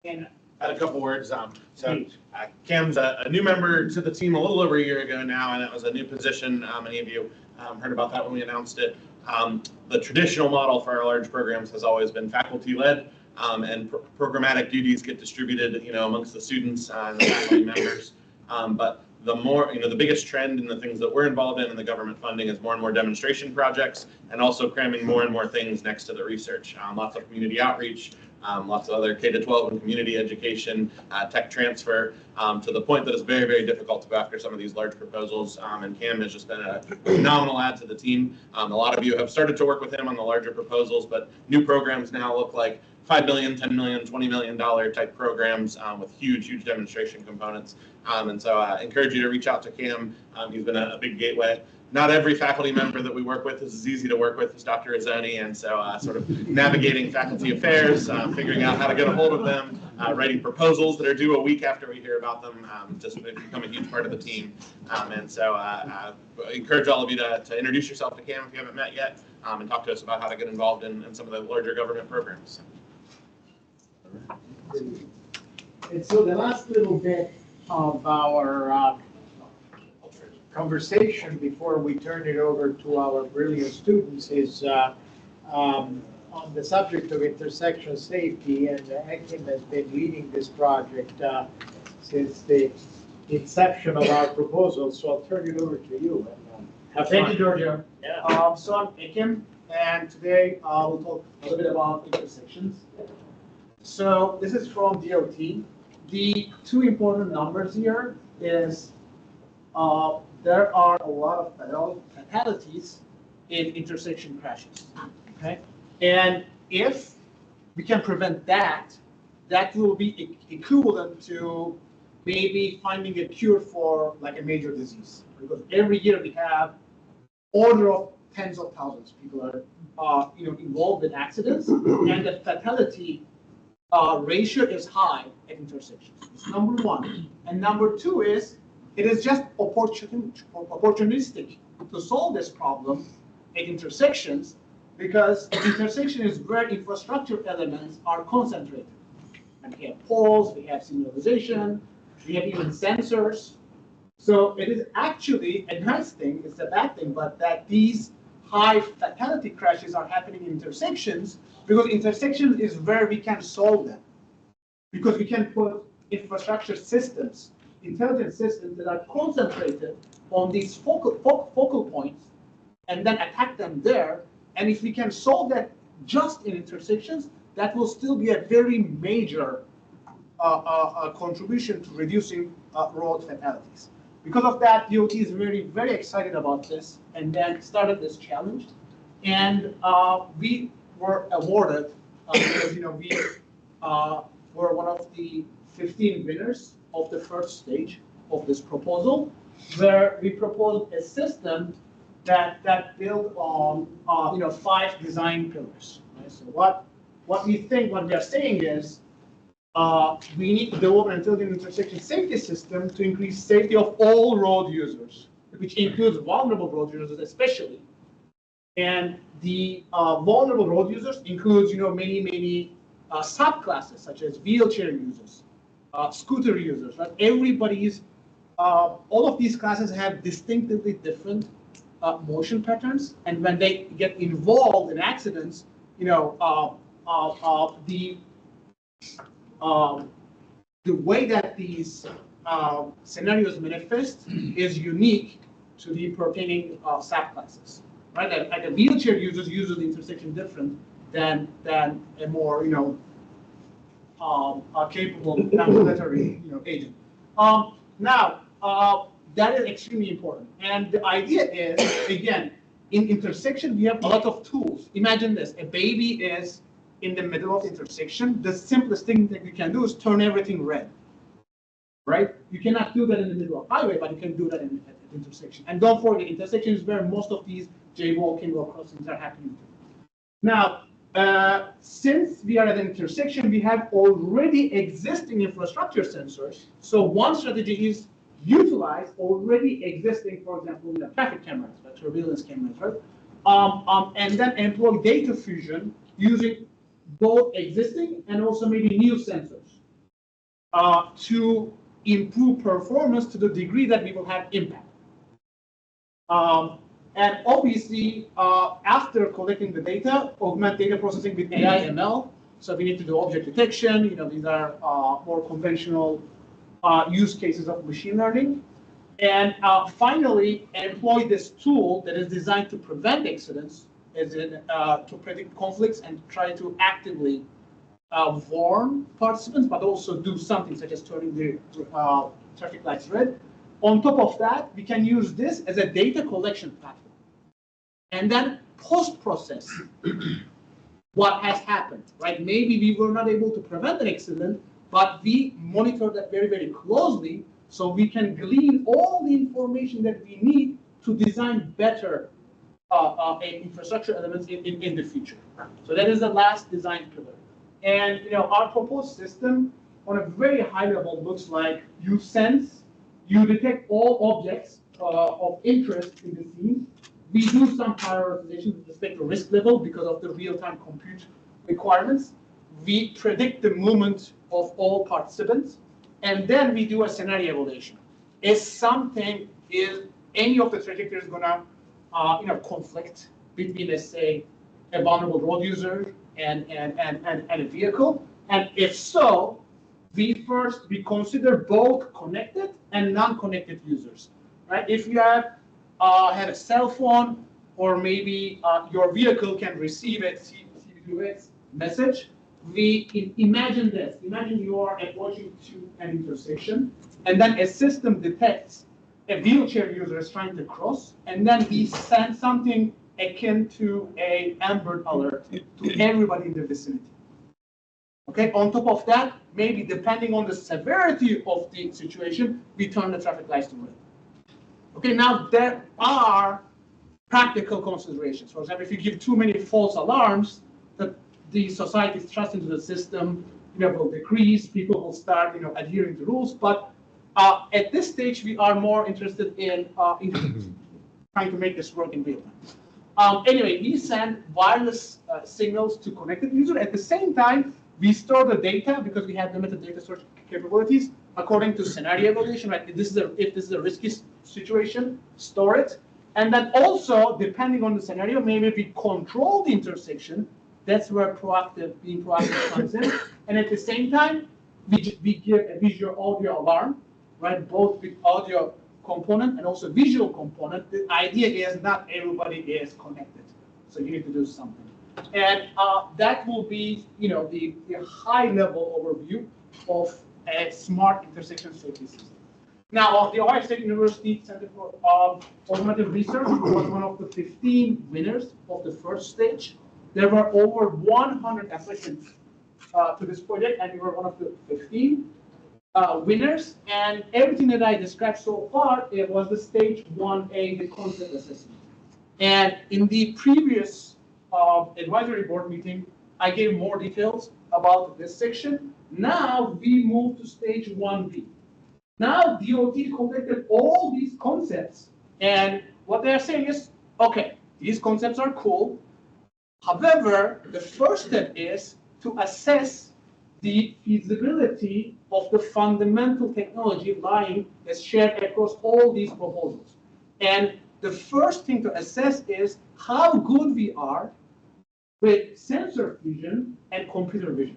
And I had a couple words. Cam's a new member to the team a little over a year ago now, and it was a new position. Many of you heard about that when we announced it. The traditional model for our large programs has always been faculty-led, and programmatic duties get distributed, amongst the students and the faculty members. But the biggest trend in the things that we're involved in the government funding is more and more demonstration projects, and also cramming more and more things next to the research. Lots of community outreach, lots of other K-12 and community education, tech transfer, to the point that it's very, very difficult to go after some of these large proposals. And Cam has just been a phenomenal add to the team. A lot of you have started to work with him on the larger proposals, but new programs now look like $5 million, $10 million, $20 million type programs with huge, huge demonstration components. And so I encourage you to reach out to Cam. He's been a big gateway. Not every faculty member that we work with is as easy to work with as Dr. Azzoni, and so sort of navigating faculty affairs, figuring out how to get a hold of them, writing proposals that are due a week after we hear about them, just become a huge part of the team. And so I encourage all of you to introduce yourself to Cam if you haven't met yet, and talk to us about how to get involved in some of the larger government programs. And so the last little bit of our conversation before we turn it over to our brilliant students is on the subject of intersection safety, and Akim has been leading this project since the inception of our proposal, so I'll turn it over to you. Thank you, Giorgio. Yeah. So I'm Akim, and today we'll talk a little bit about intersections. So this is from DOT. The two important numbers here is there are a lot of fatalities in intersection crashes, okay? And if we can prevent that, that will be equivalent to maybe finding a cure for like a major disease. Because every year we have order of tens of thousands of people are involved in accidents, and the fatality ratio is high at intersections. It's number one. And number two is, it is just opportunistic to solve this problem at intersections, because intersection is where infrastructure elements are concentrated. And we have poles, we have signalization, we have even sensors. So it is actually a nice thing, it's a bad thing, but that these high fatality crashes are happening in intersections, because intersections is where we can solve them. Because we can put infrastructure systems, intelligent systems that are concentrated on these focal points, and then attack them there. And if we can solve that just in intersections, that will still be a very major contribution to reducing road fatalities. Because of that, DOT is very, very excited about this, and then started this challenge. And we were awarded, because we were one of the 15 winners of the first stage of this proposal, where we proposed a system that built on 5 design pillars. Right? So what we are saying is we need to develop an intelligent intersection safety system to increase safety of all road users, which includes vulnerable road users especially. And the vulnerable road users includes many subclasses, such as wheelchair users, scooter users. Right? Everybody's all of these classes have distinctively different motion patterns, and when they get involved in accidents, the way that these scenarios manifest is unique to the pertaining subclasses, right? Like a wheelchair uses the intersection different than a more a capable ambulatory agent. Now that is extremely important, and the idea is again in intersection we have a lot of tools. Imagine this: a baby is in the middle of intersection. The simplest thing that you can do is turn everything red. Right? You cannot do that in the middle of highway, but you can do that at intersection. And don't forget, intersection is where most of these jaywalking or crossings are happening. Now, since we are at an intersection, we have already existing infrastructure sensors. So one strategy is utilize already existing, for example, traffic cameras, surveillance cameras, right? And then employ data fusion using both existing and also maybe new sensors to improve performance to the degree that we will have impact. And obviously, after collecting the data, augment data processing with AI ML. So we need to do object detection. These are more conventional use cases of machine learning. And finally, employ this tool that is designed to prevent accidents, to predict conflicts and try to actively warn participants, but also do something such as turning the traffic lights red. On top of that, we can use this as a data collection platform. And then post-process what has happened, right? Maybe we were not able to prevent an accident, but we monitor that very, very closely so we can glean all the information that we need to design better infrastructure elements in the future. So that is the last design pillar. And our proposed system on a very high level looks like you sense, you detect all objects of interest in the scene. We do some prioritization with respect to risk level because of the real-time compute requirements. We predict the movement of all participants, and then we do a scenario evaluation. If any of the trajectories gonna conflict between, let's say, a vulnerable road user and a vehicle, and if so, we consider both connected and non-connected users, right? If you have a cell phone, or maybe your vehicle can receive a C2X message, we imagine this. Imagine you are approaching to an intersection, and then a system detects a wheelchair user is trying to cross, and then we send something akin to a Amber Alert to everybody in the vicinity. Okay, on top of that, maybe depending on the severity of the situation, we turn the traffic lights to red. Okay, now there are practical considerations. For example, if you give too many false alarms, the society's trust into the system will decrease, people will start adhering to rules. But at this stage, we are more interested in trying to make this work in real time. Anyway, we send wireless signals to connected users. At the same time, we store the data because we have limited data storage capabilities according to scenario evaluation. Right? If this is a risky situation, store it. And then also, depending on the scenario, maybe if we control the intersection, that's where being proactive comes in. And at the same time, we give a visual audio alarm, right? Both with audio component and also visual component. The idea is not everybody is connected, so you need to do something. And that will be, the high-level overview of a smart intersection safety system. Now, the Ohio State University Center for Automotive Research was one of the 15 winners of the first stage. There were over 100 applicants to this project, and we were one of the 15 winners. And everything that I described so far, it was the stage 1A, the concept assessment. And in the previous advisory board meeting, I gave more details about this section. Now we move to stage 1B. Now DOT collected all these concepts, and what they're saying is, okay, these concepts are cool. However, the first step is to assess the feasibility of the fundamental technology lying as shared across all these proposals. And the first thing to assess is how good we are with sensor vision and computer vision.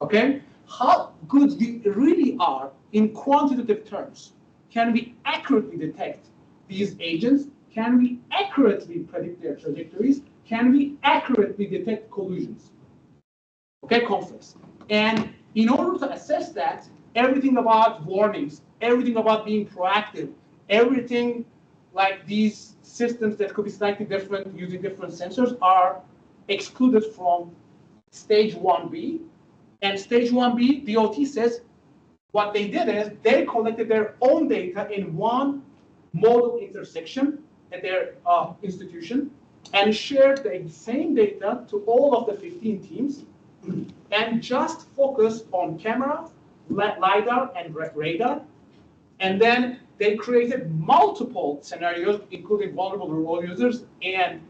Okay? how good we really are in quantitative terms. Can we accurately detect these agents? Can we accurately predict their trajectories? Can we accurately detect collisions? Okay, conflicts. And in order to assess that, everything about warnings, everything about being proactive, everything like these systems that could be slightly different using different sensors are excluded from stage 1B. And stage 1B, DOT says what they did is they collected their own data in one model intersection at their institution and shared the same data to all of the 15 teams and just focused on camera, LiDAR, and radar. And then they created multiple scenarios, including vulnerable road users and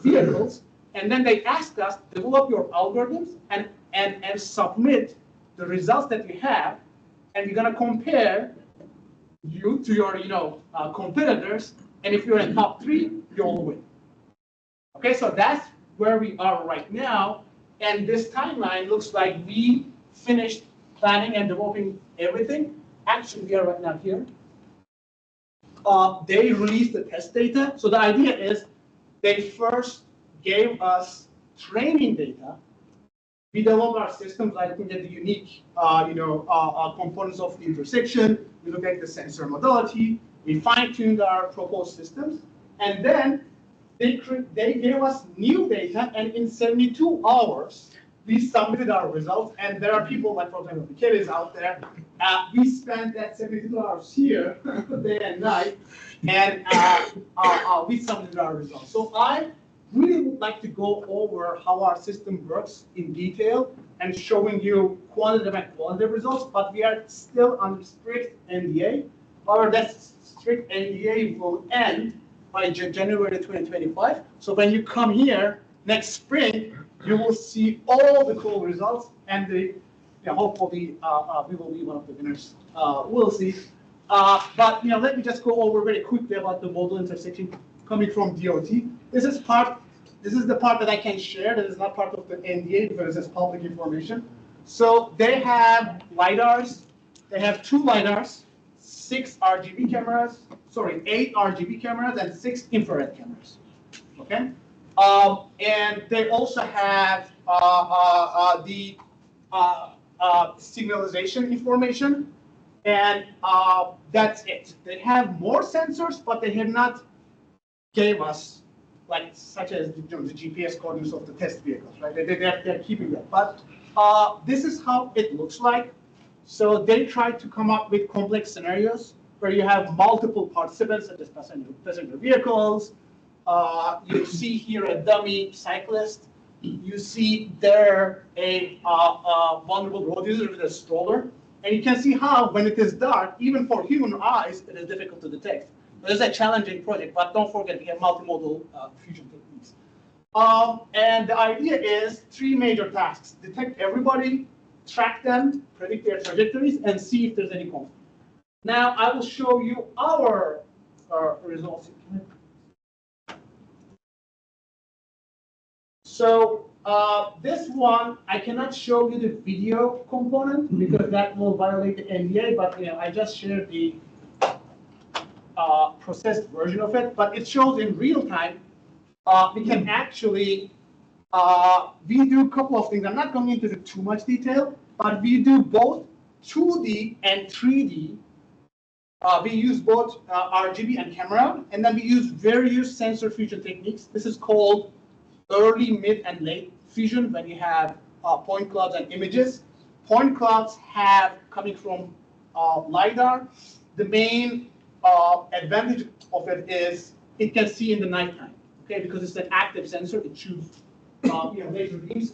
vehicles. And then they asked us, develop your algorithms and submit the results that you have. And we're going to compare you to your competitors. And if you're in top 3, you'll win. Okay, so that's where we are right now. And this timeline looks like we finished planning and developing everything. Actually, we are right now here. They released the test data. So the idea is they first gave us training data. We developed our systems by looking at the unique components of the intersection. We looked at the sensor modality. We fine-tuned our proposed systems. And then they gave us new data, and in 72 hours, we submitted our results. And there are people like, for example, the kid is out there. We spent that 72 hours here, day and night, and we submitted our results. So I really would like to go over how our system works in detail and showing you quantitative and qualitative results, but we are still under strict NDA. However, that strict NDA will end by January 2025. So when you come here next spring, you will see all the cool results, and hopefully we will be one of the winners. We'll see. But let me just go over very quickly about the model intersection coming from DOT. This is the part that I can share. That is not part of the NDA because it's public information. So they have LiDARs. They have 2 LiDARs, 8 RGB cameras, and 6 infrared cameras. Okay. And they also have the signalization information, and that's it. They have more sensors, but they have not gave us, like such as the GPS coordinates of the test vehicles, right? They're keeping that. But this is how it looks like. So they tried to come up with complex scenarios where you have multiple participants, such as passenger vehicles. You see here a dummy cyclist. You see there a vulnerable road user with a stroller. And you can see how, when it is dark, even for human eyes, it is difficult to detect. But it's a challenging project, but don't forget we have multimodal fusion techniques. And the idea is 3 major tasks: detect everybody, track them, predict their trajectories, and see if there's any conflict. Now I will show you our results. So this one, I cannot show you the video component because that will violate the NDA, but I just shared the processed version of it, but it shows in real time. We can actually, we do a couple of things. I'm not going into too much detail, but we do both 2D and 3D. We use both RGB and camera, and then we use various sensor fusion techniques. This is called early, mid, and late fusion when you have point clouds and images. Point clouds have coming from LiDAR. The main advantage of it is it can see in the nighttime, okay, because it's an active sensor. It shoots laser beams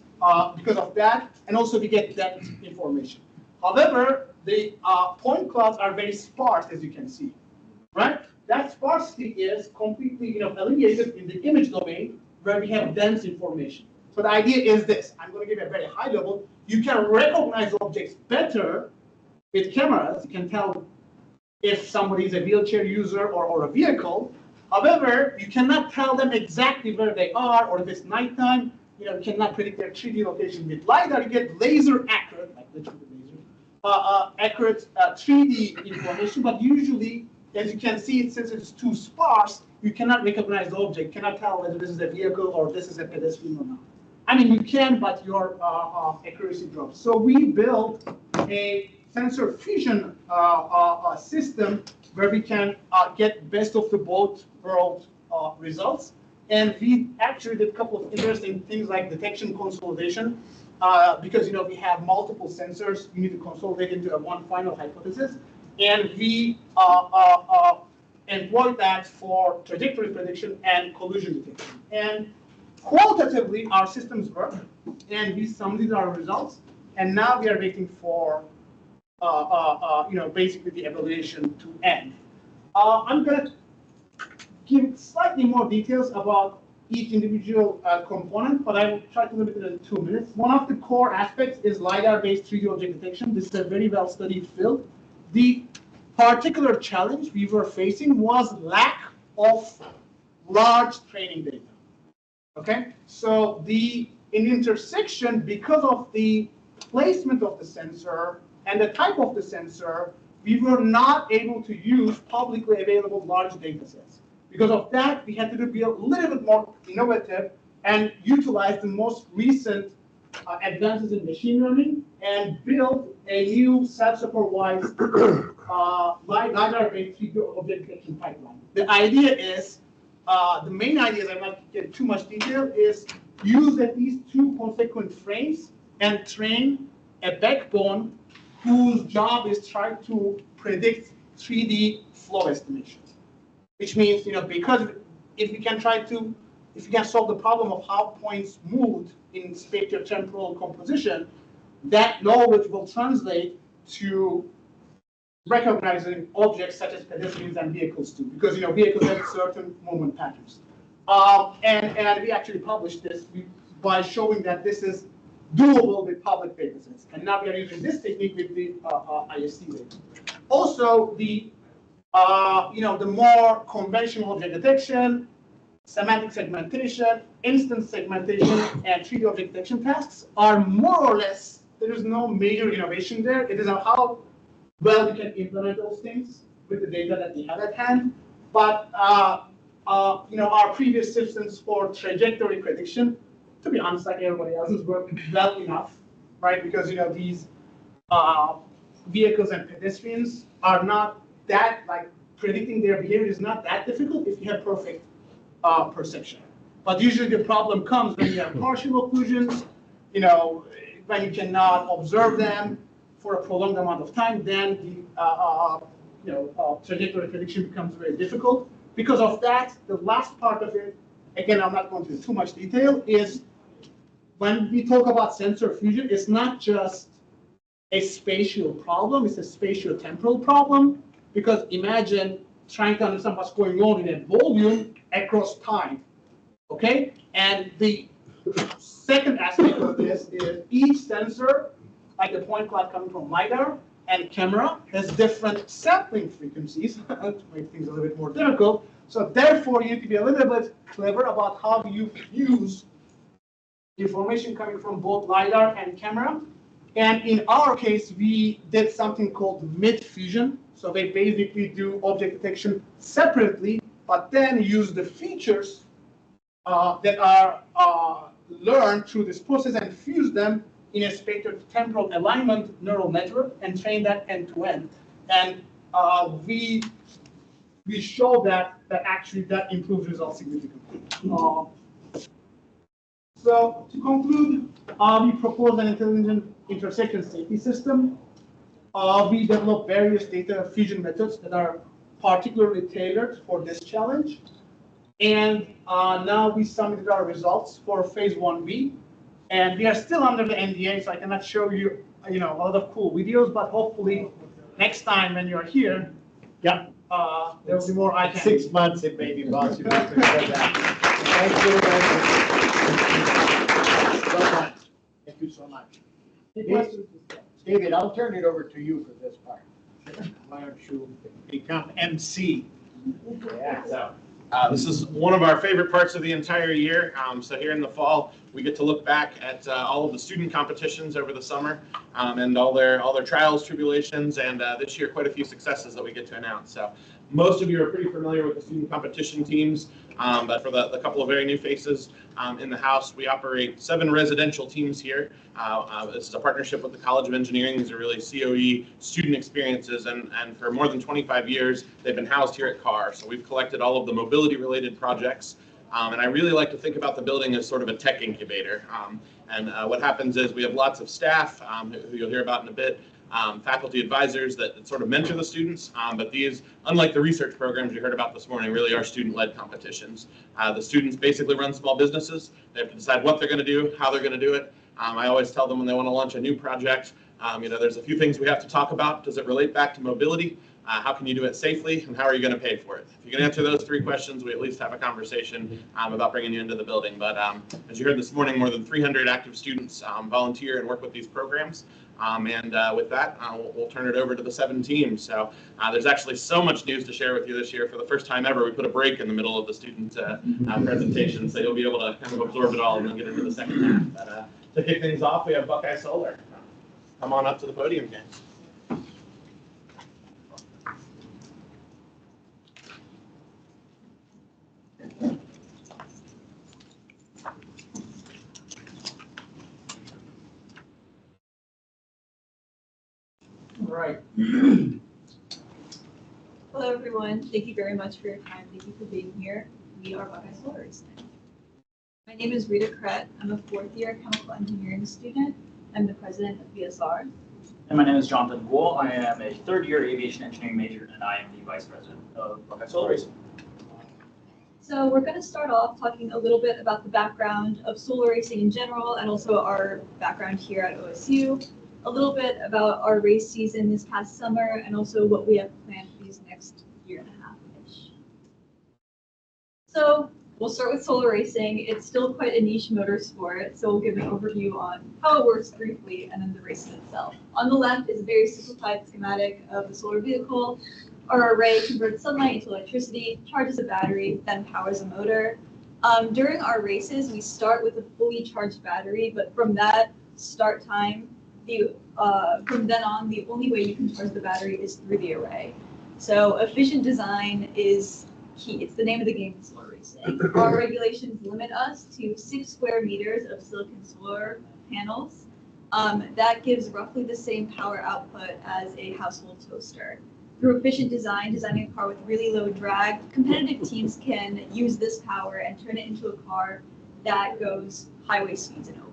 because of that, and also we get that information. However, the point clouds are very sparse, as you can see, right? That sparsity is completely alleviated in the image domain where we have dense information. So the idea is this. I'm going to give you a very high level. You can recognize objects better with cameras. You can tell if somebody is a wheelchair user or a vehicle. However, you cannot tell them exactly where they are, or if it's nighttime. you cannot predict their 3D location. With LiDAR, you get laser accurate, like literally laser, accurate 3D information, but usually, as you can see, since it's too sparse, you cannot recognize the object, cannot tell whether this is a vehicle or this is a pedestrian or not. I mean, you can, but your accuracy drops. So we built a sensor fusion system where we can get best of the both world results. And we actually did a couple of interesting things like detection consolidation, because we have multiple sensors, you need to consolidate into one final hypothesis. And we employ that for trajectory prediction and collision detection. And qualitatively, our systems work, and we summarized our results. And now we are waiting for basically the evaluation to end. I'm going to give slightly more details about each individual component, but I will try to limit it in 2 minutes. One of the core aspects is LiDAR-based 3D object detection. This is a very well-studied field. The particular challenge we were facing was lack of large training data. Okay, so in intersection, because of the placement of the sensor and the type of the sensor, we were not able to use publicly available large data sets. Because of that, we had to be a little bit more innovative and utilize the most recent advances in machine learning and build a new self-supervised LiDAR-based 3D object detection pipeline. The idea is, the main idea, I'm not getting too much detail, is use at least 2 consequent frames and train a backbone whose job is try to predict 3D flow estimation. Which means, because if you can solve the problem of how points moved in spatiotemporal composition, that knowledge will translate to recognizing objects such as pedestrians and vehicles too, because vehicles have certain movement patterns. And we actually published this by showing that this is doable with public datasets. And now we are using this technique with the IST data. Also, the more conventional object detection, semantic segmentation, instance segmentation, and 3D object detection tasks are more or less, there is no major innovation there. It is how well we can implement those things with the data that we have at hand. But our previous systems for trajectory prediction, to be honest, like everybody else's, work well enough, right? Because these vehicles and pedestrians are not that, predicting their behavior is not that difficult if you have perfect perception. But usually the problem comes when you have partial occlusions, when you cannot observe them for a prolonged amount of time, then the trajectory prediction becomes very difficult. Because of that, the last part of it, again, I'm not going into too much detail, is when we talk about sensor fusion, it's not just a spatial problem, it's a spatio-temporal problem. Because imagine trying to understand what's going on in a volume across time, okay? And the second aspect of this is each sensor, like the point cloud coming from LiDAR and camera, has different sampling frequencies to make things a little bit more difficult. So therefore, you need to be a little bit clever about how you use information coming from both LiDAR and camera. And in our case, we did something called mid-fusion. So they basically do object detection separately, but then use the features that are learned through this process and fuse them in a spatio-temporal alignment neural network and train that end-to-end. And we show that actually that improves results significantly. So to conclude, we propose an intelligent intersection safety system. We developed various data fusion methods that are particularly tailored for this challenge. And now we submitted our results for phase 1B. And we are still under the NDA, so I cannot show you, a lot of cool videos, but hopefully next time when you're here, there will be more eye candy. 6 months it may be possible to show that. Thank you very much. Thank you so much. David, I'll turn it over to you for this part. Why don't you become MC? Yeah. So, This is one of our favorite parts of the entire year. So here in the fall, we get to look back at all of the student competitions over the summer and all their trials, tribulations, and this year quite a few successes that we get to announce. So most of you are pretty familiar with the student competition teams, but for the couple of very new faces in the house, we operate 7 residential teams here. This is a partnership with the College of Engineering. These are really COE student experiences, and for more than 25 years, they've been housed here at CAR. So we've collected all of the mobility-related projects, and I really like to think about the building as sort of a tech incubator. What happens is we have lots of staff, who you'll hear about in a bit, faculty advisors that sort of mentor the students, but these, unlike the research programs you heard about this morning, really are student-led competitions. The students basically run small businesses. They have to decide what they're going to do, how they're going to do it. I always tell them when they want to launch a new project, there's a few things we have to talk about. Does it relate back to mobility? How can you do it safely? And how are you going to pay for it? If you can answer those 3 questions, we at least have a conversation about bringing you into the building. But as you heard this morning, more than 300 active students volunteer and work with these programs. With that, we'll turn it over to the 7 teams. So there's actually so much news to share with you this year. For the first time ever, we put a break in the middle of the student presentation, so you'll be able to kind of absorb it all and then get into the second half. But to kick things off, we have Buckeye Solar. Come on up to the podium, James. Right. Hello, everyone. Thank you very much for your time. Thank you for being here. We are Buckeye Solar. My name is Rita Kret. I'm a 4th-year chemical engineering student. I'm the president of BSR. And my name is Jonathan Wool. I am a 3rd-year aviation engineering major, and I am the vice president of Buckeye Solar Racing. So we're going to start off talking a little bit about the background of solar racing in general, and also our background here at OSU. A little bit about our race season this past summer, and also what we have planned for these next year and a half-ish. So we'll start with solar racing. It's still quite a niche motorsport, so we'll give an overview on how it works briefly, and then the race itself. On the left is a very simplified schematic of the solar vehicle. Our array converts sunlight into electricity, charges a battery, then powers a motor. During our races, we start with a fully charged battery, but from that start time, from then on, the only way you can charge the battery is through the array. So efficient design is key. It's the name of the game in solar racing. Our regulations limit us to 6 square meters of silicon solar panels. That gives roughly the same power output as a household toaster. Through efficient design, designing a car with really low drag, competitive teams can use this power and turn it into a car that goes highway speeds and over.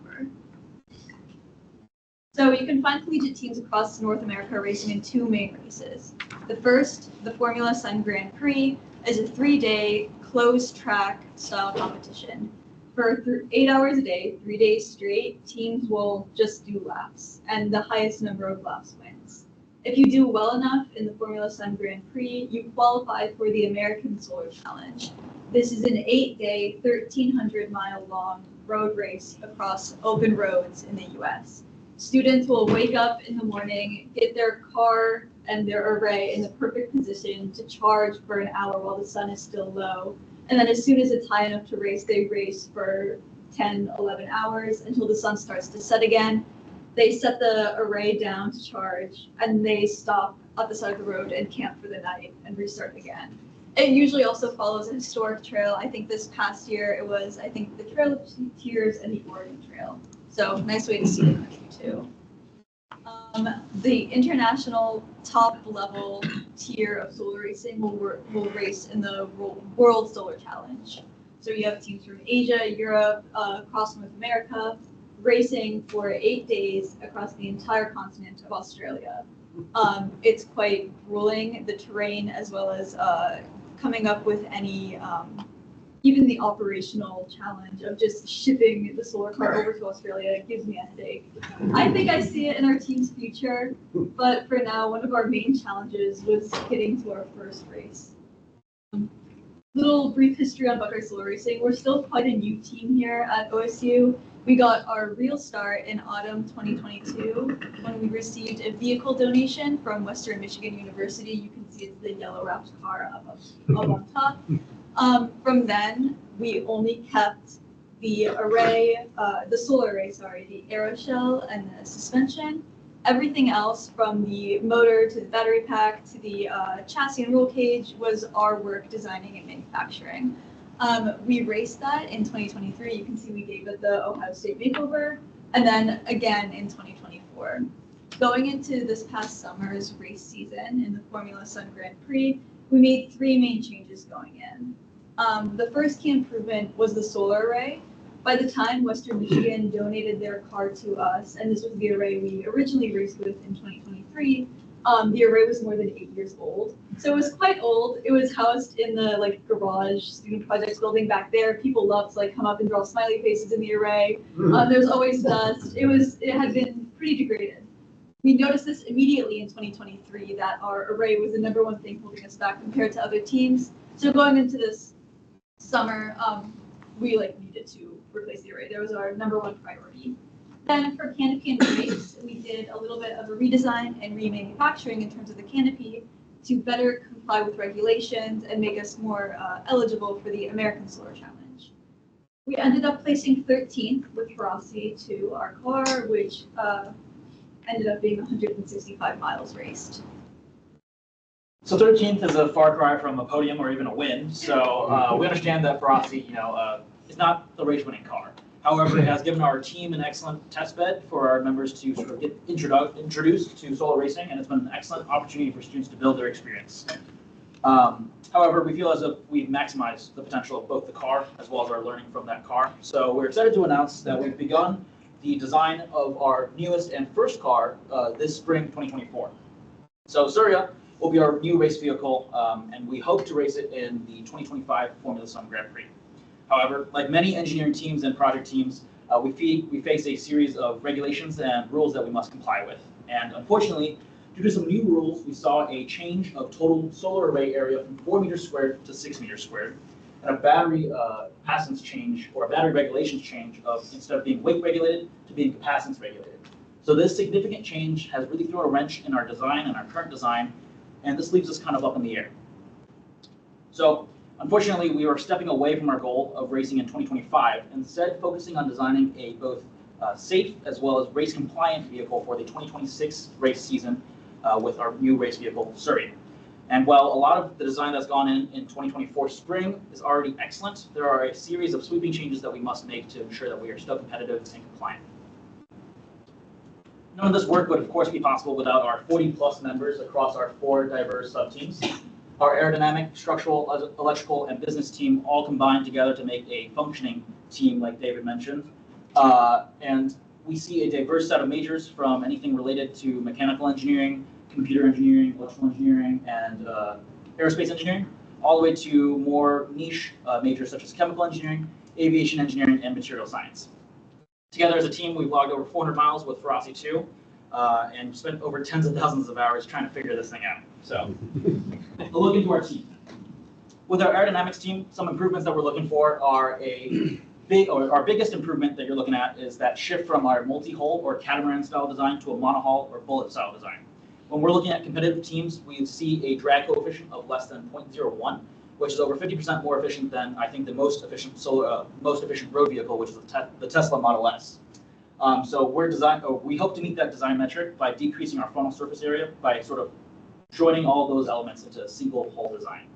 So you can find collegiate teams across North America racing in 2 main races. The first, the Formula Sun Grand Prix, is a 3-day closed track style competition. For 8 hours a day, 3 days straight, teams will just do laps, and the highest number of laps wins. If you do well enough in the Formula Sun Grand Prix, you qualify for the American Solar Challenge. This is an 8-day, 1,300-mile long road race across open roads in the US. Students will wake up in the morning, get their car and their array in the perfect position to charge for an hour while the sun is still low. And then as soon as it's high enough to race, they race for 10, 11 hours until the sun starts to set again. They set the array down to charge, and they stop at the side of the road and camp for the night and restart again. It usually also follows a historic trail. I think this past year it was, the Trail of Tears and the Oregon Trail. So nice way to see the country too. The international top level tier of solar racing will race in the World Solar Challenge. So you have teams from Asia, Europe, across North America, racing for 8 days across the entire continent of Australia. It's quite grueling, the terrain, as well as coming up with any even the operational challenge of just shipping the solar car over to Australia gives me a headache. I think I see it in our team's future, but for now, one of our main challenges was getting to our first race. Little brief history on Buckeye Solar Racing. We're still quite a new team here at OSU. We got our real start in autumn 2022 when we received a vehicle donation from Western Michigan University. You can see it's the yellow wrapped car up on top. From then, we only kept the array, the solar array, sorry, the aeroshell and the suspension. Everything else from the motor to the battery pack to the chassis and roll cage was our work designing and manufacturing. We raced that in 2023. You can see we gave it the Ohio State makeover, and then again in 2024. Going into this past summer's race season in the Formula Sun Grand Prix, we made 3 main changes going in. The first key improvement was the solar array. By the time Western Michigan donated their car to us, and this was the array we originally raced with in 2023, the array was more than 8 years old. So it was quite old. It was housed in the garage student projects building back there. People loved to come up and draw smiley faces in the array. There's always dust. It had been pretty degraded. We noticed this immediately in 2023 that our array was the #1 thing holding us back compared to other teams. So going into this summer, we needed to replace the array. That was our #1 priority. Then for canopy and brakes, we did a little bit of a redesign and remanufacturing in terms of the canopy to better comply with regulations and make us more eligible for the American Solar Challenge. We ended up placing 13th with ferocity to our car, which ended up being 165 miles raced. So 13th is a far cry from a podium or even a win. So we understand that Ferocity, is not the race-winning car. However, it has given our team an excellent test bed for our members to sort of get introduced to solar racing, and it's been an excellent opportunity for students to build their experience. However, we feel as if we've maximized the potential of both the car as well as our learning from that car. So we're excited to announce that we've begun the design of our newest and first car this spring 2024. So Surya will be our new race vehicle, and we hope to race it in the 2025 Formula Sun Grand Prix. However, like many engineering teams and project teams, we face a series of regulations and rules that we must comply with. And unfortunately, due to some new rules, we saw a change of total solar array area from 4 meters squared to 6 meters squared, and a battery capacitance change or a battery regulations change of instead of being weight regulated to being capacitance regulated. So this significant change has really thrown a wrench in our design and our current design, and this leaves us kind of up in the air. So unfortunately, we are stepping away from our goal of racing in 2025, instead focusing on designing a both safe as well as race compliant vehicle for the 2026 race season with our new race vehicle, Surrey. And while a lot of the design that's gone in 2024 spring is already excellent, there are a series of sweeping changes that we must make to ensure that we are still competitive and compliant. None of this work would of course be possible without our 40+ members across our 4 diverse sub-teams. Our aerodynamic, structural, electrical, and business team all combined together to make a functioning team like David mentioned. And we see a diverse set of majors from anything related to mechanical engineering, computer engineering, electrical engineering, and aerospace engineering, all the way to more niche majors such as chemical engineering, aviation engineering, and material science. Together as a team, we've logged over 400 miles with Ferocity 2 and spent over tens of thousands of hours trying to figure this thing out. So, a look into our team. With our aerodynamics team, some improvements that we're looking for are our biggest improvement that you're looking at is that shift from our multi-hull or catamaran style design to a monohull or bullet style design. When we're looking at competitive teams, we see a drag coefficient of less than 0.01, which is over 50% more efficient than I think the most efficient road vehicle, which is the Tesla Model S. So we hope to meet that design metric by decreasing our frontal surface area by sort of joining all those elements into a single hull design.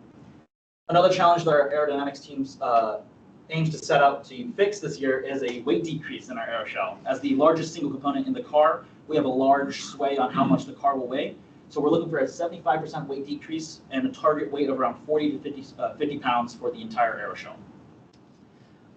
Another challenge that our aerodynamics teams aims to set out to fix this year is a weight decrease in our aeroshell. As the largest single component in the car, we have a large sway on how much the car will weigh. So we're looking for a 75% weight decrease and a target weight of around 40 to 50 pounds for the entire aeroshell.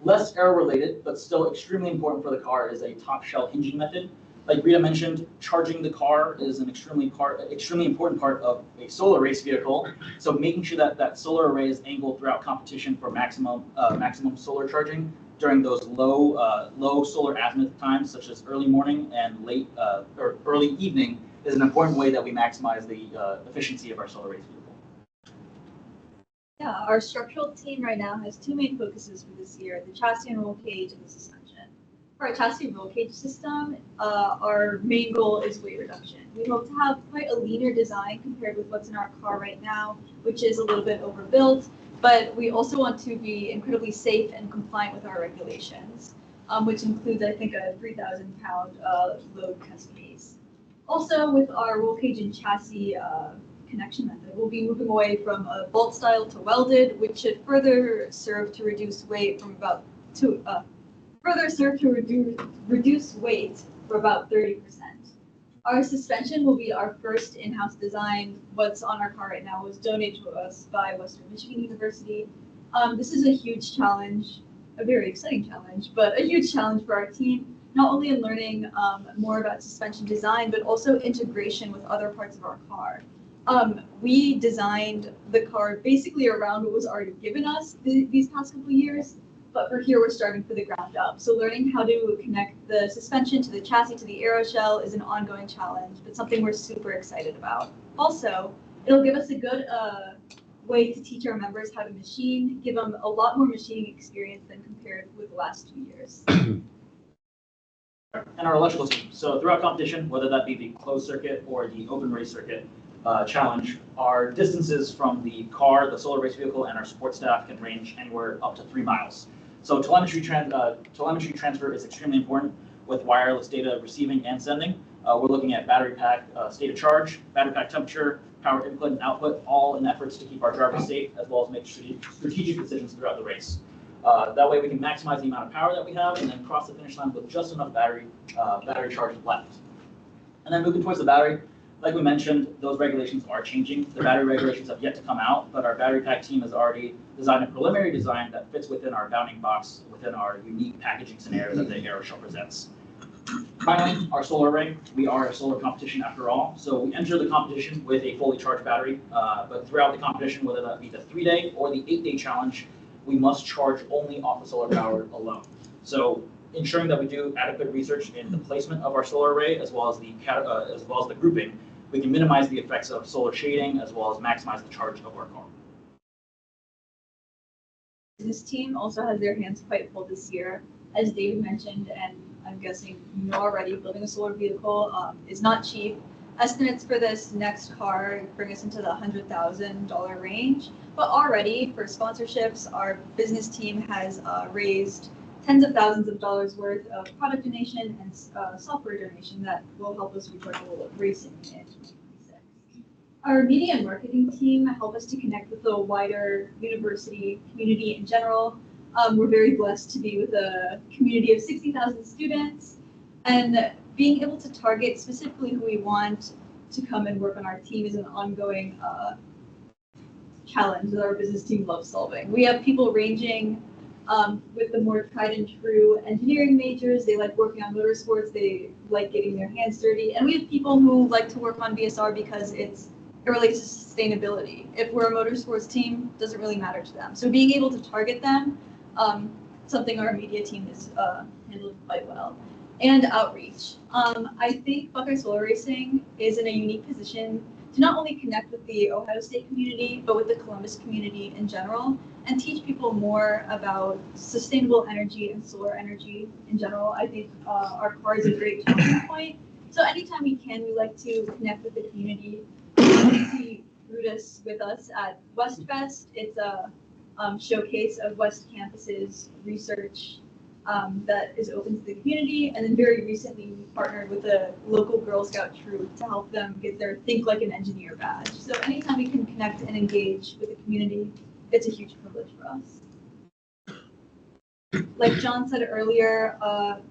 Less aero-related, but still extremely important for the car, is a top shell hinging method. Like Rita mentioned, charging the car is an extremely important part of a solar race vehicle. So making sure that that solar array is angled throughout competition for maximum solar charging during those low solar azimuth times, such as early morning and late or early evening, is an important way that we maximize the efficiency of our solar race vehicle. Yeah, our structural team right now has 2 main focuses for this year: the chassis and roll cage and the suspension. For our chassis roll cage system, our main goal is weight reduction. We hope to have quite a leaner design compared with what's in our car right now, which is a little bit overbuilt. but we also want to be incredibly safe and compliant with our regulations, which includes, I think, a 3,000-pound load test case. Also, with our roll cage and chassis connection method, we'll be moving away from a bolt style to welded, which should further serve to reduce weight from about reduce weight for about 30%. Our suspension will be our first in-house design. What's on our car right now was donated to us by Western Michigan University. This is a huge challenge, a very exciting challenge, but a huge challenge for our team, not only in learning more about suspension design, but also integration with other parts of our car. We designed the car basically around what was already given us these past couple of years, but for here we're starting from the ground up. So learning how to connect the suspension to the chassis to the aeroshell is an ongoing challenge, but something we're super excited about. Also, it'll give us a good way to teach our members how to machine, give them a lot more machining experience than compared with the last 2 years. And our electrical team. So throughout competition, whether that be the closed circuit or the open race circuit challenge, our distances from the car, the solar race vehicle, and our support staff can range anywhere up to 3 miles. So telemetry transfer is extremely important with wireless data receiving and sending. We're looking at battery pack state of charge, battery pack temperature, power input and output, all in efforts to keep our drivers safe as well as make strategic decisions throughout the race. That way we can maximize the amount of power that we have and then cross the finish line with just enough battery charge left. And then moving towards the battery, like we mentioned, those regulations are changing. The battery regulations have yet to come out, but our battery pack team has already designed a preliminary design that fits within our bounding box, within our unique packaging scenario that the aeroshell presents. Finally, our solar array. We are a solar competition after all, so we enter the competition with a fully charged battery, but throughout the competition, whether that be the 3-day or the 8-day challenge, we must charge only off of solar power alone. So ensuring that we do adequate research in the placement of our solar array as well as the grouping, we can minimize the effects of solar shading as well as maximize the charge of our car. This team also has their hands quite full this year. As David mentioned, and I'm guessing you know already, building a solar vehicle is not cheap. Estimates for this next car bring us into the $100,000 range, but already for sponsorships, our business team has raised tens of thousands of dollars worth of product donation and software donation that will help us reach our goal of racing in 2026. Our media and marketing team help us to connect with the wider university community in general. We're very blessed to be with a community of 60,000 students, and being able to target specifically who we want to come and work on our team is an ongoing challenge that our business team loves solving. We have people ranging with the more tried and true engineering majors. They like working on motorsports. They like getting their hands dirty. And we have people who like to work on BSR because it relates to sustainability. If we're a motorsports team, it doesn't really matter to them. So being able to target them, something our media team has handled quite well. And outreach. I think Buckeye Solar Racing is in a unique position to not only connect with the Ohio State community, but with the Columbus community in general, and teach people more about sustainable energy and solar energy in general. I think our car is a great talking point. So anytime we can, we like to connect with the community. You see Brutus with us at WestFest. It's a showcase of West Campus's research that is open to the community. And then very recently, we partnered with a local Girl Scout troop to help them get their Think Like an Engineer badge. So anytime we can connect and engage with the community, it's a huge privilege for us. Like John said earlier,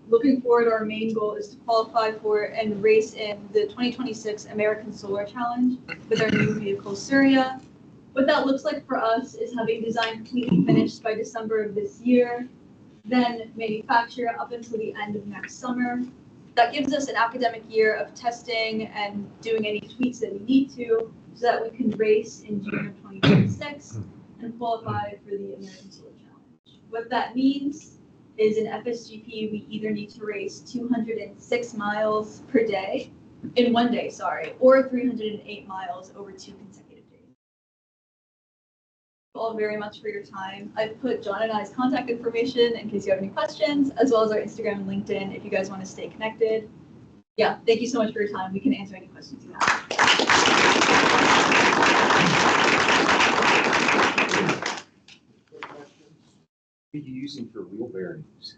looking forward, our main goal is to qualify for and race in the 2026 American Solar Challenge with our new vehicle, Surya. What that looks like for us is having design completely finished by December of this year, then manufacture up until the end of next summer. That gives us an academic year of testing and doing any tweaks that we need to so that we can race in June of 2026 and qualify for the American Solar Challenge. What that means is in FSGP, we either need to race 206 miles per day, in one day, or 308 miles over 2 consecutive days. Thank you all very much for your time. I've put John and I's contact information in case you have any questions, as well as our Instagram and LinkedIn if you guys want to stay connected. Yeah, thank you so much for your time. We can answer any questions you have. What are you using for wheel bearings?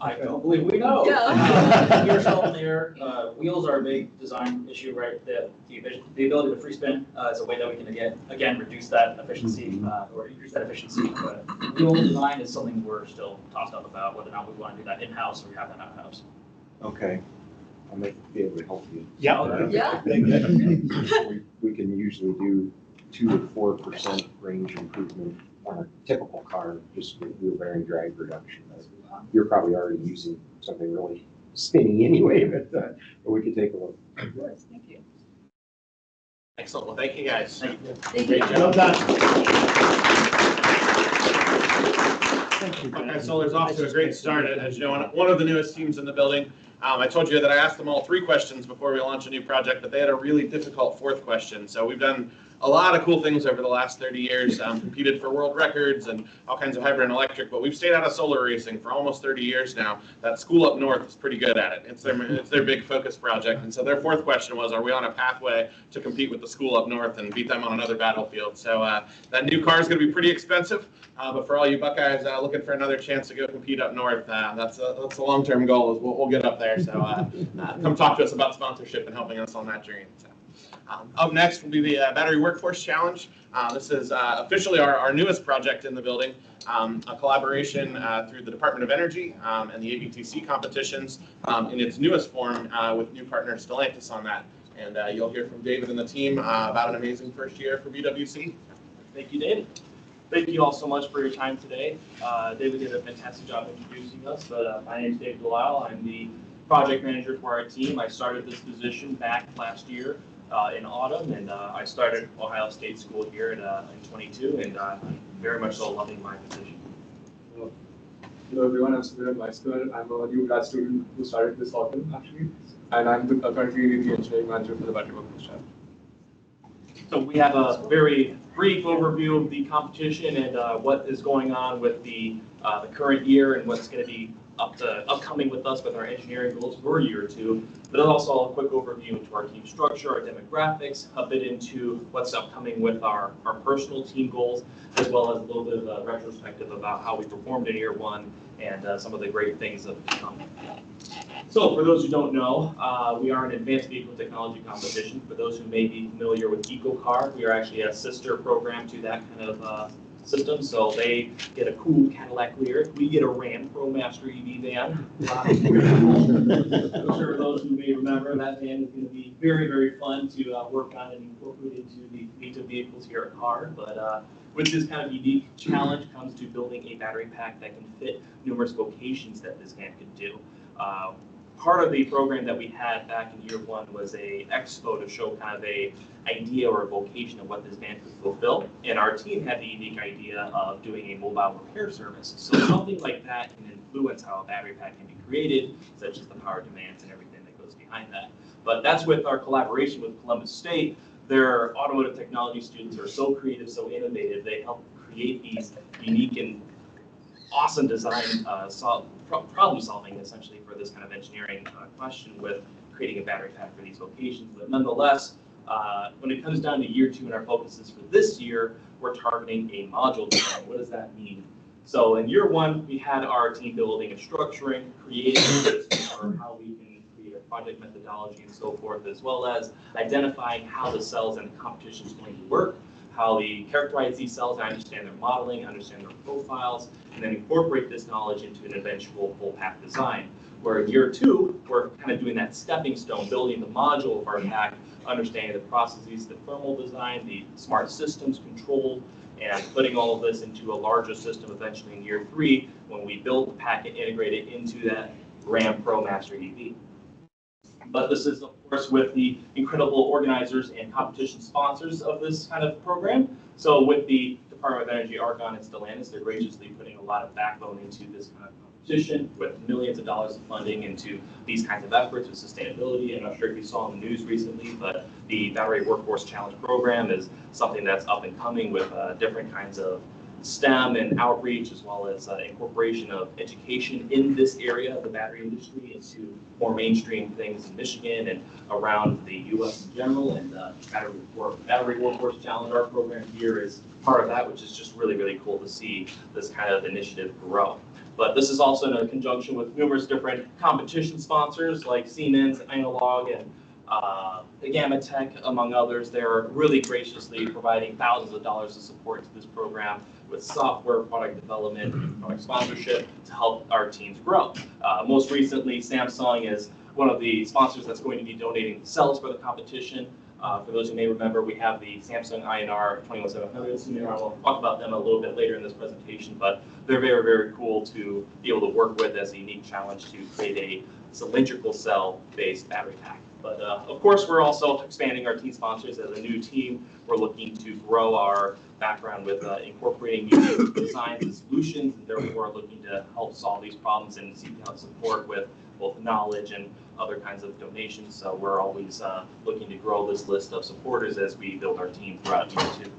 I don't believe we know. Gear salt there, wheels are a big design issue, right? The ability to free spin is a way that we can again reduce that efficiency or increase that efficiency. But wheel design is something we're still tossed up about whether or not we want to do that in-house or have that out-house. Okay. I may be able to help you. Yeah. Yeah. We can usually do 2 to 4% range improvement on a typical car, just with wheel bearing drag reduction. You're probably already using something really spinny anyway, but we could take a look. Of course, thank you. Excellent. Well, thank you guys. Thank you. Great job. Well done. Buckeye Solar's off to a great start. As you know, one of the newest teams in the building. I told you that I asked them all 3 questions before we launch a new project, but they had a really difficult 4th question. So we've done a lot of cool things over the last 30 years, competed for world records and all kinds of hybrid and electric, but we've stayed out of solar racing for almost 30 years now. That school up north is pretty good at it. It's their big focus project. And so their 4th question was, are we on a pathway to compete with the school up north and beat them on another battlefield? So that new car is going to be pretty expensive, but for all you Buckeyes looking for another chance to go compete up north, that's a long-term goal. Is we'll get up there. So come talk to us about sponsorship and helping us on that journey. So. Up next will be the Battery Workforce Challenge. This is officially our newest project in the building, a collaboration through the Department of Energy and the ABTC competitions in its newest form with new partner Stellantis on that. And you'll hear from David and the team about an amazing first year for BWC. Thank you, David. Thank you all so much for your time today. David did a fantastic job introducing us, but my name is David Delisle. I'm the project manager for our team. I started this position back last year in autumn, and I started Ohio State School here in 22, and I'm very much so loving my position. Hello everyone, I'm Sumiran Meister. I'm a new grad student who started this autumn actually, and I'm currently the engineering manager for the Battery Workforce Challenge. So we have a very brief overview of the competition and what is going on with the current year and what's going to be upcoming with us with our engineering goals for a year or 2, but also a quick overview into our team structure, our demographics, a bit into what's upcoming with our personal team goals, as well as a little bit of a retrospective about how we performed in year 1 and some of the great things that have come. So for those who don't know, we are an advanced vehicle technology competition. For those who may be familiar with EcoCar, we are actually a sister program to that kind of system. So they get a cool Cadillac Lyriq. We get a Ram ProMaster EV van. I'm sure those who may remember that van is going to be very, very fun to work on and incorporate into the fleet of vehicles here at CAR. But with this kind of unique challenge comes to building a battery pack that can fit numerous vocations that this van could do. Part of the program that we had back in year 1 was a expo to show kind of a idea or a vocation of what this van could fulfill. And our team had the unique idea of doing a mobile repair service. So something like that can influence how a battery pack can be created, such as the power demands and everything that goes behind that. But that's with our collaboration with Columbus State. Their automotive technology students are so creative, so innovative. They help create these unique and awesome design problem solving essentially for this kind of engineering question with creating a battery pack for these locations. But nonetheless, when it comes down to year 2 and our focuses for this year, we're targeting a module design. What does that mean? So in year 1, we had our team building and structuring, creating for how we can create a project methodology and so forth, as well as identifying how the cells and the competition is going to work, how we characterize these cells, understand their modeling, understand their profiles, and then incorporate this knowledge into an eventual full pack design. Where in year 2, we're kind of doing that stepping stone, building the module of our pack, understanding the processes, the thermal design, the smart systems control, and putting all of this into a larger system eventually in year 3 when we build the pack and integrate it into that Ram ProMaster EV. But this is, of course, with the incredible organizers and competition sponsors of this kind of program. So with the Department of Energy, Argonne, and Stellantis, they're graciously putting a lot of backbone into this kind of competition with millions of dollars of funding into these kinds of efforts with sustainability. I'm not sure if you saw in the news recently, but the Battery Workforce Challenge program is something that's up and coming with different kinds of STEM and outreach, as well as incorporation of education in this area of the battery industry into more mainstream things in Michigan and around the U.S. in general. And Battery Workforce Challenge, our program here, is part of that, which is just really, really cool to see this kind of initiative grow. But this is also in conjunction with numerous different competition sponsors like Siemens, Analog, and Gamma Tech, among others. They're really graciously providing thousands of dollars of support to this program with software, product development, and product sponsorship to help our teams grow. Most recently, Samsung is one of the sponsors that's going to be donating cells for the competition. For those who may remember, we have the Samsung INR 21700. I'll talk about them a little bit later in this presentation, but they're very, very cool to be able to work with as a unique challenge to create a cylindrical cell-based battery pack. But of course, we're also expanding our team sponsors. As a new team, we're looking to grow our background with incorporating new designs and solutions, and therefore looking to help solve these problems and seek out support with both knowledge and other kinds of donations. So we're always looking to grow this list of supporters as we build our team throughout year 2.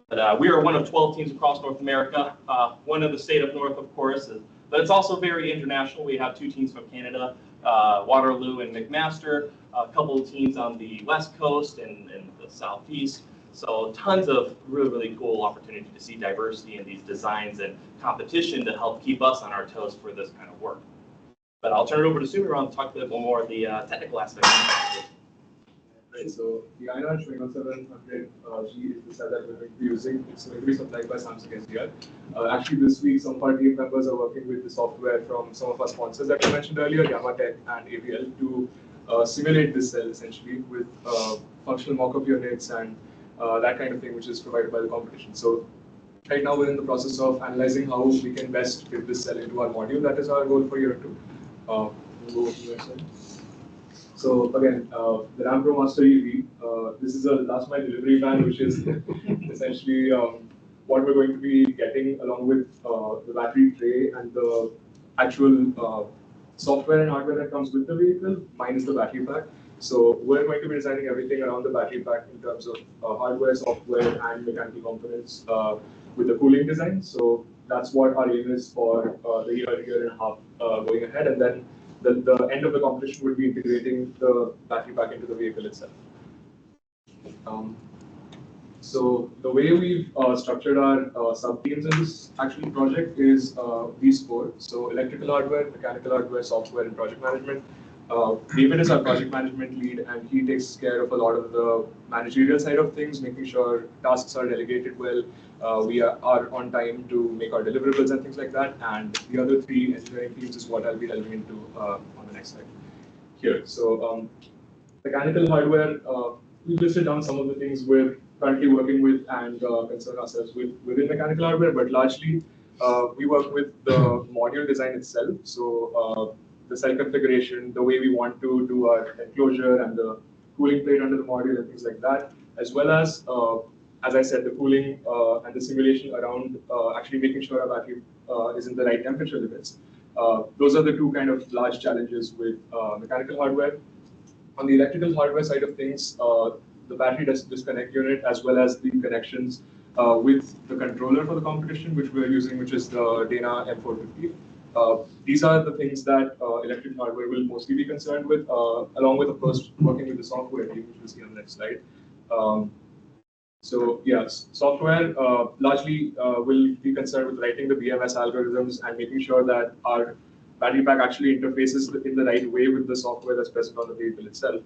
But we are one of 12 teams across North America, one in the state of North, of course, but it's also very international. We have 2 teams from Canada, Waterloo and McMaster, a couple of teams on the West Coast and the Southeast. So tons of really, really cool opportunity to see diversity in these designs and competition to help keep us on our toes for this kind of work. But I'll turn it over to Sumiran to talk a bit more of the technical aspects. Right, so the INR 21700G is the cell that we're going to be using. It's going to be supplied by Samsung SDR. Actually, this week, some of our team members are working with the software from some of our sponsors that I mentioned earlier, Gamma Tech and AVL, to simulate this cell essentially with functional mock-up units and that kind of thing, which is provided by the competition. So right now, we're in the process of analyzing how we can best fit this cell into our module. That is our goal for year 2. So again, the RAM Pro Master EV, this is a last mile delivery van, which is essentially what we're going to be getting along with the battery tray and the actual software and hardware that comes with the vehicle, minus the battery pack. So we're going to be designing everything around the battery pack in terms of hardware, software, and mechanical components with the cooling design. So that's what our aim is for the year and a half going ahead. And then the end of the competition would be integrating the battery pack into the vehicle itself. So the way we've structured our sub-teams in this actual project is these 4. So electrical hardware, mechanical hardware, software, and project management. David is our project management lead, and he takes care of a lot of the managerial side of things, making sure tasks are delegated well. We are on time to make our deliverables and things like that. And the other 3 engineering teams is what I'll be delving into on the next slide here. So mechanical hardware, we've listed down some of the things we're currently working with and concern ourselves with within mechanical hardware, but largely we work with the module design itself. So the cell configuration, the way we want to do our enclosure and the cooling plate under the module and things like that, as well as I said, the cooling and the simulation around actually making sure our battery is in the right temperature limits. Those are the 2 kind of large challenges with mechanical hardware. On the electrical hardware side of things, the battery disconnect unit, as well as the connections with the controller for the competition, which we're using, which is the Dana M450. These are the things that electric hardware will mostly be concerned with, along with, of course, working with the software team, which we'll see on the next slide. So yes, software largely will be concerned with writing the BMS algorithms and making sure that our battery pack actually interfaces in the right way with the software that's present on the vehicle itself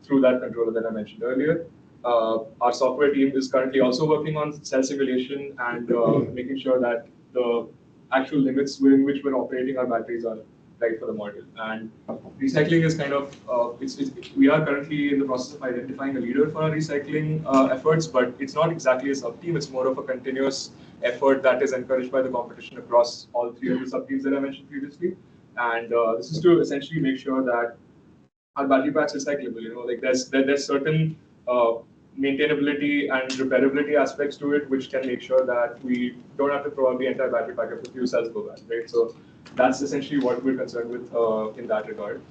through that controller that I mentioned earlier. Our software team is currently also working on cell simulation and making sure that the actual limits within which we're operating our batteries are right for the module. And recycling is kind of, we are currently in the process of identifying a leader for our recycling efforts, but it's not exactly a sub-team, it's more of a continuous effort that is encouraged by the competition across all 3 of the sub-teams that I mentioned previously. And this is to essentially make sure that our battery packs recyclable, like there's certain maintainability and repairability aspects to it, which can make sure that we don't have to throw out the entire battery pack if a few cells go bad, right? So that's essentially what we're concerned with in that regard.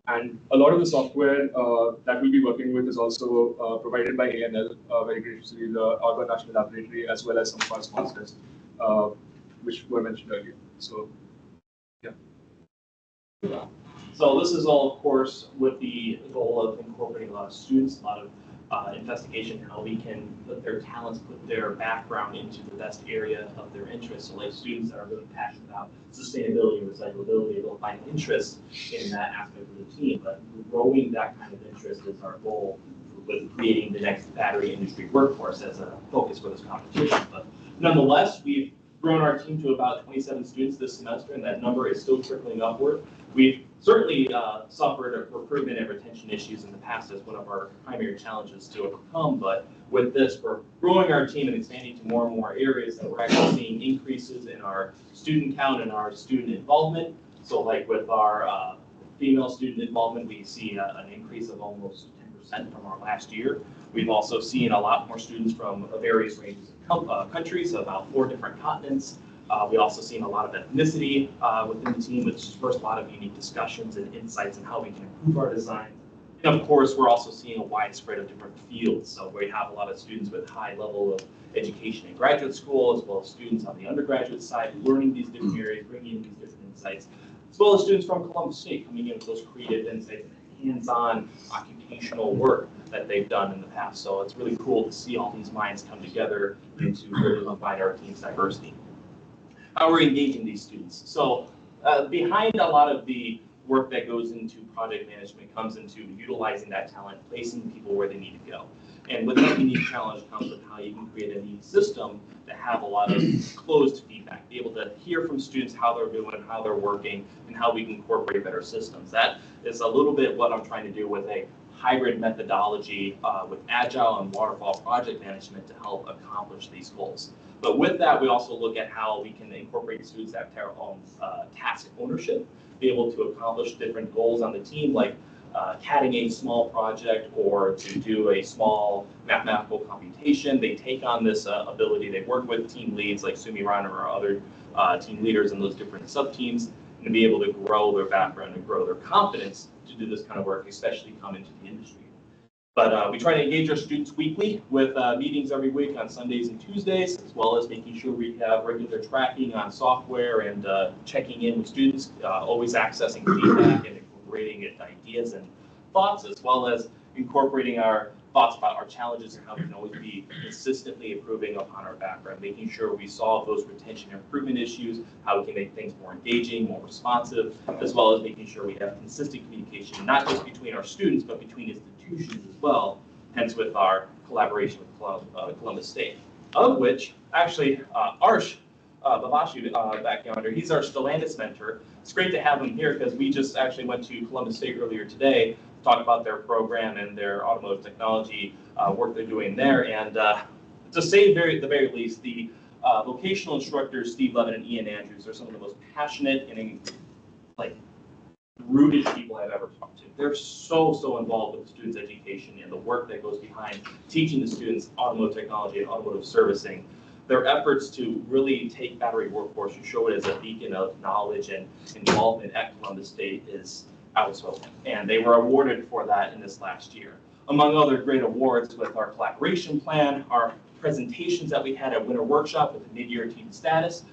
And a lot of the software that we'll be working with is also provided by ANL, very graciously, the Argonne National Laboratory, as well as some of our sponsors, which were mentioned earlier. So, yeah. So this is all, of course, with the goal of incorporating a lot of students, a lot of investigation, how we can put their talents, put their background into the best area of their interest. So like students that are really passionate about sustainability and recyclability, they'll find interest in that aspect of the team. But growing that kind of interest is our goal with creating the next battery industry workforce as a focus for this competition. But nonetheless, we've grown our team to about 27 students this semester, and that number is still trickling upward. We've certainly suffered recruitment and retention issues in the past as one of our primary challenges to overcome, but with this, we're growing our team and expanding to more and more areas, and we're actually seeing increases in our student count and our student involvement. So like with our female student involvement, we see an increase of almost 10% from our last year. We've also seen a lot more students from various ranges of countries, about 4 different continents. We also seen a lot of ethnicity within the team, which spurs a lot of unique discussions and insights on how we can improve our design. And of course, we're also seeing a wide spread of different fields. So we have a lot of students with high level of education in graduate school, as well as students on the undergraduate side, learning these different areas, bringing in these different insights, as well as students from Columbus State coming in with those creative insights and hands-on occupational work that they've done in the past. So it's really cool to see all these minds come together and to really combine our team's diversity. How we're engaging these students. So behind a lot of the work that goes into project management comes into utilizing that talent, placing people where they need to go. And with that unique challenge comes with how you can create a neat system to have a lot of closed feedback, be able to hear from students how they're doing, how they're working, and how we can incorporate better systems. That is a little bit what I'm trying to do with a hybrid methodology with agile and waterfall project management to help accomplish these goals. But with that, we also look at how we can incorporate students that have their own task ownership, be able to accomplish different goals on the team, like CADing a small project or to do a small mathematical computation. They take on this ability. They work with team leads like Sumi Rana or other team leaders in those different sub-teams, and to be able to grow their background and grow their confidence to do this kind of work, especially come into the industry. But we try to engage our students weekly with meetings every week on Sundays and Tuesdays, as well as making sure we have regular tracking on software and checking in with students, always accessing feedback and incorporating ideas and thoughts, as well as incorporating our thoughts about our challenges and how we can always be consistently improving upon our background, making sure we solve those retention improvement issues, how we can make things more engaging, more responsive, as well as making sure we have consistent communication, not just between our students, but between institutions as well, hence with our collaboration with Columbus State, of which actually Arsh Babashi back yonder, he's our Stellantis mentor. It's great to have him here because we just actually went to Columbus State earlier today to talk about their program and their automotive technology work they're doing there. And to say the very least, the vocational instructors, Steve Levin and Ian Andrews, are some of the most passionate and rooted people I've ever talked to. They're so involved with the students' education and the work that goes behind teaching the students automotive technology and automotive servicing. Their efforts to really take Battery Workforce and show it as a beacon of knowledge and involvement at Columbus State is outspoken. And they were awarded for that in this last year. Among other great awards with our collaboration plan, our presentations that we had at Winter Workshop with the mid-year team status,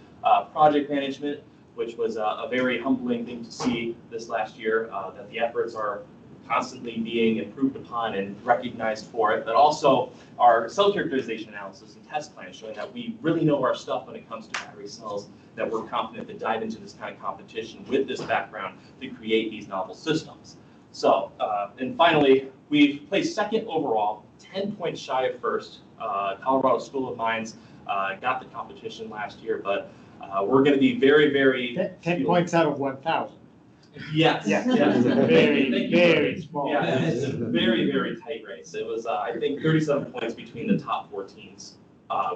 project management, which was a very humbling thing to see this last year, that the efforts are constantly being improved upon and recognized for it, but also our cell characterization analysis and test plans showing that we really know our stuff when it comes to battery cells, that we're confident to dive into this kind of competition with this background to create these novel systems. So, and finally, we've placed second overall, 10 points shy of first. Colorado School of Mines got the competition last year, but we're going to be very 10 points out of 1,000. Yes. Yeah. Yes. Very small. Yeah, it's a very tight race. It was, I think, 37 points between the top 4 teams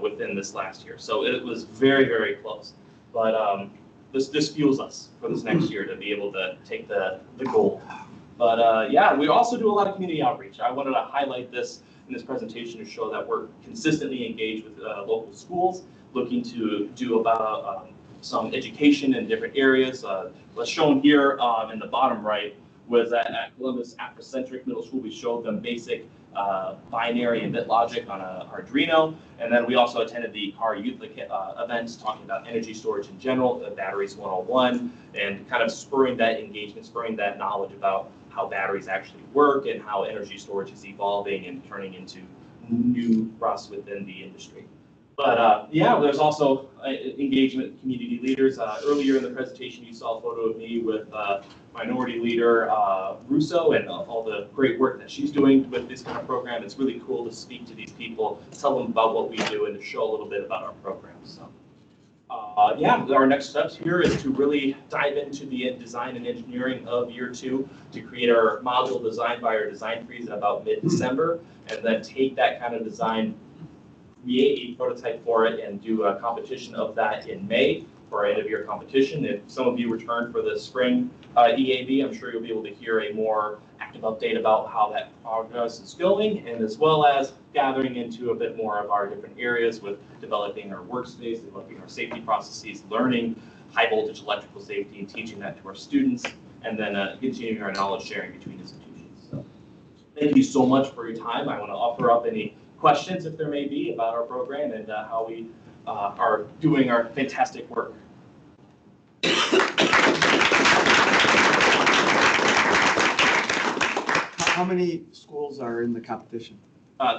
within this last year. So it was very close. But this fuels us for this next year to be able to take the gold. But yeah, we also do a lot of community outreach. I wanted to highlight this in this presentation to show that we're consistently engaged with local schools, looking to do about some education in different areas. What's shown here in the bottom right was at Columbus Afrocentric Middle School. We showed them basic binary and bit logic on a Arduino. And then we also attended the CAR Youth events talking about energy storage in general, the Batteries 101, and kind of spurring that engagement, spurring that knowledge about how batteries actually work and how energy storage is evolving and turning into new process within the industry. But yeah, there's also engagement with community leaders. Earlier in the presentation, you saw a photo of me with minority leader Russo and all the great work that she's doing with this kind of program. It's really cool to speak to these people, tell them about what we do, and to show a little bit about our program. So yeah, our next steps here is to really dive into the design and engineering of year 2 to create our module design by our design freeze in about mid-December, and then take that kind of design, create a prototype for it, and do a competition of that in May for our end-of-year competition. If some of you return for the spring EAB, I'm sure you'll be able to hear a more active update about how that progress is going, and as well as gathering into a bit more of our different areas with developing our workspace, developing our safety processes, learning high voltage electrical safety and teaching that to our students, and then continuing our knowledge sharing between institutions. So thank you so much for your time. I want to offer up any questions, if there may be, about our program and how we are doing our fantastic work. How many schools are in the competition?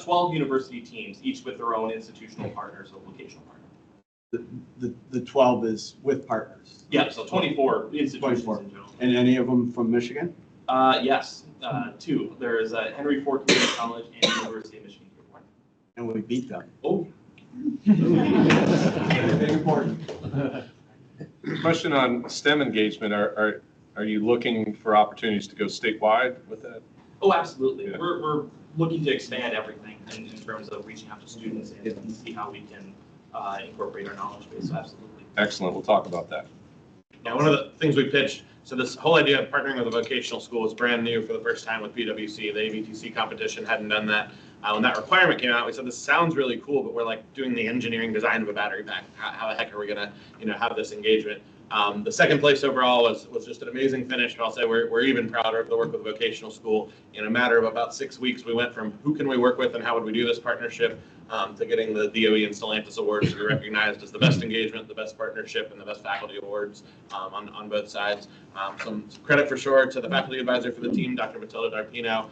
12 university teams, each with their own institutional partners or vocational partners. The 12 is with partners? Yeah, so 24 institutions 24. In general. And any of them from Michigan? Yes, 2. There is Henry Ford Community College and University of Michigan. And we beat them. Oh. Very important. Question on STEM engagement. Are you looking for opportunities to go statewide with that? Oh, absolutely. Yeah. We're looking to expand everything in terms of reaching out to students and see how we can incorporate our knowledge base. So absolutely. Excellent. We'll talk about that. Yeah, one of the things we pitched, so this whole idea of partnering with a vocational school is brand new for the first time with PwC. The AVTC competition hadn't done that. When that requirement came out, we said, this sounds really cool, but we're like doing the engineering design of a battery pack. How the heck are we gonna, have this engagement? The second place overall was just an amazing finish, but I'll say we're even prouder of the work with the vocational school. In a matter of about 6 weeks, we went from who can we work with and how would we do this partnership to getting the DOE and Stellantis awards to be recognized as the best engagement, the best partnership, and the best faculty awards on both sides. Some credit for sure to the faculty advisor for the team, Dr. Matilda Darpino.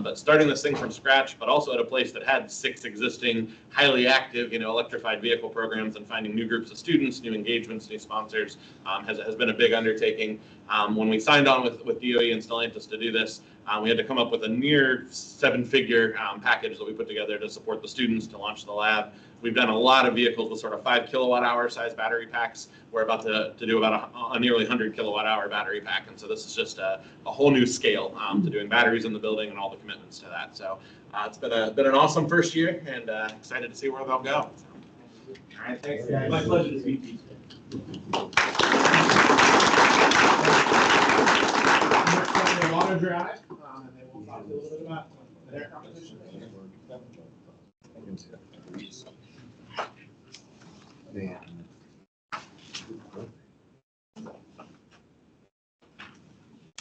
But starting this thing from scratch, but also at a place that had 6 existing, highly active, electrified vehicle programs, and finding new groups of students, new engagements, new sponsors has been a big undertaking. When we signed on with DOE and Stellantis to do this, we had to come up with a near 7-figure package that we put together to support the students to launch the lab. We've done a lot of vehicles with sort of 5 kilowatt-hour size battery packs. We're about to do about a nearly 100 kilowatt-hour battery pack, and so this is just a whole new scale to doing batteries in the building and all the commitments to that. So it's been an awesome first year, and excited to see where they'll go. All right, thanks, guys. My pleasure to speak to you. Water dry, and then we'll talk a little bit about their competition.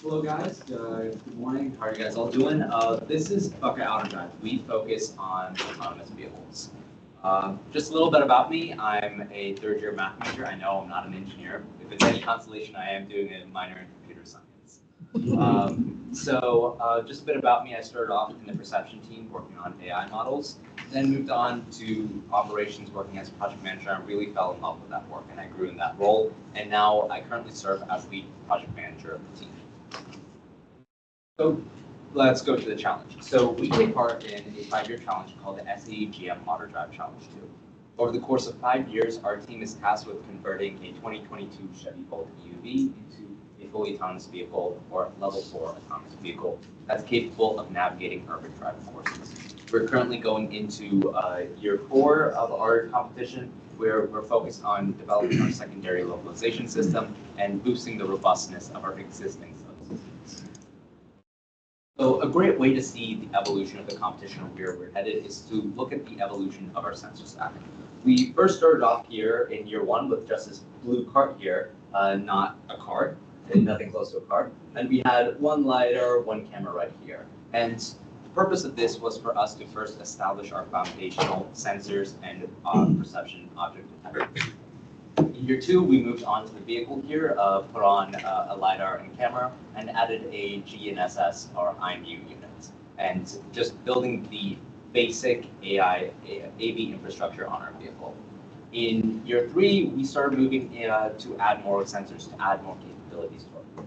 Hello guys, good morning. How are you guys all doing? This is Buckeye Outer Drive. We focus on autonomous vehicles. Just a little bit about me. I'm a 3rd-year math major. I know I'm not an engineer. If it's any consolation, I am doing a minor in computer science. Just a bit about me. I started off in the perception team working on AI models, then moved on to operations working as a project manager. I really fell in love with that work and I grew in that role. And now I currently serve as lead project manager of the team. So let's go to the challenge. So we take part in a 5-year challenge called the SAE GM Auto Drive Challenge 2. Over the course of 5 years, our team is tasked with converting a 2022 Chevy Bolt EUV into a fully autonomous vehicle, or level 4 autonomous vehicle, that's capable of navigating urban driving courses. We're currently going into year 4 of our competition, where we're focused on developing our secondary localization system and boosting the robustness of our existing subsystems. So a great way to see the evolution of the competition and where we're headed is to look at the evolution of our sensor stack. We first started off here in year 1 with just this blue cart here, not a cart. nothing close to a car. And we had one LiDAR, one camera right here. And the purpose of this was for us to first establish our foundational sensors and perception object detectors. In year 2, we moved on to the vehicle here, put on a LiDAR and camera, and added a GNSS or IMU unit. And just building the basic AV infrastructure on our vehicle. In year 3, we started moving to add more sensors, to add more capabilities to our vehicle.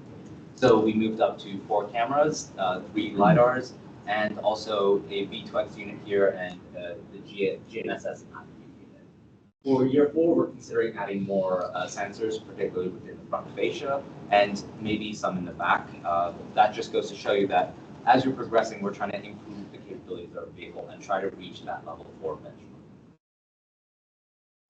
So we moved up to 4 cameras, 3 LiDARs, and also a V2X unit here and the GNSS unit. For year 4, we're considering adding more sensors, particularly within the front fascia, and maybe some in the back. That just goes to show you that as you're progressing, we're trying to improve the capabilities of our vehicle and try to reach that level 4 benchmark.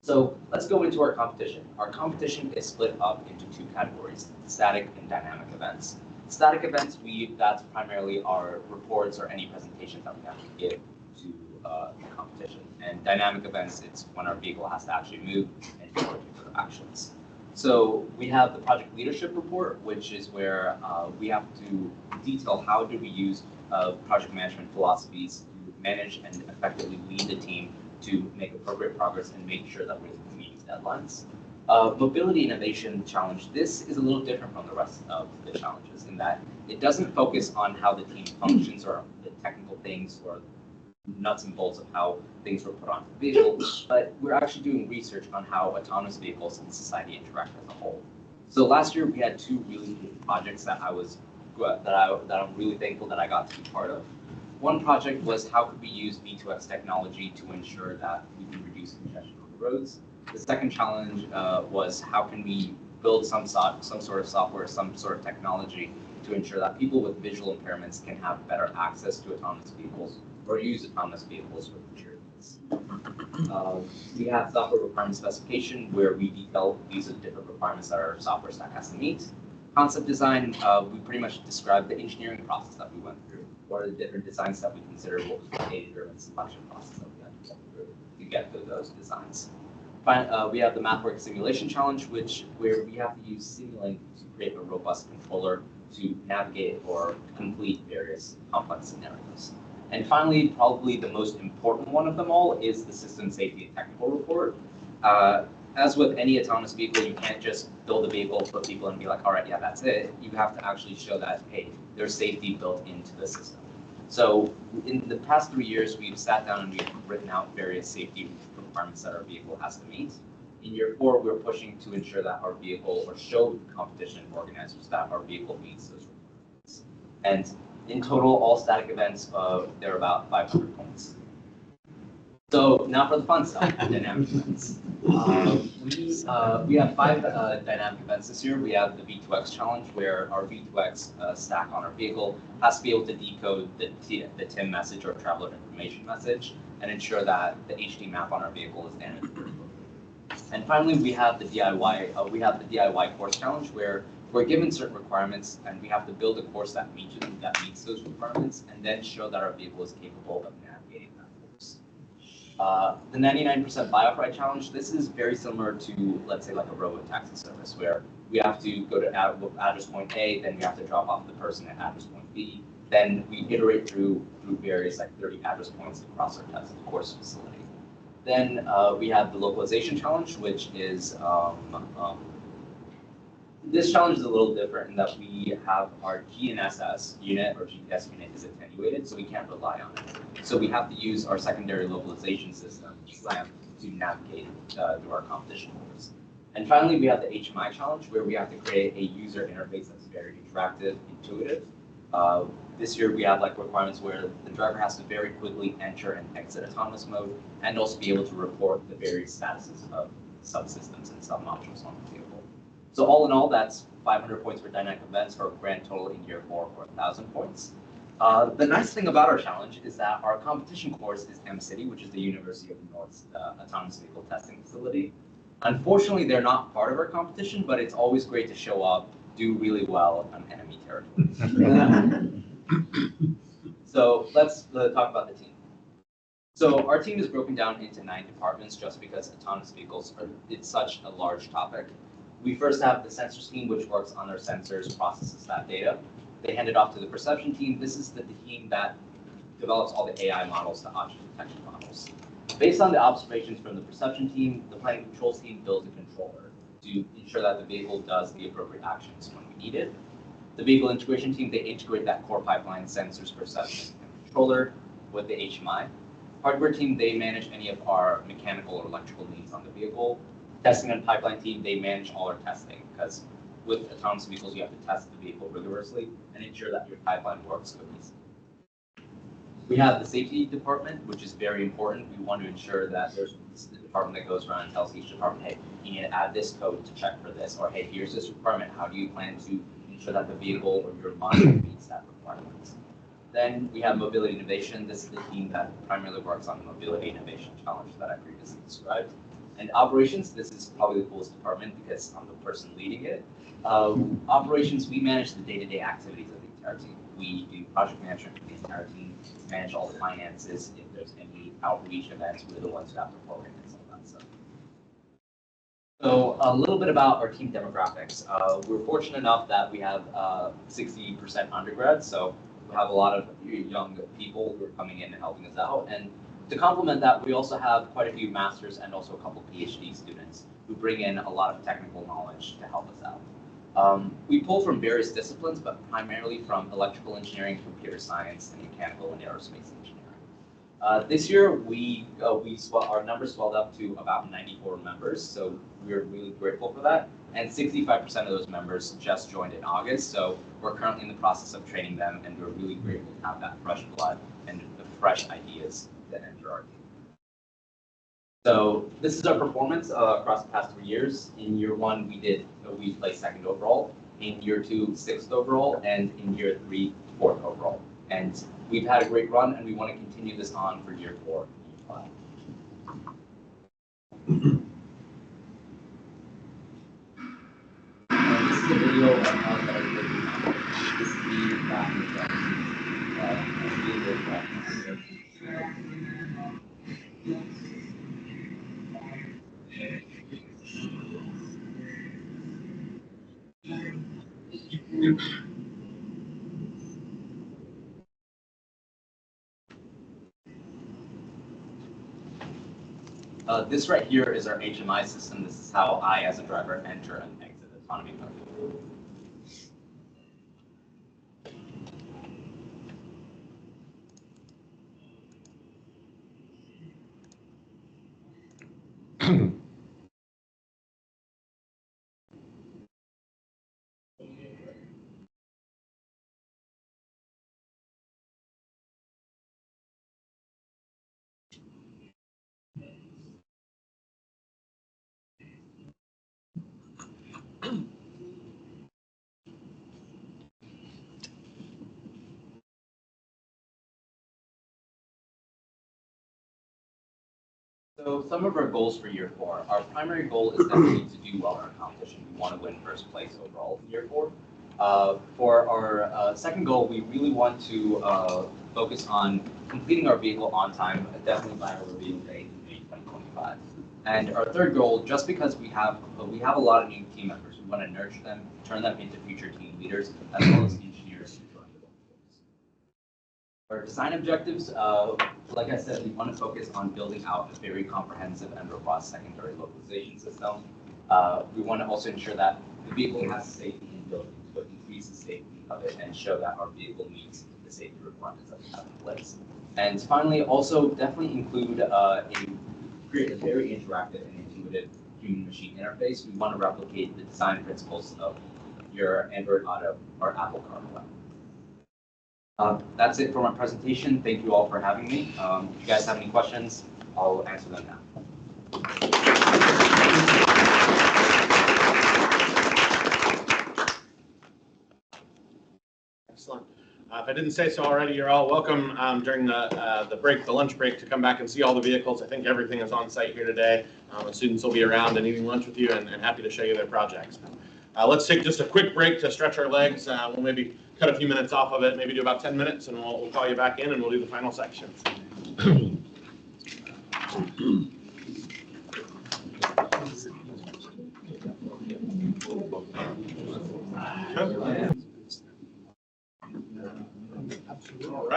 So let's go into our competition. Our competition is split up into 2 categories, static and dynamic events. Static events, that's primarily our reports or any presentations that we have to give to the competition. And dynamic events, it's when our vehicle has to actually move and do particular actions. So we have the project leadership report, which is where we have to detail how do we use project management philosophies to manage and effectively lead the team to make appropriate progress and make sure that we're meeting deadlines. Mobility innovation challenge, this is a little different from the rest of the challenges in that it doesn't focus on how the team functions or the technical things or nuts and bolts of how things were put onto the vehicle, but we're actually doing research on how autonomous vehicles and society interact as a whole. So last year we had 2 really big projects that I'm really thankful that I got to be part of. One project was how could we use V2X technology to ensure that we can reduce congestion on the roads. The second challenge was how can we build some sort of software, some sort of technology to ensure that people with visual impairments can have better access to autonomous vehicles or use autonomous vehicles with mature needs. We have software requirement specification where we detail these are different requirements that our software stack has to meet. Concept design, we pretty much described the engineering process that we went through. What are the different designs that we consider, what was the data-driven selection process that we had to go through to get to those designs. We have the MathWorks simulation challenge, where we have to use Simulink to create a robust controller to navigate or complete various complex scenarios. And finally, probably the most important one of them all is the system safety and technical report. As with any autonomous vehicle, you can't just build a vehicle, put people in and be like, all right, yeah, that's it. You have to actually show that, hey, there's safety built into the system. So in the past 3 years, we've sat down and we've written out various safety requirements that our vehicle has to meet. In year 4, we're pushing to ensure that our vehicle, or show competition organizers that our vehicle meets those requirements. And in total, all static events, they're about 500 points. So now for the fun stuff, dynamic events. We have 5 dynamic events this year. We have the V2X challenge, where our V2X stack on our vehicle has to be able to decode the TIM message or traveler information message and ensure that the HD map on our vehicle is animated. And finally, we have the DIY course challenge, where we're given certain requirements and we have to build a course that meets those requirements and then show that our vehicle is capable of navigating that course. The 99% biofride challenge, this is very similar to, let's say, like a robo-taxi service, where we have to go to address point A, then we have to drop off the person at address point B, then we iterate through various, like 30 address points across our test course facility. Then we have the localization challenge, which is, this challenge is a little different in that we have our GNSS unit or GPS unit is attenuated, so we can't rely on it. So we have to use our secondary localization system, SLAM, to navigate through our competition course. And finally, we have the HMI challenge, where we have to create a user interface that's very interactive, intuitive. This year, we have like requirements where the driver has to very quickly enter and exit autonomous mode, and also be able to report the various statuses of subsystems and sub-modules on the vehicle. So all in all, that's 500 points for dynamic events for a grand total in year 4 for 1,000 points. The nice thing about our challenge is that our competition course is M-City, which is the University of the North's autonomous vehicle testing facility. Unfortunately, they're not part of our competition, but it's always great to show up, do really well on enemy territory. So let's talk about the team. So our team is broken down into 9 departments just because autonomous vehicles it's such a large topic. We first have the sensors team, which works on their sensors, processes that data. They hand it off to the perception team. This is the team that develops all the AI models, the object detection models. Based on the observations from the perception team, the planning controls team builds a controller to ensure that the vehicle does the appropriate actions when we need it. The vehicle integration team, they integrate that core pipeline, sensors, perception, and controller with the HMI. Hardware team, they manage any of our mechanical or electrical needs on the vehicle. Testing and pipeline team, they manage all our testing because with autonomous vehicles, you have to test the vehicle rigorously and ensure that your pipeline works cohesively. We have the safety department, which is very important. We want to ensure that there's the department that goes around and tells each department, hey, you need to add this code to check for this, or hey, here's this requirement. How do you plan to ensure that the vehicle or your module meets that requirement? Then we have mobility innovation. This is the team that primarily works on the mobility innovation challenge that I previously described. And operations, this is probably the coolest department because I'm the person leading it. Operations, we manage the day-to-day activities of the entire team. We do project management for the entire team, manage all the finances. If there's any outreach events, we're the ones who have to organize all that stuff. So a little bit about our team demographics. We're fortunate enough that we have 60% undergrads, so we have a lot of young people who are coming in and helping us out. And to complement that, we also have quite a few masters and also a couple PhD students who bring in a lot of technical knowledge to help us out. We pull from various disciplines, but primarily from electrical engineering, computer science, and mechanical and aerospace engineering. This year, our numbers swelled up to about 94 members, so we're really grateful for that. And 65% of those members just joined in August, so we're currently in the process of training them, and we're really grateful to have that fresh blood and the fresh ideas that enter our team. So this is our performance across the past 3 years. In year 1, we placed 2nd overall. In year 2, 6th overall, and in year 3, 4th overall. And we've had a great run, and we want to continue this on for year 4 and year 5. And this is a video of how that everybody this is the back of the truck. This right here is our HMI system. This is how I, as a driver, enter and exit autonomy mode. So some of our goals for year 4. Our primary goal is definitely to do well in our competition. We want to win 1st place overall in year 4. For our second goal, we really want to focus on completing our vehicle on time, definitely by our review date in May 2025. And our third goal, just because we have a lot of new team members, we want to nurture them, turn them into future team leaders, as well as engineers who join the workforce. Our design objectives, like I said, we want to focus on building out a very comprehensive and robust secondary localization system. We want to also ensure that the vehicle has safety in buildings, but increase the safety of it and show that our vehicle meets the safety requirements that we have in place. And finally, also definitely include create a very interactive and intuitive human-machine interface. We want to replicate the design principles of your Android Auto or Apple CarPlay. That's it for my presentation. Thank you all for having me. If you guys have any questions, I'll answer them now. Excellent. If I didn't say so already, you're all welcome during the lunch break, to come back and see all the vehicles. I think everything is on site here today. The students will be around and eating lunch with you and happy to show you their projects. Let's take just a quick break to stretch our legs. We'll maybe cut a few minutes off of it, maybe do about 10 minutes, and we'll call you back in and we'll do the final section.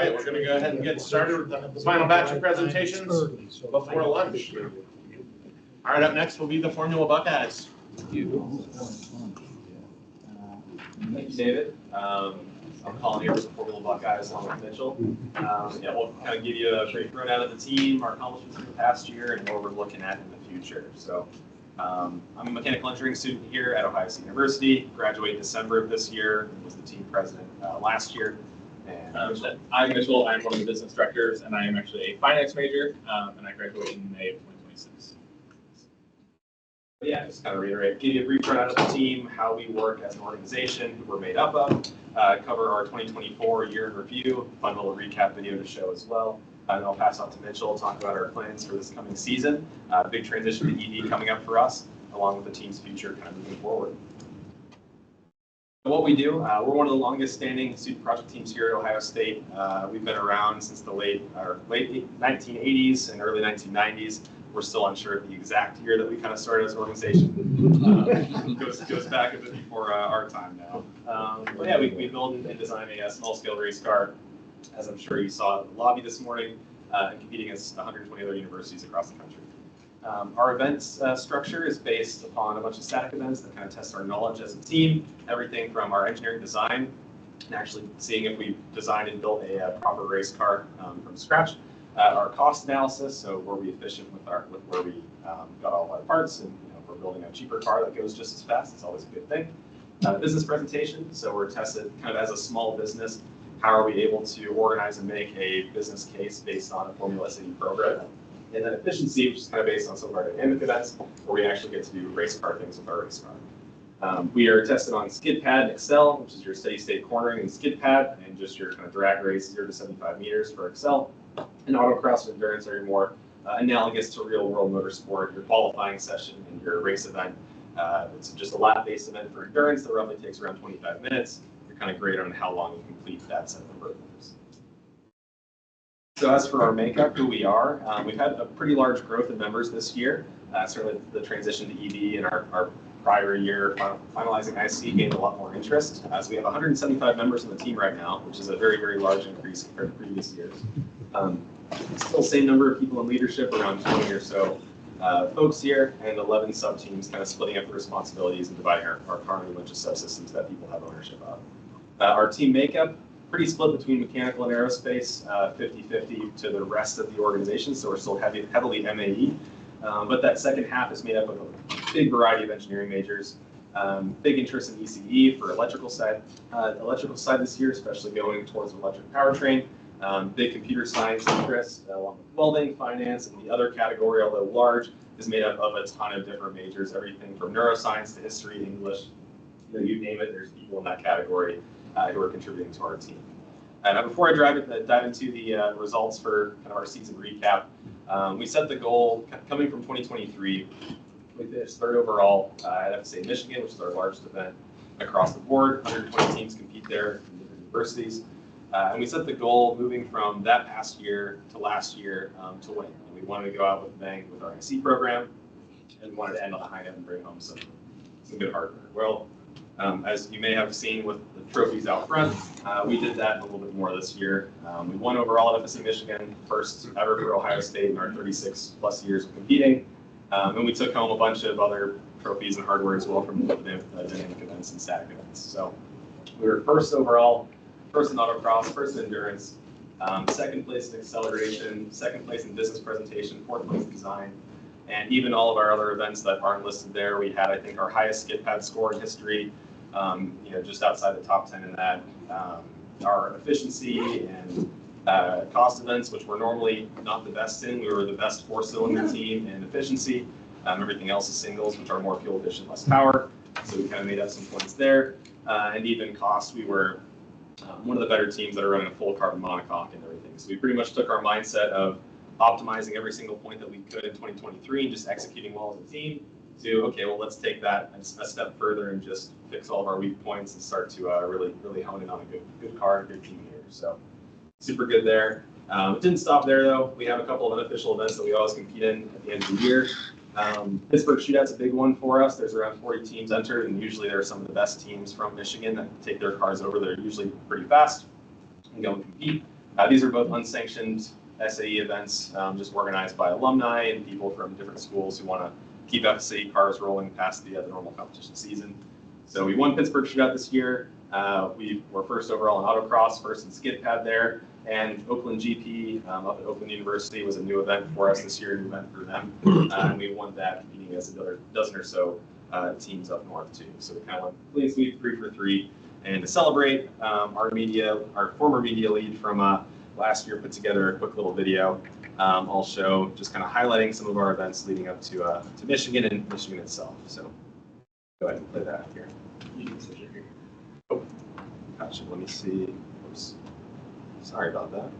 right, we're gonna go ahead and get started with the final batch of presentations before lunch. All right, up next will be the Formula Buckeyes. Thank you, David. I'm calling here with the Formula Buckeyes along with Mitchell. Yeah, we'll kind of give you a brief rundown of the team, our accomplishments in the past year, and what we're looking at in the future. So I'm a mechanical engineering student here at Ohio State University, graduated December of this year, and was the team president last year. And I'm Mitchell, I'm one of the business directors, and I am actually a finance major, and I graduated in May of 2026. But yeah, just kind of reiterate, give you a brief rundown of the team, how we work as an organization, who we're made up of, cover our 2024 year in review, fun little recap video to show as well. And I'll pass on to Mitchell, talk about our plans for this coming season. Big transition to ED coming up for us, along with the team's future kind of moving forward. What we do, we're one of the longest standing student project teams here at Ohio State. We've been around since the late 1980s and early 1990s. We're still unsure of the exact year that we kind of started as an organization. Goes back a bit before our time now. But yeah, we built and designed a small scale race car, as I'm sure you saw in the lobby this morning, and competing against 120 other universities across the country. Our events structure is based upon a bunch of static events that kind of test our knowledge as a team, everything from our engineering design, and actually seeing if we designed and built a proper race car from scratch. Our cost analysis, so were we efficient with where we got all of our parts, and if we're building a cheaper car that goes just as fast, it's always a good thing. Business presentation, so we're tested kind of as a small business. How are we able to organize and make a business case based on a Formula City program? And then efficiency, which is kind of based on some of our dynamic events, where we actually get to do race car things with our race car. We are tested on skid pad and Excel, which is your steady state cornering and skid pad, and just your kind of drag race 0 to 75 meters for Excel. And autocross and endurance are your more analogous to real world motorsport, your qualifying session and your race event. It's just a lap based event for endurance that roughly takes around 25 minutes. You're kind of graded on how long you complete that set number of moves. So as for our makeup, who we are, we've had a pretty large growth in members this year. Certainly the transition to ED in our prior year finalizing IC gained a lot more interest. So we have 175 members on the team right now, which is a very, very large increase compared to previous years. Still same number of people in leadership, around 20 or so folks here, and 11 sub-teams kind of splitting up the responsibilities and dividing our car into a bunch of subsystems that people have ownership of. Our team makeup, pretty split between mechanical and aerospace, 50-50 to the rest of the organization, so we're still heavily MAE. But that second half is made up of a big variety of engineering majors. Big interest in ECE for electrical side this year, especially going towards electric powertrain. Big computer science interest, along with welding, finance, and the other category, although large, is made up of a ton of different majors, everything from neuroscience to history, English, you name it, there's people in that category who are contributing to our team. And before I dive into the results for kind of our season recap, we set the goal coming from 2023. We finished third overall at FSA Michigan, which is our largest event across the board. 120 teams compete there from different universities. And we set the goal moving from that past year to last year to win. And we wanted to go out with a bang with our IC program and wanted to end on a high note and bring home some good hard work. Well, as you may have seen with the trophies out front, we did that a little bit more this year. We won overall at FSC Michigan, first ever for Ohio State in our 36 plus years of competing. And we took home a bunch of other trophies and hardware as well from the dynamic events and static events. So we were first overall, first in autocross, first in endurance, second place in acceleration, second place in business presentation, fourth place in design. And even all of our other events that aren't listed there, we had, I think, our highest skid pad score in history, just outside the top 10 in that. Our efficiency and cost events, which we're normally not the best in, we were the best 4-cylinder team in efficiency. Everything else is singles, which are more fuel efficient, less power. So we kind of made up some points there. And even cost, we were one of the better teams that are running a full carbon monocoque and everything. So we pretty much took our mindset of optimizing every single point that we could in 2023 and just executing well as a team to, okay, well, let's take that a step further and just fix all of our weak points and start to really hone in on a good car and a good team here. So super good there. It didn't stop there though. We have a couple of unofficial events that we always compete in at the end of the year. Pittsburgh Shootout's a big one for us. There's around 40 teams entered, and usually there are some of the best teams from Michigan that take their cars over. They're usually pretty fast and go and compete. These are both unsanctioned SAE events, just organized by alumni and people from different schools who want to keep SAE cars rolling past the normal competition season. So we won Pittsburgh Shootout this year. We were first overall in autocross, first in skid pad there, and Oakland GP up at Oakland University was a new event for us this year, a new event for them, and we won that, competing against a dozen or so teams up north too. So we kind of went clean sweep 3 for 3, and to celebrate, our former media lead from last year put together a quick little video. I'll show just kind of highlighting some of our events leading up to Michigan and Michigan itself. So go ahead and play that here. You can see it here. Oh, gotcha. Let me see. Oops. Sorry about that.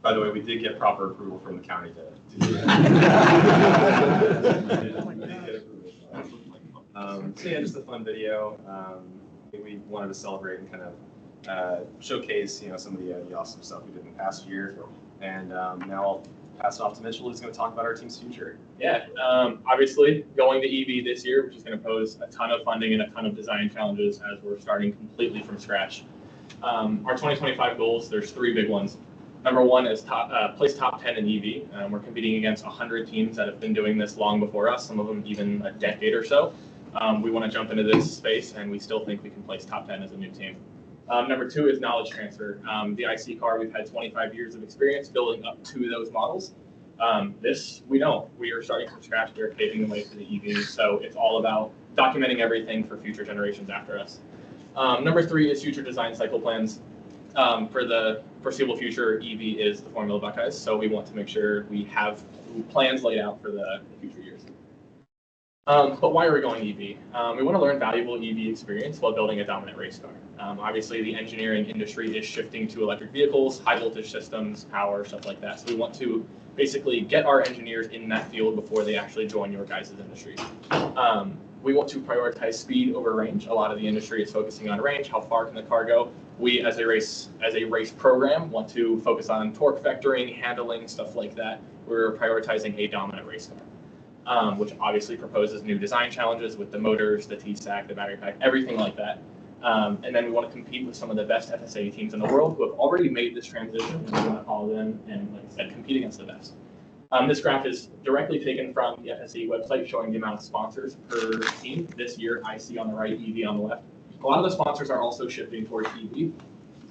By the way, we did get proper approval from the county to do that. So yeah, just a fun video. We wanted to celebrate and kind of showcase, some of the awesome stuff we did in the past year. And now I'll pass it off to Mitchell, who's going to talk about our team's future. Yeah, obviously going to EV this year, which is going to pose a ton of funding and a ton of design challenges as we're starting completely from scratch. Our 2025 goals, there's 3 big ones. Number 1 is place top 10 in EV. We're competing against 100 teams that have been doing this long before us, some of them even a decade or so. We want to jump into this space, and we still think we can place top 10 as a new team. Number 2 is knowledge transfer. The IC car, we've had 25 years of experience building up to those models. This, we don't. We are starting from scratch. We are paving the way for the EV. So it's all about documenting everything for future generations after us. Number 3 is future design cycle plans. For the foreseeable future, EV is the formula Buckeyes, so we want to make sure we have plans laid out for the future years. But why are we going EV? We want to learn valuable EV experience while building a dominant race car. Obviously, the engineering industry is shifting to electric vehicles, high voltage systems, power, stuff like that. So we want to basically get our engineers in that field before they actually join your guys' industry. We want to prioritize speed over range. A lot of the industry is focusing on range. How far can the car go? We, as a race program, want to focus on torque vectoring, handling, stuff like that. We're prioritizing a dominant race car, which obviously proposes new design challenges with the motors, the T-stack, the battery pack, everything like that. And then we want to compete with some of the best FSA teams in the world who have already made this transition, and we want to follow them and, like I said, compete against the best. This graph is directly taken from the FSA website showing the amount of sponsors per team. This year, I see on the right, EV on the left. A lot of the sponsors are also shifting towards EV,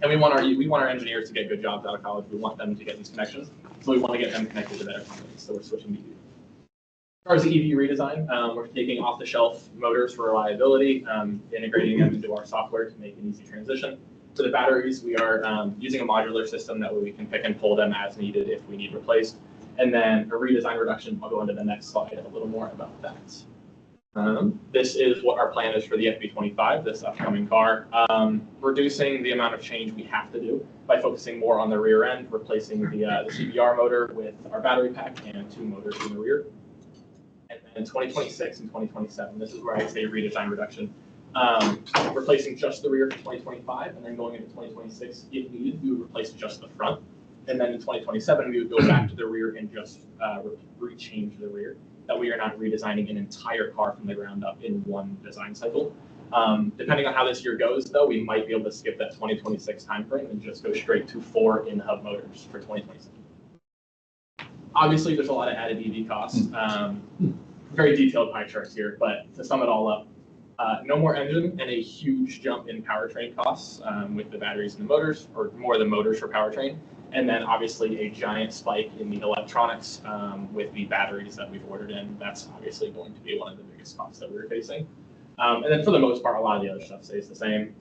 and we want our engineers to get good jobs out of college. We want them to get these connections, so we want to get them connected to better companies. So we're switching to EV. As far as the EV redesign, we're taking off-the-shelf motors for reliability, integrating them into our software to make an easy transition. For the batteries, we are using a modular system that way we can pick and pull them as needed if we need replaced. And then a redesign reduction, I'll go into the next slide a little more about that. This is what our plan is for the FB25, this upcoming car. Reducing the amount of change we have to do by focusing more on the rear end, replacing the CBR motor with our battery pack and 2 motors in the rear. And then in 2026 and 2027, this is where I say redesign reduction. Replacing just the rear for 2025, and then going into 2026, if needed, we would replace just the front. And then in 2027, we would go back to the rear and just rechange the rear. That we are not redesigning an entire car from the ground up in one design cycle. Depending on how this year goes, though, we might be able to skip that 2026 timeframe and just go straight to 4 in-hub motors for 2027. Obviously, there's a lot of added EV costs. Very detailed pie charts here, but to sum it all up, no more engine and a huge jump in powertrain costs with the batteries and the motors, or more the motors for powertrain. And then obviously a giant spike in the electronics with the batteries that we've ordered in. That's obviously going to be one of the biggest costs that we're facing. And then for the most part, a lot of the other stuff stays the same.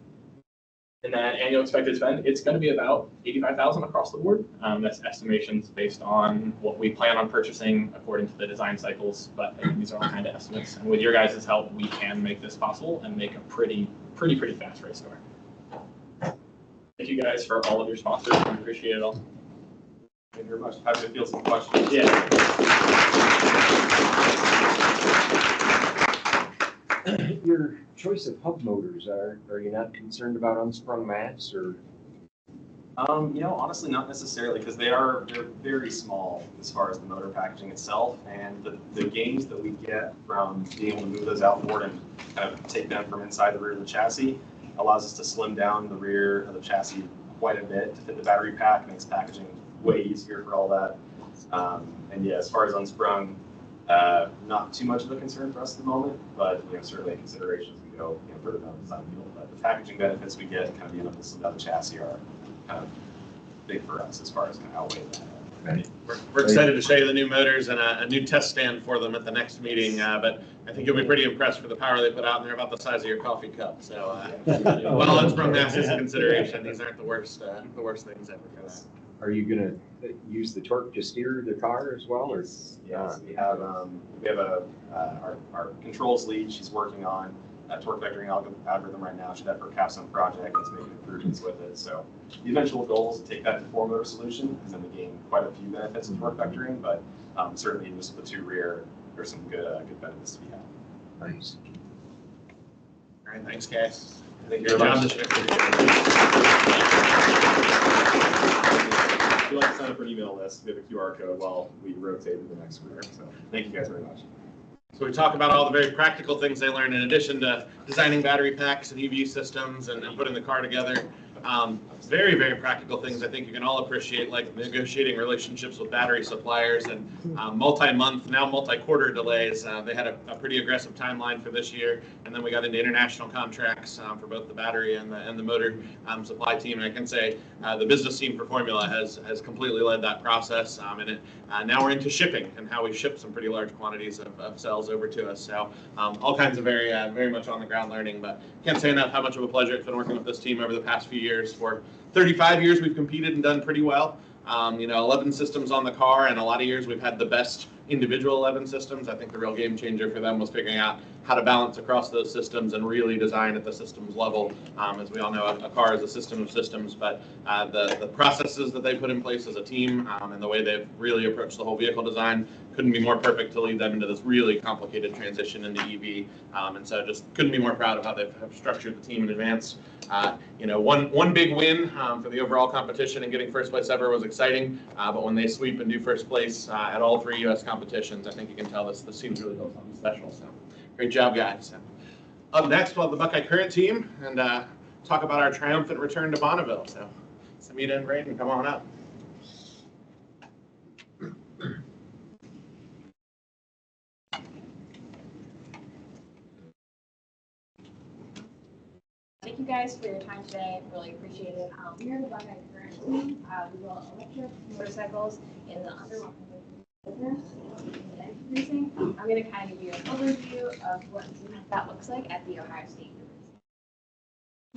And then annual expected spend, it's going to be about $85,000 across the board. That's estimations based on what we plan on purchasing according to the design cycles. But I think these are all kind of estimates. And with your guys' help, we can make this possible and make a pretty fast race car. Thank you guys for all of your sponsors. We appreciate it all. Thank you very much. Happy to field some questions. Yeah. Your choice of hub motors, are you not concerned about unsprung mass or? Honestly, not necessarily, because they're very small as far as the motor packaging itself, and the gains that we get from being able to move those outboard and kind of take them from inside the rear of the chassis allows us to slim down the rear of the chassis quite a bit to fit the battery pack, makes packaging way easier for all that. And yeah, as far as unsprung, not too much of a concern for us at the moment, but certainly a consideration as we go further down the design field. But the packaging benefits we get, kind of being able to slim down the chassis, are kind of big for us as far as kind of outweighing that. Right. We're excited to show you the new motors and a new test stand for them at the next meeting, but I think you'll be pretty impressed for the power they put out, and they're about the size of your coffee cup. So, well, unsprung mass is a consideration. These aren't the worst things ever. Are you going to use the torque to steer the car as well, or? Yes, we have our controls lead. She's working on a torque vectoring algorithm right now. She's at her capstone project. It's making improvements with it. So the eventual goal is to take that to 4-motor solution, because then we gain quite a few benefits in torque vectoring. But certainly just with the 2 rear, there's some good benefits to be had. Nice. All right, thanks, guys. Thank you Good very job much. this year. If you'd like to sign up for an email list, we have a QR code while we rotate to the next group. So thank you guys very much. So we talk about all the very practical things they learn in addition to designing battery packs and EV systems and putting the car together. Very, very practical things I think you can all appreciate, like negotiating relationships with battery suppliers and multi-month, now multi-quarter delays. They had a pretty aggressive timeline for this year, and then we got into international contracts for both the battery and the motor supply team. And I can say the business team for Formula has completely led that process. Now we're into shipping and how we ship some pretty large quantities of cells over to us. So all kinds of very much on the ground learning, but can't say enough how much of a pleasure it's been working with this team over the past few years. For 35 years, we've competed and done pretty well. 11 systems on the car, and a lot of years we've had the best individual 11 systems. I think the real game changer for them was figuring out how to balance across those systems and really design at the systems level. As we all know, a car is a system of systems, but the processes that they put in place as a team and the way they've really approached the whole vehicle design couldn't be more perfect to lead them into this really complicated transition into EV. And so just couldn't be more proud of how they've structured the team in advance. One big win for the overall competition and getting first place ever was exciting, but when they sweep and do first place at all 3 U.S. competitions, I think you can tell this team's really built something special. So great job, guys. So, up next, we'll have the Buckeye Current team and talk about our triumphant return to Bonneville. So Samita and Braden, come on up. Thank you guys for your time today. Really appreciate it. We're the Buckeye Current team. We build electric motorcycles in the under 100 business racing. I'm going to kind of give you an overview of what that looks like at the Ohio State University.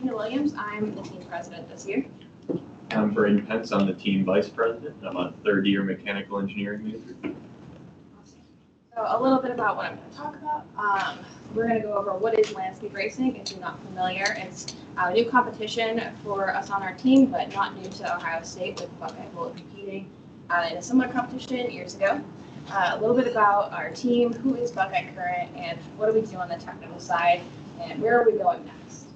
Tina Williams, I'm the team president this year. I'm Braden Pence. I'm the team vice president. I'm a third-year mechanical engineering major. So a little bit about what I'm going to talk about. We're going to go over what is land speed racing. If you're not familiar, it's a new competition for us on our team, but not new to Ohio State, with Buckeye Bullet competing in a similar competition years ago. A little bit about our team, who is Buckeye Current, and what do we do on the technical side, and where are we going next.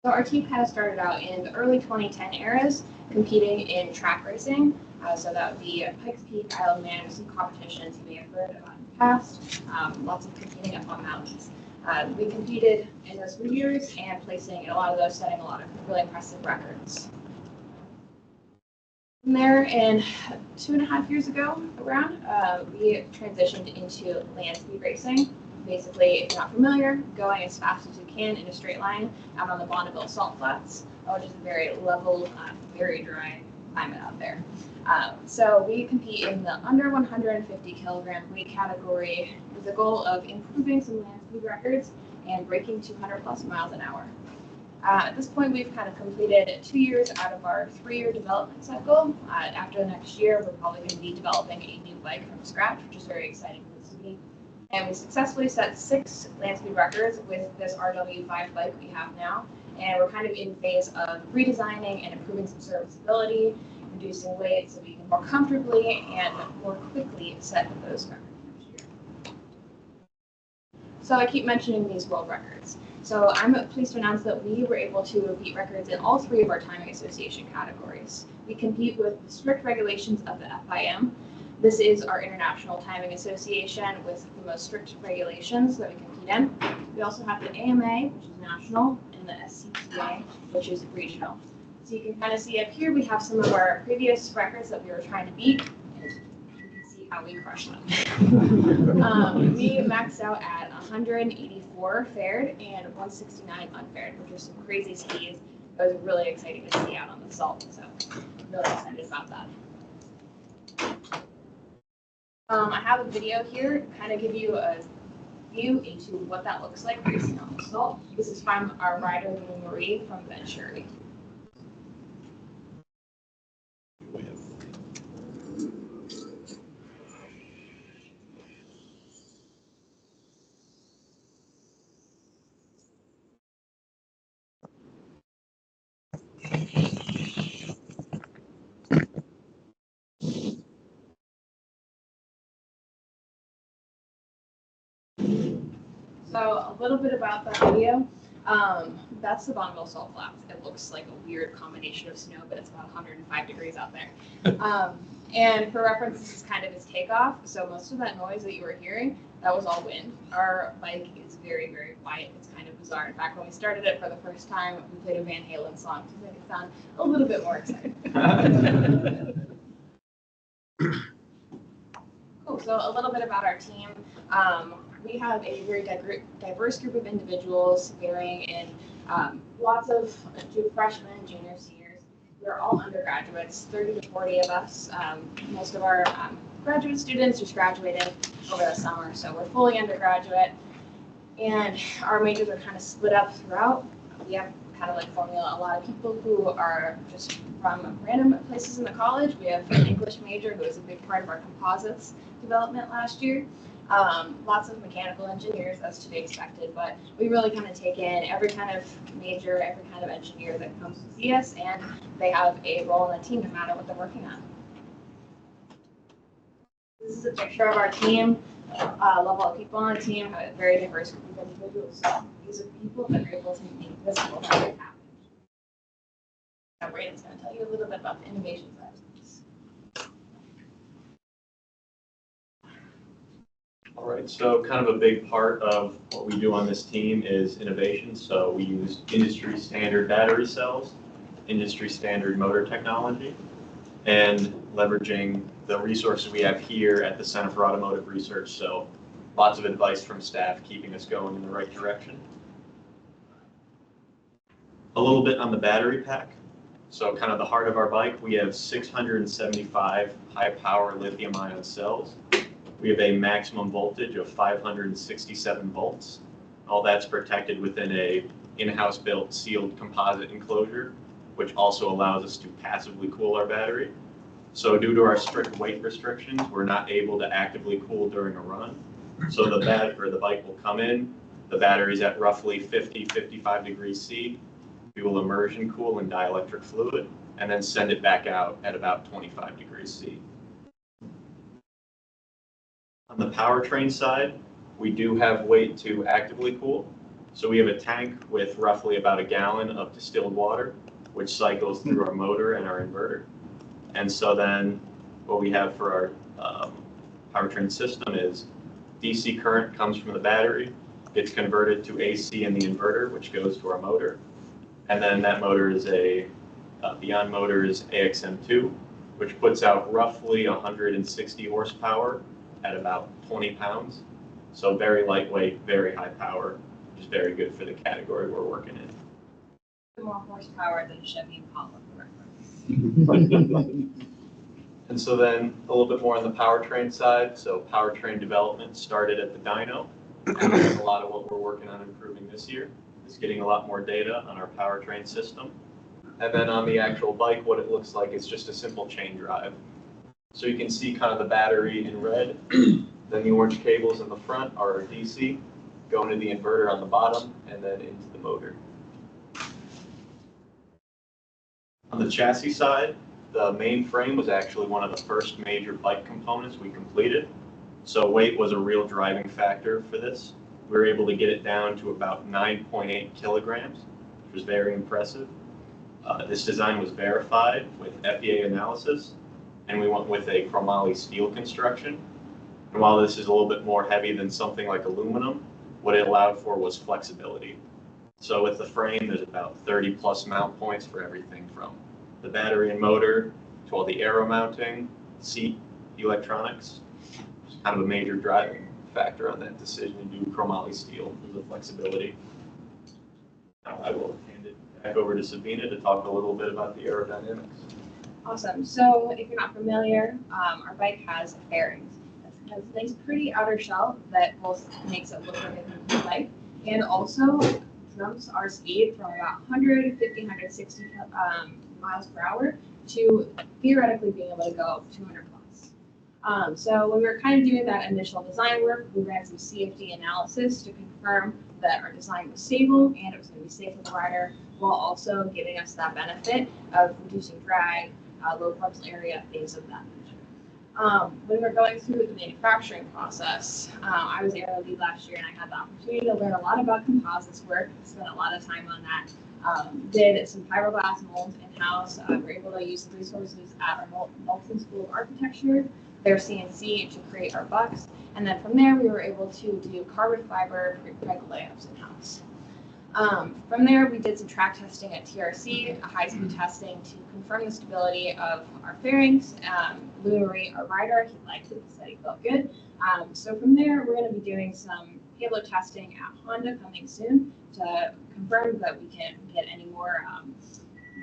So our team kind of started out in the early 2010 eras, competing in track racing. So that would be Pikes Peak, Isle of Man, some competitions you may have heard about in the past, lots of competing up on mountains. We competed in those for years and placing in a lot of those, setting a lot of really impressive records. From there, in 2.5 years ago around, we transitioned into land speed racing. Basically, if you're not familiar, going as fast as you can in a straight line out on the Bonneville Salt Flats, which is a very level, very dry climate out there. So we compete in the under 150 kilogram weight category with the goal of improving some land speed records and breaking 200 plus miles an hour. At this point, we've kind of completed 2 years out of our 3-year development cycle. After the next year, we're probably going to be developing a new bike from scratch, which is very exciting for the city. And we successfully set 6 land speed records with this RW5 bike we have now. And we're kind of in phase of redesigning and improving some serviceability, reducing weight so we can more comfortably and more quickly set those records next year. So I keep mentioning these world records. So I'm pleased to announce that we were able to beat records in all 3 of our timing association categories. We compete with the strict regulations of the FIM. This is our international timing association with the most strict regulations that we compete in. We also have the AMA, which is national, and the SCCA, which is regional. So you can kind of see up here, we have some of our previous records that we were trying to beat, and you can see how we crushed them. We maxed out at 184 fared and 169 unfared, which are some crazy speeds. It was really exciting to see out on the salt, so I'm really excited about that. I have a video here to kind of give you a view into what that looks like racing on the salt. This is from our rider, Lou Marie from Venturi. So a little bit about that video. That's the Bonneville Salt Flats. It looks like a weird combination of snow, but it's about 105 degrees out there. And for reference, this is kind of his takeoff. So most of that noise that you were hearing, that was all wind. Our bike is very, very quiet. It's kind of bizarre. In fact, when we started it for the first time, we played a Van Halen song to make it sound a little bit more exciting. Cool. So a little bit about our team. We have a very diverse group of individuals varying in lots of freshmen, juniors, seniors. We're all undergraduates, 30 to 40 of us. Most of our graduate students just graduated over the summer, so we're fully undergraduate. And our majors are kind of split up throughout. We have kind of like formula a lot of people who are just from random places in the college. We have an English major who is a big part of our composites development last year. Lots of mechanical engineers, as to be expected, but we really kind of take in every kind of major, every kind of engineer that comes to see us, and they have a role in the team no matter what they're working on. This is a picture of our team. Level of people on the team have a very diverse group of individuals. So these are people that are able to make this whole thing happen. Now, Braden's going to tell you a little bit about the innovation side of things. All right, so kind of a big part of what we do on this team is innovation. So we use industry standard battery cells, industry standard motor technology, and leveraging the resources we have here at the Center for Automotive Research. So lots of advice from staff keeping us going in the right direction. A little bit on the battery pack. So kind of the heart of our bike, we have 675 high power lithium ion cells. We have a maximum voltage of 567 volts. All that's protected within a in-house built sealed composite enclosure, which also allows us to passively cool our battery. So due to our strict weight restrictions, we're not able to actively cool during a run. So the bike will come in, the battery's at roughly 55 degrees C. We will immersion cool in dielectric fluid and then send it back out at about 25 degrees C. On the powertrain side, we do have weight to actively cool. So we have a tank with roughly about a gallon of distilled water, which cycles through our motor and our inverter. And so then what we have for our powertrain system is DC current comes from the battery, gets converted to AC in the inverter, which goes to our motor. And then that motor is Beyond Motors AXM2, which puts out roughly 160 horsepower at about 20 pounds. So very lightweight, very high power, which is very good for the category we're working in. More horsepower than Chevy Impala, for reference. And so then a little bit more on the powertrain side. So powertrain development started at the dyno. And that's a lot of what we're working on improving this year is getting a lot more data on our powertrain system. And then on the actual bike, what it looks like is just a simple chain drive. So you can see kind of the battery in red. Then the orange cables in the front are our DC, going to the inverter on the bottom, and then into the motor. On the chassis side, the main frame was actually one of the first major bike components we completed. So weight was a real driving factor for this. We were able to get it down to about 9.8 kilograms, which was very impressive. This design was verified with FEA analysis, and we went with a chromoly steel construction. And while this is a little bit more heavy than something like aluminum, what it allowed for was flexibility. So with the frame, there's about 30 plus mount points for everything from the battery and motor to all the aero mounting, seat electronics. It's kind of a major driving factor on that decision to do chromoly steel for the flexibility. Now I will hand it back over to Sabina to talk a little bit about the aerodynamics. Awesome. So if you're not familiar, our bike has fairings. It has a nice pretty outer shell that both makes it look like a complete bike and also jumps our speed from about 150, 160 miles per hour to theoretically being able to go 200 plus. So when we were kind of doing that initial design work, we ran some CFD analysis to confirm that our design was stable and it was going to be safe for the rider, while also giving us that benefit of reducing drag, low parcel area, things of that nature. When we're going through the manufacturing process, I was aero lead last year and I had the opportunity to learn a lot about composites work, spent a lot of time on that. Did some fiberglass molds in-house. We were able to use the resources at our Nelson School of Architecture, their CNC, to create our bucks. And then from there, we were able to do carbon fiber preg layups in-house. From there, we did some track testing at TRC, a high-speed testing to confirm the stability of our fairings. Louis Marie, our rider, he liked it, he said he felt good. So from there, we're going to be doing some payload testing at Honda coming soon to confirm that we can get any more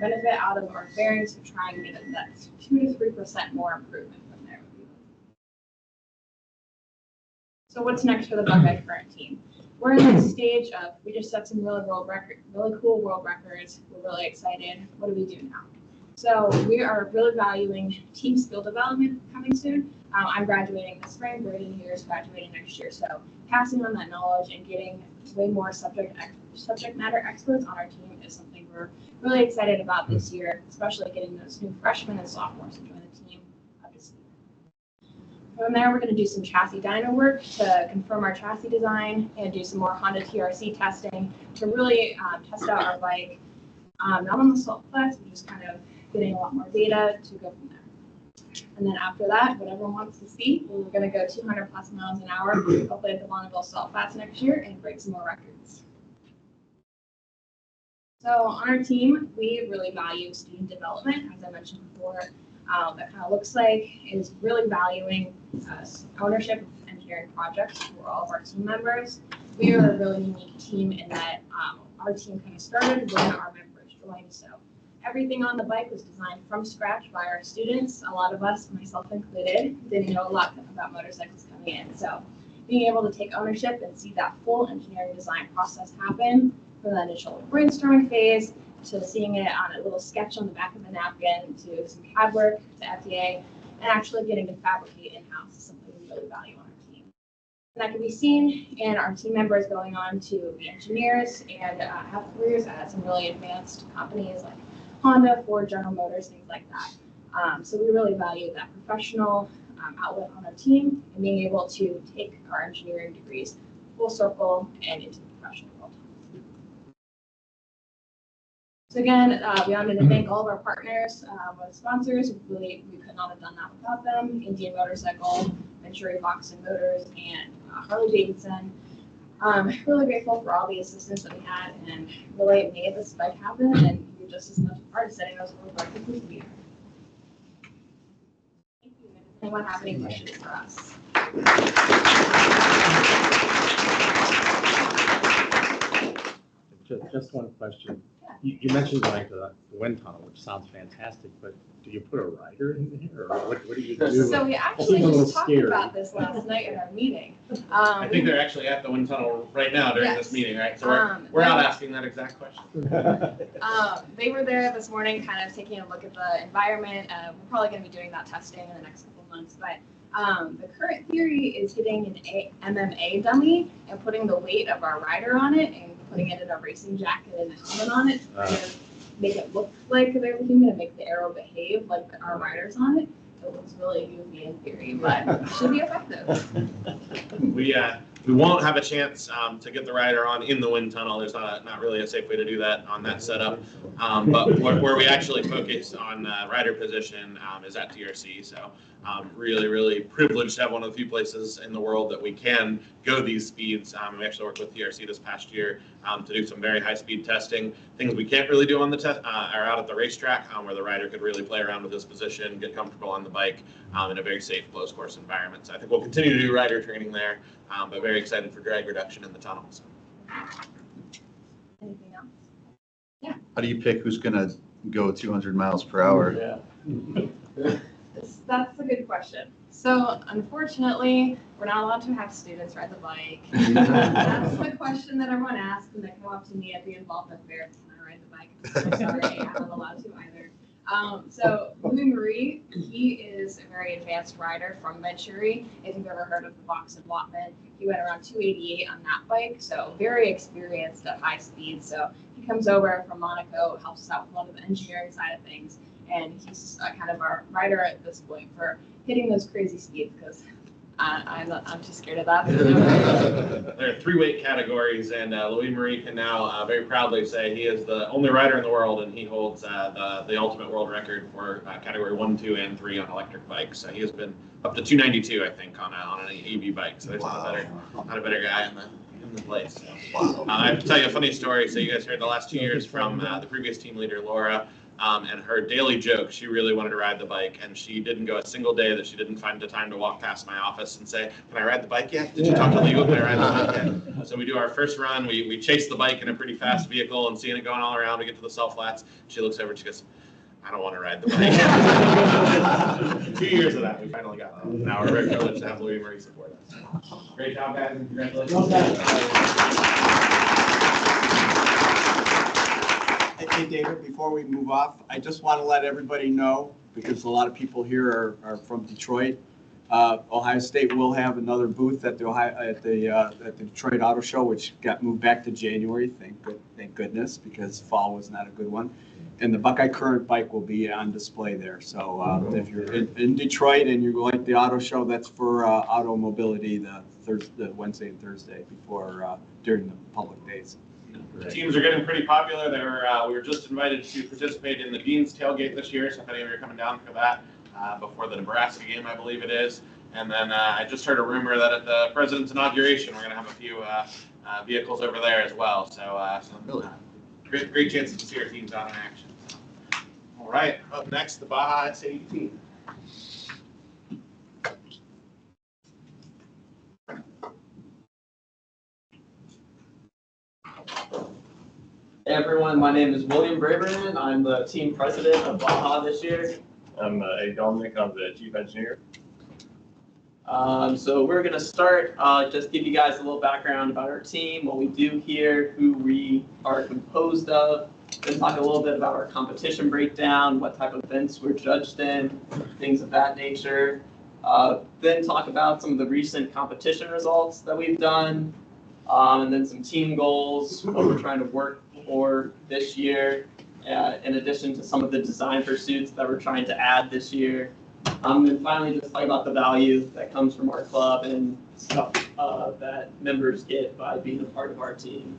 benefit out of our fairings to try and get that 2 to 3% more improvement from there. So what's next for the Buckeye current team? We're in the stage of, we just set some really cool world records. We're really excited. What do we do now? So we are really valuing team skill development coming soon. I'm graduating this spring, Braden here is graduating next year. So passing on that knowledge and getting way more subject matter experts on our team is something we're really excited about this year, especially getting those new freshmen and sophomores to join the team up to speed. From there, we're going to do some chassis dyno work to confirm our chassis design and do some more Honda TRC testing to really test out our bike, not on the salt flats, but just kind of getting a lot more data to go from there. And then after that, what everyone wants to see, we're going to go 200 plus miles an hour, hopefully at the Bonneville Salt Flats next year, and break some more records. So on our team, we really value student development, as I mentioned before. That kind of looks like is really valuing ownership of engineering projects for all of our team members. We are a really unique team in that our team kind of started when our members joined. So everything on the bike was designed from scratch by our students. A lot of us, myself included, didn't know a lot about motorcycles coming in. So being able to take ownership and see that full engineering design process happen from the initial brainstorming phase to seeing it on a little sketch on the back of the napkin to some CAD work to FDA and actually getting to fabricate in-house is something we really value on our team. And that can be seen in our team members going on to be engineers and have careers at some really advanced companies like Honda, Ford, General Motors, things like that. So we really value that professional outlet on our team and being able to take our engineering degrees full circle and into the professional world. So again, we wanted to thank all of our partners, our sponsors. Really, we could not have done that without them. Indian Motorcycle, Venturi Fox and Motors, and Harley Davidson. Really grateful for all the assistance that we had and really made this bike happen. And you're just as much a part of setting those world records as we are. Thank you. Does anyone have any questions for us? Just one question. You mentioned going to the wind tunnel, which sounds fantastic, but do you put a rider in there, or what do you do? So we actually just talked about this last night at our meeting. I think they're actually at the wind tunnel right now during this meeting, right? So we're out asking that exact question. They were there this morning kind of taking a look at the environment. We're probably going to be doing that testing in the next couple months, but the current theory is hitting an MMA dummy and putting the weight of our rider on it and putting it in a racing jacket and a helmet on it to make it look like they're human and make the aero behave like our riders on it. It looks really goofy in theory, but it should be effective. We won't have a chance to get the rider on in the wind tunnel. There's not really a safe way to do that on that setup. But where we actually focus on rider position is at TRC. So really privileged to have one of the few places in the world that we can go these speeds. We actually worked with TRC this past year to do some very high speed testing. Things we can't really do on the test are out at the racetrack where the rider could really play around with his position, get comfortable on the bike in a very safe closed course environment. So I think we'll continue to do rider training there, but very excited for drag reduction in the tunnels. Anything else? Yeah. How do you pick who's going to go 200 miles per hour? Yeah. That's a good question. So unfortunately, we're not allowed to have students ride the bike. That's the question that everyone asks when they come up to me at the involvement fair. Can I ride the bike? I'm sorry, I'm not allowed to either. So Louis Marie, he is a very advanced rider from Venturi. If you've ever heard of the box in Watman, he went around 288 on that bike, so very experienced at high speed. So he comes over from Monaco, helps us out with a lot of the engineering side of things, and he's kind of our rider at this point for hitting those crazy speeds because I'm too scared of that. There are 3 weight categories, and Louis Marie can now very proudly say he is the only rider in the world, and he holds the ultimate world record for category 1, 2, and 3 on electric bikes. So he has been up to 292, I think, on an EV bike. So there's not a better guy in the place. So. I have to tell you a funny story. So you guys heard the last 2 years from the previous team leader, Laura. And her daily joke, she really wanted to ride the bike, and she didn't go a single day that she didn't find the time to walk past my office and say, "Can I ride the bike yet? Did you talk to Leo? Can I ride the bike yet?" So we do our first run. We chase the bike in a pretty fast vehicle and seeing it going all around. We get to the salt flats. She looks over and she goes, "I don't want to ride the bike." 2 years of that, we finally got that. Now we're very privileged to have Louis Marie support us. Great job, guys, and congratulations. Hey, David, before we move off, I just want to let everybody know, because a lot of people here are from Detroit. Ohio State will have another booth at the Detroit Auto Show, which got moved back to January. Thank goodness, because fall was not a good one. And the Buckeye Current bike will be on display there. So if you're in Detroit and you like the auto show, that's for auto mobility the Wednesday and Thursday during the public days. Teams are getting pretty popular. We were just invited to participate in the Dean's Tailgate this year, so if any of you are coming down for that, before the Nebraska game, I believe it is. And then I just heard a rumor that at the president's inauguration, we're going to have a few vehicles over there as well. So great chances to see our teams out in action. All right, up next, the Baja SAE team. Hey everyone, my name is William Braverman. I'm the team president of Baja this year. I'm Eddie Dominic, I'm the chief engineer. So we're going to start, just give you guys a little background about our team, what we do here, who we are composed of, then talk a little bit about our competition breakdown, what type of events we're judged in, things of that nature. Then talk about some of the recent competition results that we've done, and then some team goals, what we're trying to work for this year, in addition to some of the design pursuits that we're trying to add this year. And finally, just talk about the value that comes from our club and stuff that members get by being a part of our team.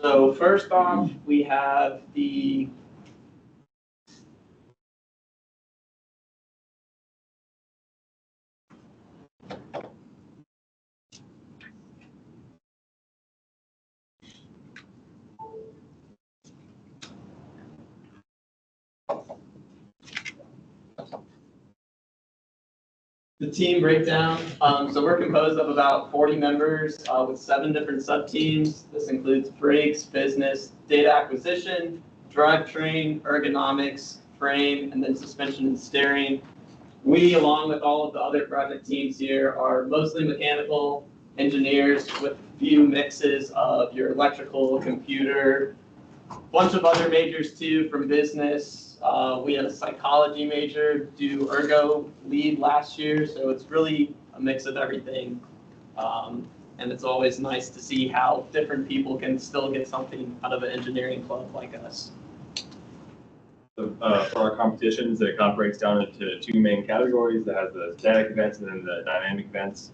So first off, we have the team breakdown. So we're composed of about 40 members with 7 different sub-teams. This includes brakes, business, data acquisition, drivetrain, ergonomics, frame, and then suspension and steering. We, along with all of the other project teams here, are mostly mechanical engineers with a few mixes of your electrical, computer, bunch of other majors too from business. We had a psychology major do ergo lead last year, so it's really a mix of everything. And it's always nice to see how different people can still get something out of an engineering club like us. So, for our competitions, it kind of breaks down into 2 main categories. That has the static events and then the dynamic events.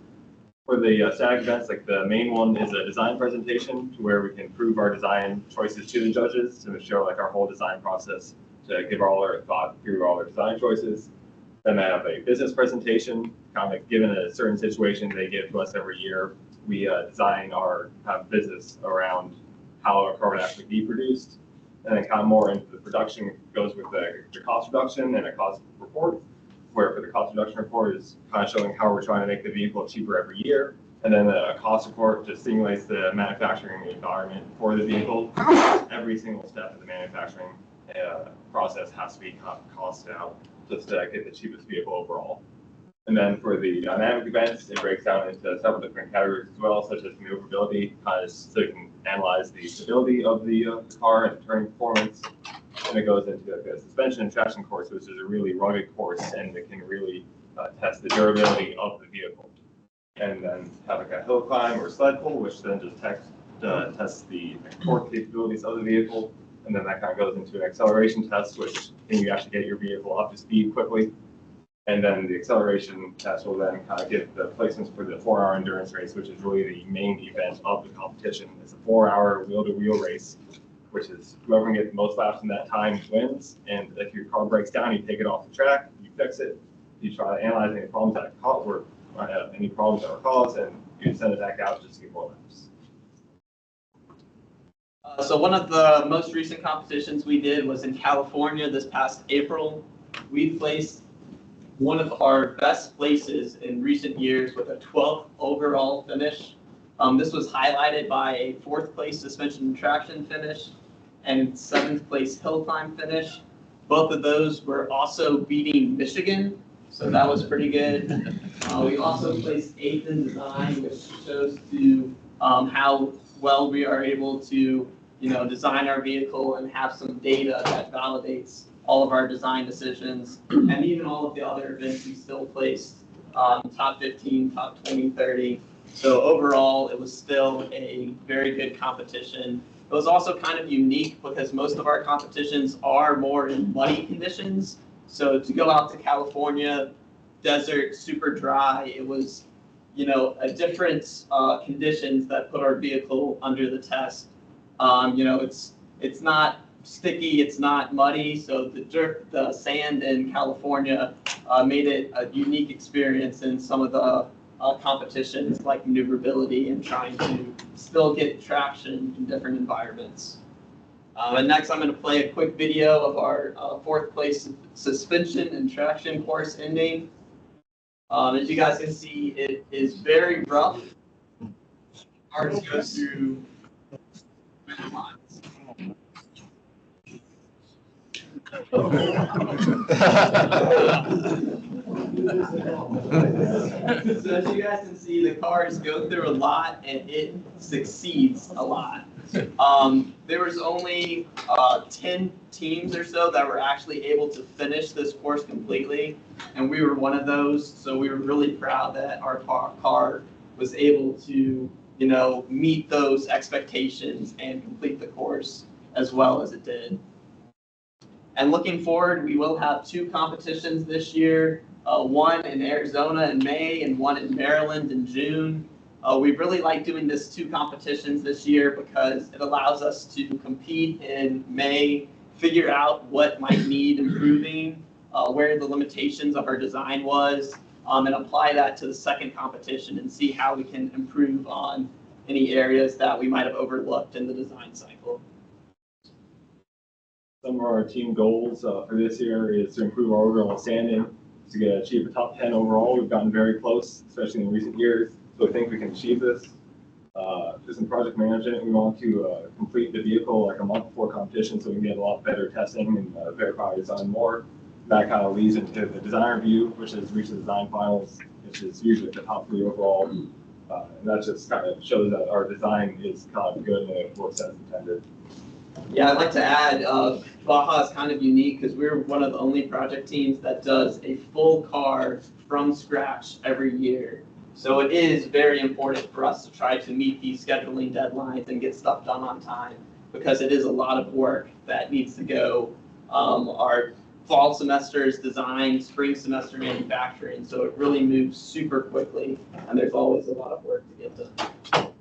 For the static events, like the main one is a design presentation where we can prove our design choices to the judges to show like our whole design process, to give all our thought through all our design choices. Then I have a business presentation, kind of like given a certain situation they give to us every year. We design our business around how our car would actually be produced. And then kind of more into the production goes with the cost reduction and a cost report, where for the cost reduction report is kind of showing how we're trying to make the vehicle cheaper every year. And then a cost report just simulates the manufacturing environment for the vehicle. Every single step of the manufacturing process has to be costed out just to get the cheapest vehicle overall. And then for the dynamic events, it breaks down into several different categories as well, such as maneuverability, so you can analyze the stability of the car and turning performance. And it goes into like a suspension and traction course, which is a really rugged course, and it can really test the durability of the vehicle. And then have like a hill climb or sled pull, which then just tests the torque capabilities of the vehicle. And then that kind of goes into an acceleration test, which can you actually get your vehicle up to speed quickly. And then the acceleration test will then kind of give the placements for the 4-hour endurance race, which is really the main event of the competition. It's a 4-hour wheel-to-wheel race, which is whoever can get the most laps in that time wins. And if your car breaks down, you take it off the track, you fix it, you try to analyze any problems that cause, or any problems that were caused, and you send it back out just to get more laps. So one of the most recent competitions we did was in California this past April. We placed one of our best places in recent years with a 12th overall finish. This was highlighted by a 4th place suspension and traction finish and 7th place hill climb finish. Both of those were also beating Michigan, so that was pretty good. We also placed 8th in design, which shows to how well we are able to, design our vehicle and have some data that validates all of our design decisions, and even all of the other events we still placed top 15, top 20, 30. So overall, it was still a very good competition. It was also kind of unique because most of our competitions are more in muddy conditions. So to go out to California, desert, super dry, it was, a different conditions that put our vehicle under the test. It's not sticky, it's not muddy, so the sand in California made it a unique experience in some of the competitions like maneuverability and trying to still get traction in different environments. And next I'm going to play a quick video of our 4th place suspension and traction course ending. As you guys can see, it is very rough. Hard to go through many lines. So as you guys can see, the cars go through a lot and it succeeds a lot. There was only 10 teams or so that were actually able to finish this course completely, and we were one of those. So we were really proud that our car was able to, meet those expectations and complete the course as well as it did. And looking forward, we will have 2 competitions this year, one in Arizona in May and one in Maryland in June. We really like doing this 2 competitions this year because it allows us to compete in May, figure out what might need improving, where the limitations of our design was, and apply that to the second competition and see how we can improve on any areas that we might have overlooked in the design cycle. Some of our team goals for this year is to improve our overall standing, to achieve a top 10 overall. We've gotten very close, especially in recent years, so I think we can achieve this. Just in project management, we want to complete the vehicle like a month before competition so we can get a lot better testing and verify our design more. That kind of leads into the design review, which is reach the design finals, which is usually the top 3 overall. And that just kind of shows that our design is kind of good and it works as intended. Yeah, I'd like to add, Baja is kind of unique because we're one of the only project teams that does a full car from scratch every year. So it is very important for us to try to meet these scheduling deadlines and get stuff done on time because it is a lot of work that needs to go. Our fall semester is design, spring semester manufacturing, so it really moves super quickly and there's always a lot of work to get done.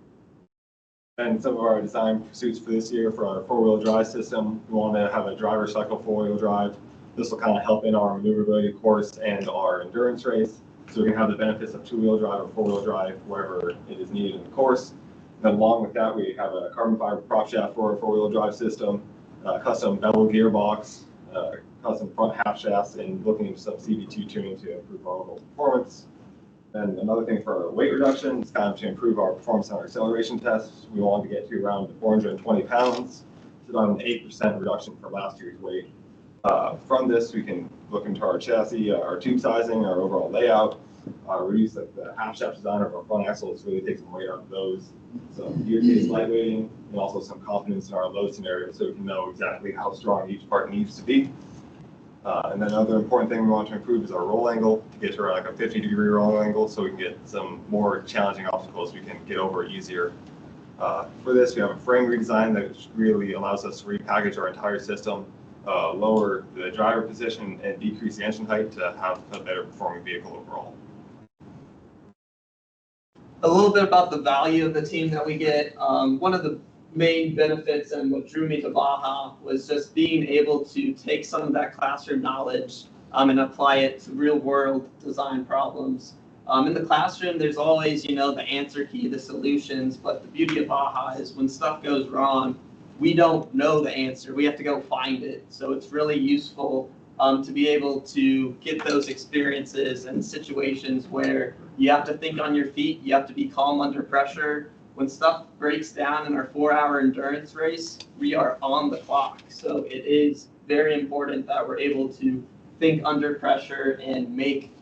And some of our design pursuits for this year for our 4-wheel drive system, we want to have a driver cycle 4-wheel drive. This will kind of help in our maneuverability course and our endurance race. So we can have the benefits of 2-wheel drive or 4-wheel drive wherever it is needed in the course. And then along with that, we have a carbon fiber prop shaft for our 4-wheel drive system, custom bevel gearbox, custom front half shafts, and looking into some CB2 tuning to improve our overall performance. And another thing for our weight reduction is kind of to improve our performance on our acceleration tests. We want to get to around 420 pounds. It's about an 8% reduction from last year's weight. From this, we can look into our chassis, our tube sizing, our overall layout, reduce the half shaft design of our front axles, really take some weight out of those, some gear case lightweighting, and also some confidence in our load scenario so we can know exactly how strong each part needs to be. And then another important thing we want to improve is our roll angle, to get to like a 50-degree roll angle so we can get some more challenging obstacles we can get over easier. For this, we have a frame redesign that really allows us to repackage our entire system lower the driver position and decrease the engine height to have a better performing vehicle overall. A little bit about the value of the team that we get. One of the main benefits and what drew me to Baja was just being able to take some of that classroom knowledge and apply it to real world design problems. In the classroom, there's always, the answer key, the solutions, but the beauty of Baja is when stuff goes wrong, we don't know the answer. We have to go find it. So it's really useful to be able to get those experiences and situations where you have to think on your feet, you have to be calm under pressure. When stuff breaks down in our 4-hour endurance race, we are on the clock. So it is very important that we're able to think under pressure and make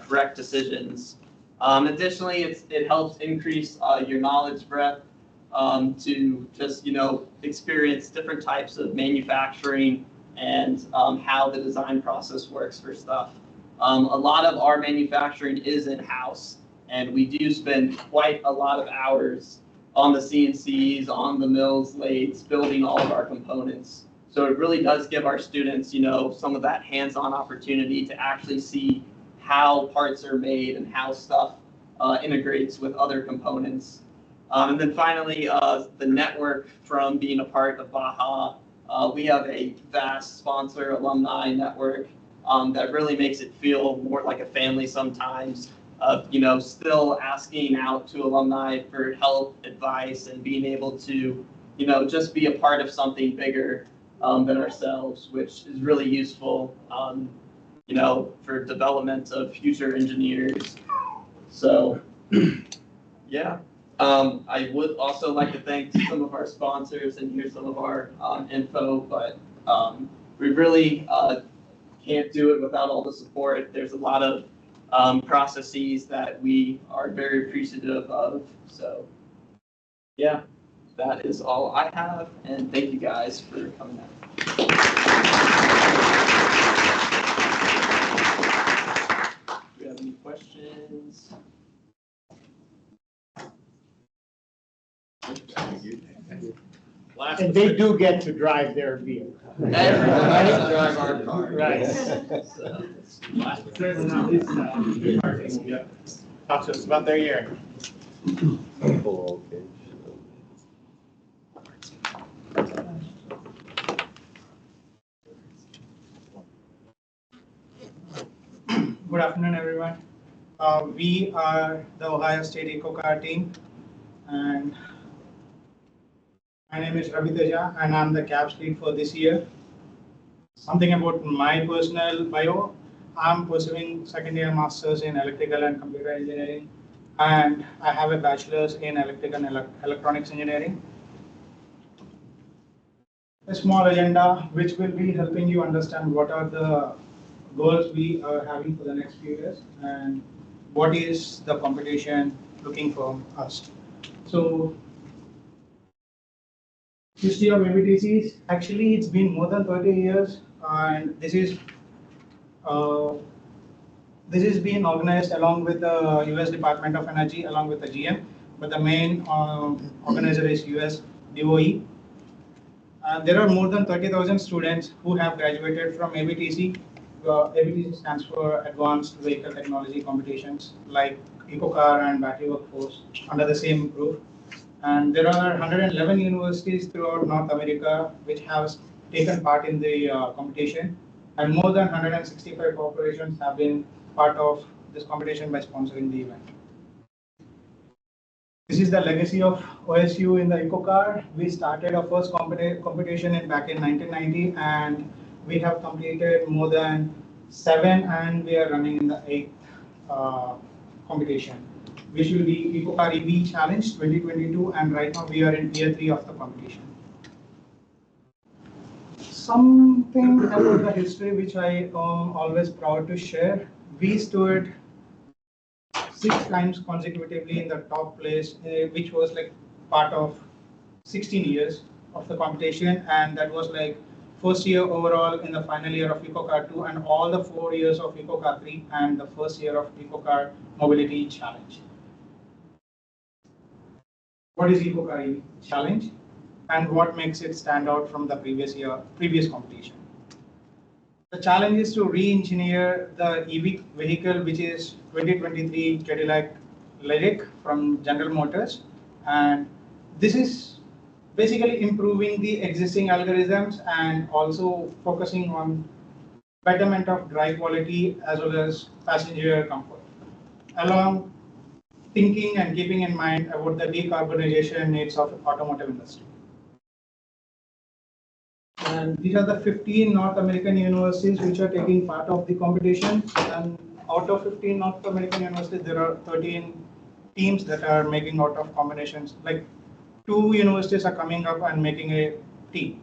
correct decisions. Additionally, it helps increase your knowledge breadth to just, experience different types of manufacturing and how the design process works for stuff. A lot of our manufacturing is in-house, and we do spend quite a lot of hours on the CNCs, on the mills, lathes, building all of our components. So it really does give our students, some of that hands-on opportunity to actually see how parts are made and how stuff integrates with other components. And then finally, the network from being a part of Baja. We have a vast sponsor alumni network that really makes it feel more like a family sometimes. Still asking out to alumni for help, advice, and being able to, just be a part of something bigger than ourselves, which is really useful, for development of future engineers. So, yeah. I would also like to thank some of our sponsors, and here's some of our info, but we really can't do it without all the support. There's a lot of processes that we are very appreciative of. So, yeah, that is all I have, and thank you guys for coming out. Do you have any questions? And they do get to drive their vehicle. Everyone gets to drive our car. Right. Talk to us about their year. Good afternoon, everyone. We are the Ohio State EcoCar team, and my name is Ravi Teja, and I'm the CAPS lead for this year. Something about my personal bio. I'm pursuing second-year master's in electrical and computer engineering, and I have a bachelor's in electrical and electronics engineering. A small agenda which will be helping you understand what are the goals we are having for the next few years and what is the competition looking for us. So, history of ABTCs, actually it's been more than 30 years, and this is being organized along with the US Department of Energy along with the GM, but the main organizer is US DOE. There are more than 30,000 students who have graduated from ABTC. ABTC stands for Advanced Vehicle Technology Competitions, like EcoCar and Battery Workforce under the same roof. And there are 111 universities throughout North America which have taken part in the competition, and more than 165 corporations have been part of this competition by sponsoring the event. This is the legacy of OSU in the EcoCar. We started our first competition back in 1990, and we have completed more than 7, and we are running in the 8th competition, which will be EcoCar EV Challenge 2022, and right now we are in year 3 of the competition. Something about the history which I am always proud to share. We stood 6 times consecutively in the top place, which was like part of 16 years of the competition, and that was like first year overall in the final year of EcoCar 2 and all the 4 years of EcoCar 3 and the first year of EcoCar Mobility Challenge. What is EcoCar Challenge and what makes it stand out from the previous competition? The challenge is to re-engineer the EV vehicle, which is 2023 Cadillac Lyric from General Motors. And this is basically improving the existing algorithms and also focusing on betterment of drive quality as well as passenger comfort, along thinking and keeping in mind about the decarbonization needs of automotive industry. And these are the 15 North American universities which are taking part of the competition. And out of 15 North American universities, there are 13 teams that are making out of combinations. Like 2 universities are coming up and making a team.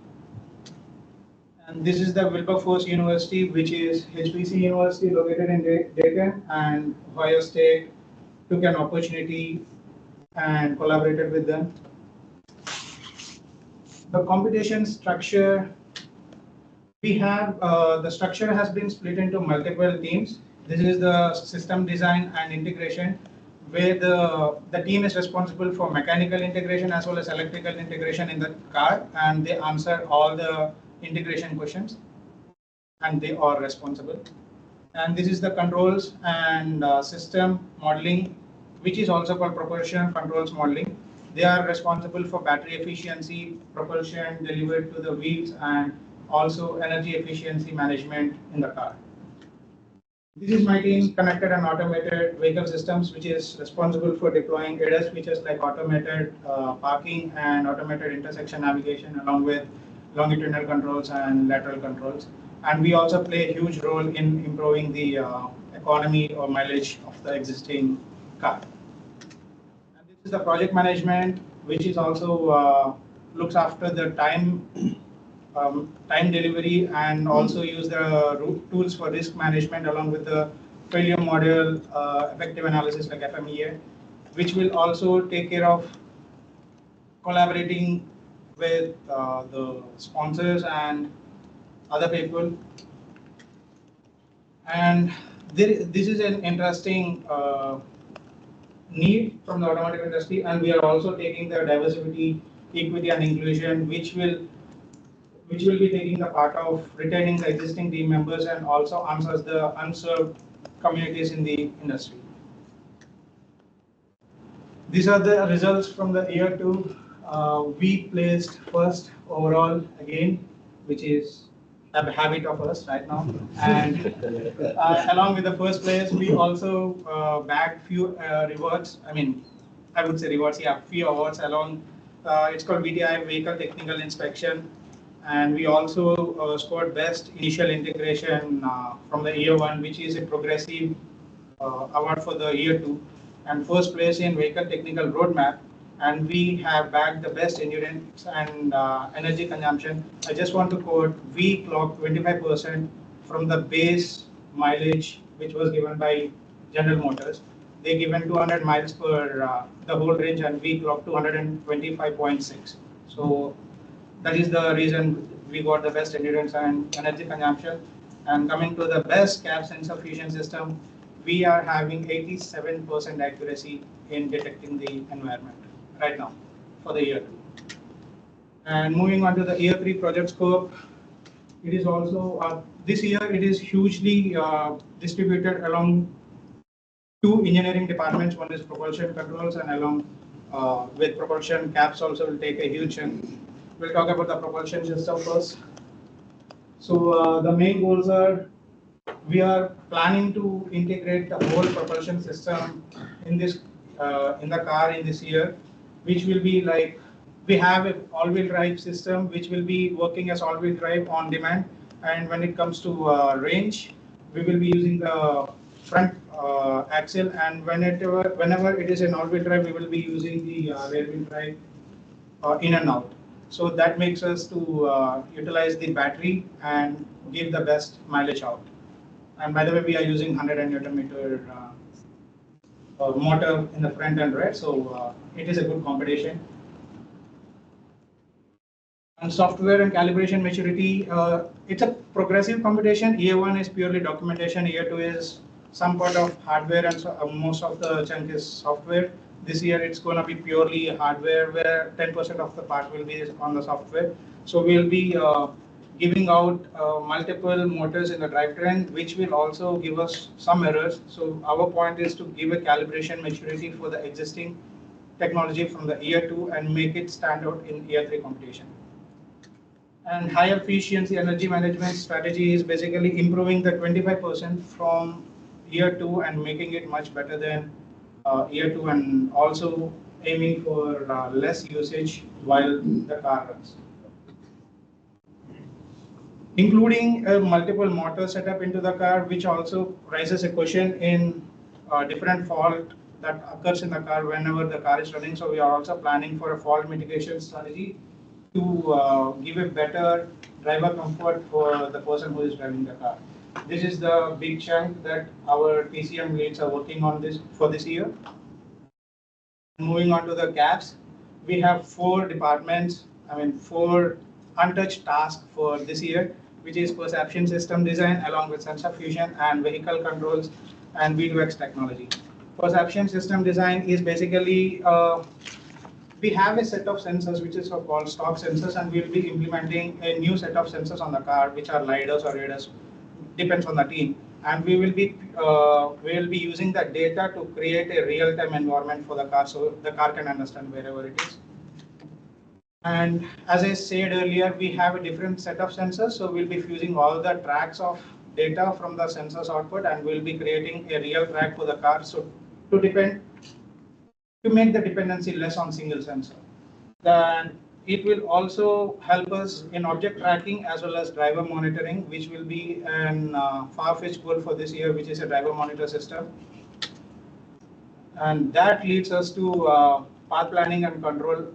And this is the Wilberforce University, which is HBC University located in Dayton, and Ohio State took an opportunity and collaborated with them. The competition structure, we have, the structure has been split into multiple teams. This is the system design and integration, where the team is responsible for mechanical integration as well as electrical integration in the car, and they answer all the integration questions, and they are responsible. And this is the controls and system modeling, which is also called propulsion controls modeling. They are responsible for battery efficiency, propulsion delivered to the wheels, and also energy efficiency management in the car. This is my team, connected and automated vehicle systems, which is responsible for deploying ADAS features like automated parking and automated intersection navigation, along with longitudinal controls and lateral controls. And we also play a huge role in improving the economy or mileage of the existing car. And this is the project management, which is also looks after the time delivery, and also use the tools for risk management along with the failure model, effective analysis like FMEA, which will also take care of collaborating with the sponsors and other people. And this is an interesting need from the automotive industry, and we are also taking the diversity, equity, and inclusion, which will be taking the part of retaining the existing team members and also answers the unserved communities in the industry. These are the results from the year 2. We placed first overall again, which is a habit of us right now. And along with the first place, we also bagged few rewards. I would say rewards, yeah, few awards along. It's called VTI Vehicle Technical Inspection. And we also scored best initial integration from the year 1, which is a progressive award for the year 2, and first place in vehicle technical roadmap. And we have bagged the best endurance and energy consumption. I just want to quote, we clocked 25% from the base mileage, which was given by General Motors. They given 200 miles per the whole range, and we clocked 225.6. So that is the reason we got the best endurance and energy consumption. And coming to the best cab sensor fusion system, we are having 87% accuracy in detecting the environment right now for the year 2. And moving on to the year 3 project scope, it is also, this year it is hugely distributed along 2 engineering departments. One is propulsion controls, and along with propulsion, cabs also will take a huge chunk. We'll talk about the propulsion system first. So the main goals are, we are planning to integrate the whole propulsion system in this in the car in this year, which will be like, we have an all-wheel drive system which will be working as all-wheel drive on demand. And when it comes to range, we will be using the front axle, and whenever it is an all-wheel drive, we will be using the rear-wheel drive in and out. So that makes us to utilize the battery and give the best mileage out. And by the way, we are using 100 Newton meter motor in the front and rear, so it is a good competition. And software and calibration maturity, it's a progressive competition. Year 1 is purely documentation, year 2 is some part of hardware, and so, most of the chunk is software. This year it's going to be purely hardware, where 10% of the part will be on the software. So we'll be giving out multiple motors in the drivetrain, which will also give us some errors. So our point is to give a calibration maturity for the existing technology from the year 2 and make it stand out in year 3 competition. And high efficiency energy management strategy is basically improving the 25% from year 2 and making it much better than year 2, and also aiming for less usage while the car runs. Including a multiple motor setup into the car, which also raises a question in different fault that occurs in the car whenever the car is running. So we are also planning for a fault mitigation strategy to give a better driver comfort for the person who is driving the car. This is the big chunk that our TCM leads are working on this for this year. Moving on to the gaps, we have 4 departments, 4 untouched tasks for this year, which is perception system design along with sensor fusion and vehicle controls and V2X technology. Perception system design is basically, we have a set of sensors which is called stock sensors, and we'll be implementing a new set of sensors on the car, which are LiDARs or radars, depends on the team. And we will be using that data to create a real-time environment for the car, so the car can understand wherever it is. And as I said earlier, we have a different set of sensors, so we'll be fusing all the tracks of data from the sensors output, and we'll be creating a real track for the car, so to make the dependency less on single sensor. Then it will also help us in object tracking as well as driver monitoring, which will be an far-fetched goal for this year, which is a driver monitor system. And that leads us to path planning and control.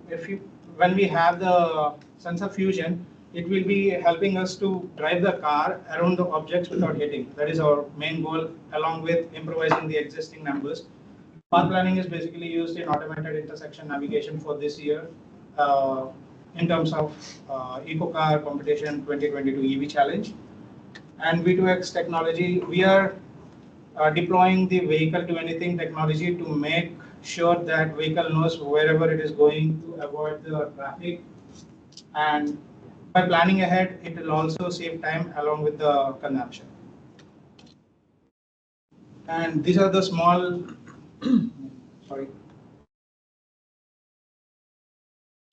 When we have the sensor fusion, it will be helping us to drive the car around the objects without hitting. That is our main goal, along with improvising the existing numbers. Path planning is basically used in automated intersection navigation for this year in terms of EcoCar Competition 2022 EV Challenge. And V2X technology, we are deploying the vehicle to anything technology to make sure that vehicle knows wherever it is going to avoid the traffic. And by planning ahead, it will also save time along with the consumption. And these are the small, sorry.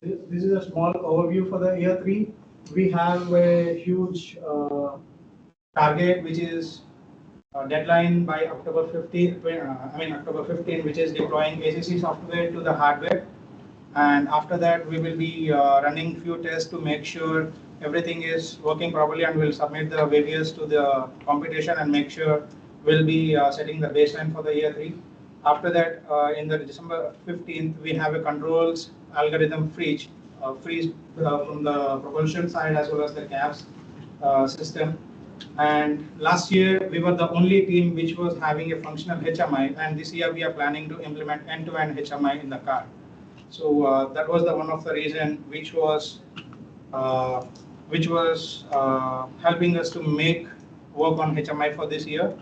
This is a small overview for the year 3. We have a huge target, which is deadline by October 15, which is deploying ACC software to the hardware. And after that, we will be running few tests to make sure everything is working properly, and we'll submit the various to the competition and make sure we'll be setting the baseline for the year 3. After that, in the December 15th, we have a controls algorithm freeze from the propulsion side as well as the cabs system. And last year, we were the only team which was having a functional HMI, and this year we are planning to implement end-to-end HMI in the car. So that was one of the reason which was helping us to make work on HMI for this year.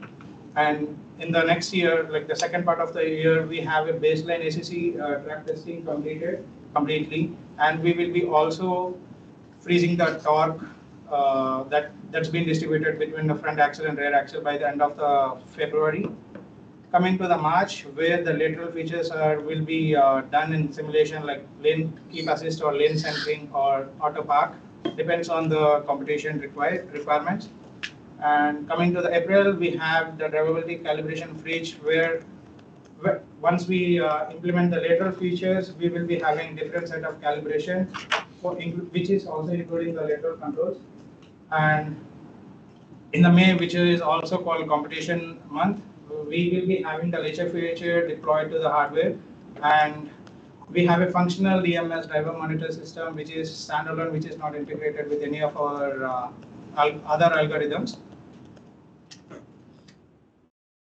And in the next year, like the second part of the year, we have a baseline ACC track testing completely, and we will be also freezing the torque that's been distributed between the front axle and rear axle by the end of the February. Coming to the March, where the lateral features will be done in simulation, like lane keep assist or lane centering or auto park, depends on the competition requirements. And coming to the April, we have the drivability calibration freeze, where once we implement the lateral features, we will be having different set of calibration, which is also including the lateral controls. And in the May, which is also called competition month, we will be having the laser feature deployed to the hardware, and we have a functional DMS driver monitor system, which is standalone, which is not integrated with any of our other algorithms.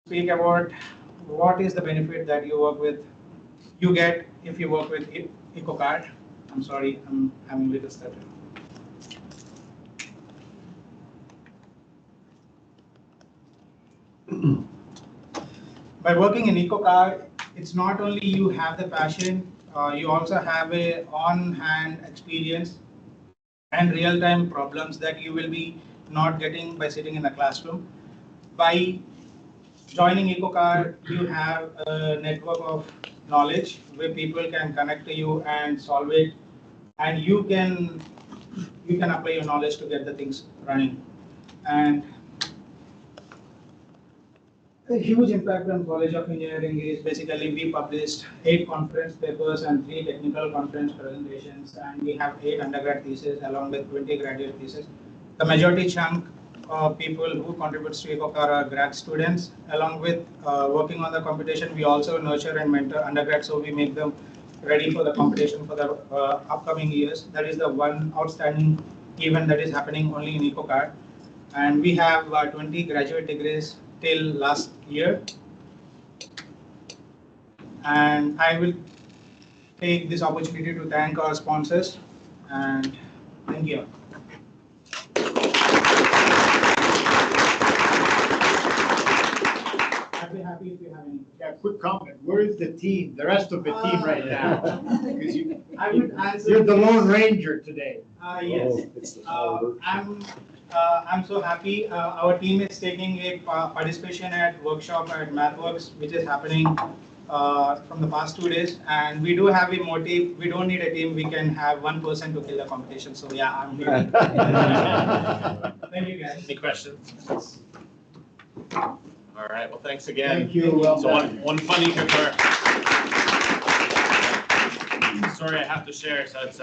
Speak about what is the benefit that you get if you work with EcoCard. I'm sorry, I'm having a little stutter. By working in EcoCar, it's not only you have the passion, you also have a on-hand experience and real-time problems that you will be not getting by sitting in the classroom. By joining EcoCar, you have a network of knowledge where people can connect to you and solve it, and you can apply your knowledge to get the things running. And a huge impact on College of Engineering is basically we published 8 conference papers and 3 technical conference presentations, and we have 8 undergrad theses along with 20 graduate theses. The majority chunk of people who contributes to EcoCar are grad students. Along with working on the competition, we also nurture and mentor undergrads, so we make them ready for the competition for the upcoming years. That is the one outstanding event that is happening only in EcoCar. And we have 20 graduate degrees till last year. And I will take this opportunity to thank our sponsors, and thank you. I'd be happy if you have any. Yeah, quick comment. Where is the team, the rest of the team right now? Because I would answer. you're the Lone Ranger today. Yes. I'm so happy. Our team is taking a participation at workshop at MathWorks, which is happening from the past 2 days. And we do have a motive. We don't need a team. We can have one person to kill the competition. So yeah, I'm here. Thank you, guys. Any questions? All right, well, thanks again. Thank you. Well So done. one funny story I have to share. So it's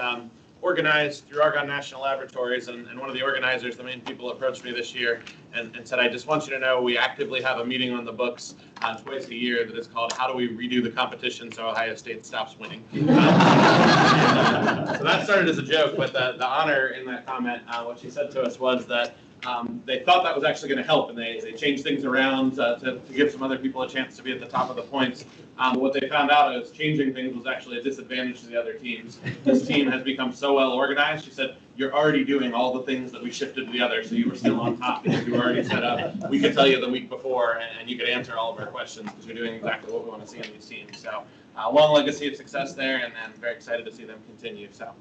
organized through Argonne National Laboratories, and one of the organizers, the main people, approached me this year and said, I just want you to know we actively have a meeting on the books twice a year that is called How Do We Redo the Competition So Ohio State Stops Winning? So that started as a joke, but the honor in that comment, what she said to us was that they thought that was actually going to help, and they changed things around to give some other people a chance to be at the top of the points. But what they found out is changing things was actually a disadvantage to the other teams. This team has become so well organized. She said, you're already doing all the things that we shifted to the other, so you were still on top because you were already set up. We could tell you the week before, and you could answer all of our questions because you're doing exactly what we want to see in these teams. So long legacy of success there, and very excited to see them continue. So.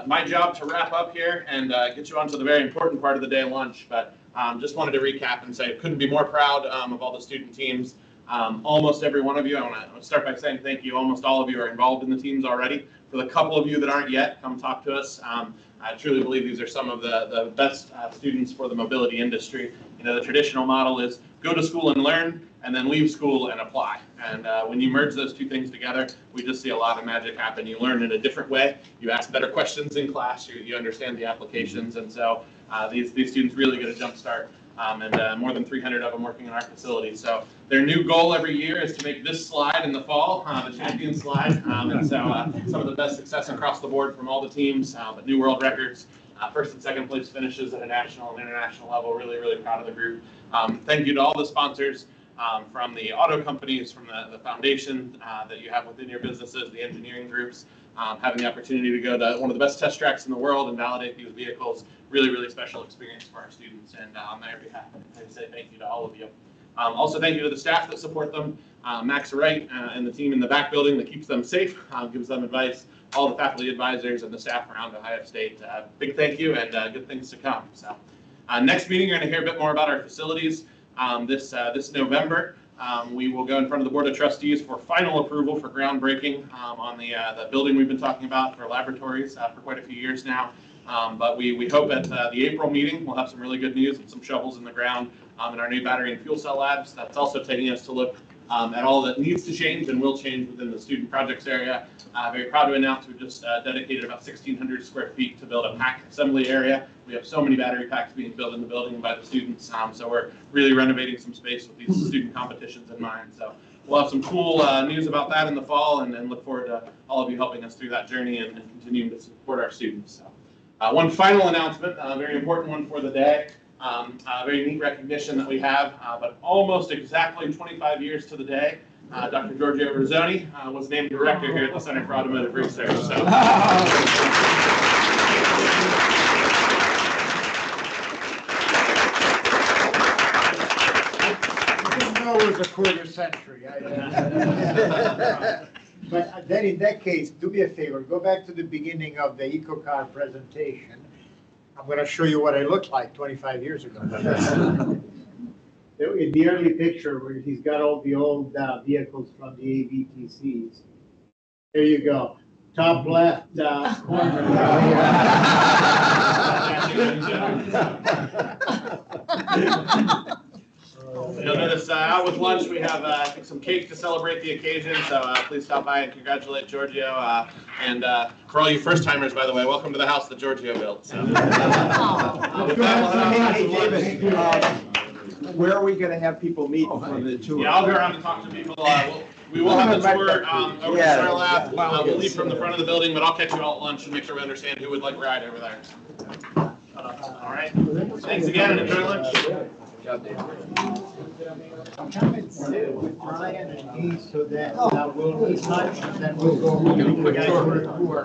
My job to wrap up here and get you onto the very important part of the day, lunch, but just wanted to recap and say couldn't be more proud of all the student teams. Almost every one of you, I want to start by saying thank you. Almost all of you are involved in the teams already. For the couple of you that aren't yet, come talk to us. I truly believe these are some of the best students for the mobility industry. You know, the traditional model is go to school and learn, and then leave school and apply. And when you merge those two things together, we just see a lot of magic happen. You learn in a different way. You ask better questions in class. You understand the applications. And so these students really get a jump start. And more than 300 of them working in our facility. So their new goal every year is to make this slide in the fall, the champion slide. And so some of the best success across the board from all the teams, but new world records. First and second place finishes at a national and international level. Really, really proud of the group. Thank you to all the sponsors. From the auto companies, from the foundation that you have within your businesses, the engineering groups, having the opportunity to go to one of the best test tracks in the world and validate these vehicles, really, really special experience for our students. And on their behalf, I say thank you to all of you. Also, thank you to the staff that support them, Max Wright and the team in the back building that keeps them safe, gives them advice, all the faculty advisors and the staff around Ohio State. Big thank you and good things to come. So, next meeting, you're going to hear a bit more about our facilities. This November, we will go in front of the Board of Trustees for final approval for groundbreaking on the building we've been talking about for laboratories for quite a few years now. But we hope at the April meeting, we'll have some really good news and some shovels in the ground in our new battery and fuel cell labs. That's also taking us to look at all that needs to change and will change within the student projects area. Very proud to announce we've just dedicated about 1,600 square feet to build a pack assembly area. We have so many battery packs being built in the building by the students, so we're really renovating some space with these student competitions in mind. So we'll have some cool news about that in the fall, and look forward to all of you helping us through that journey and continuing to support our students. So, one final announcement, a very important one for the day. A very neat recognition that we have, but almost exactly 25 years to the day, Dr. Giorgio Rizzoni was named director here at the Center for Automotive Research. So. It was a quarter century. But then in that case, do me a favor, go back to the beginning of the EcoCar presentation. I'm gonna show you what I looked like 25 years ago. In the early picture where he's got all the old vehicles from the AVTCs. There you go, top left corner. You'll notice out with lunch, we have I think some cake to celebrate the occasion, so please stop by and congratulate Giorgio. And for all you first timers, by the way, welcome to the house that Giorgio built. So. With that, we'll have some lunch. Where are we gonna have people meet for the tour? Yeah, I'll go around and talk to people. We will have the tour over at Star Lab. We'll leave from the front of the building, but I'll catch you all at lunch and make sure we understand who would like a ride over there. All right. Thanks again and enjoy lunch. Come and sit with Brian and me so that we'll eat lunch and then we'll go home and you guys will tour.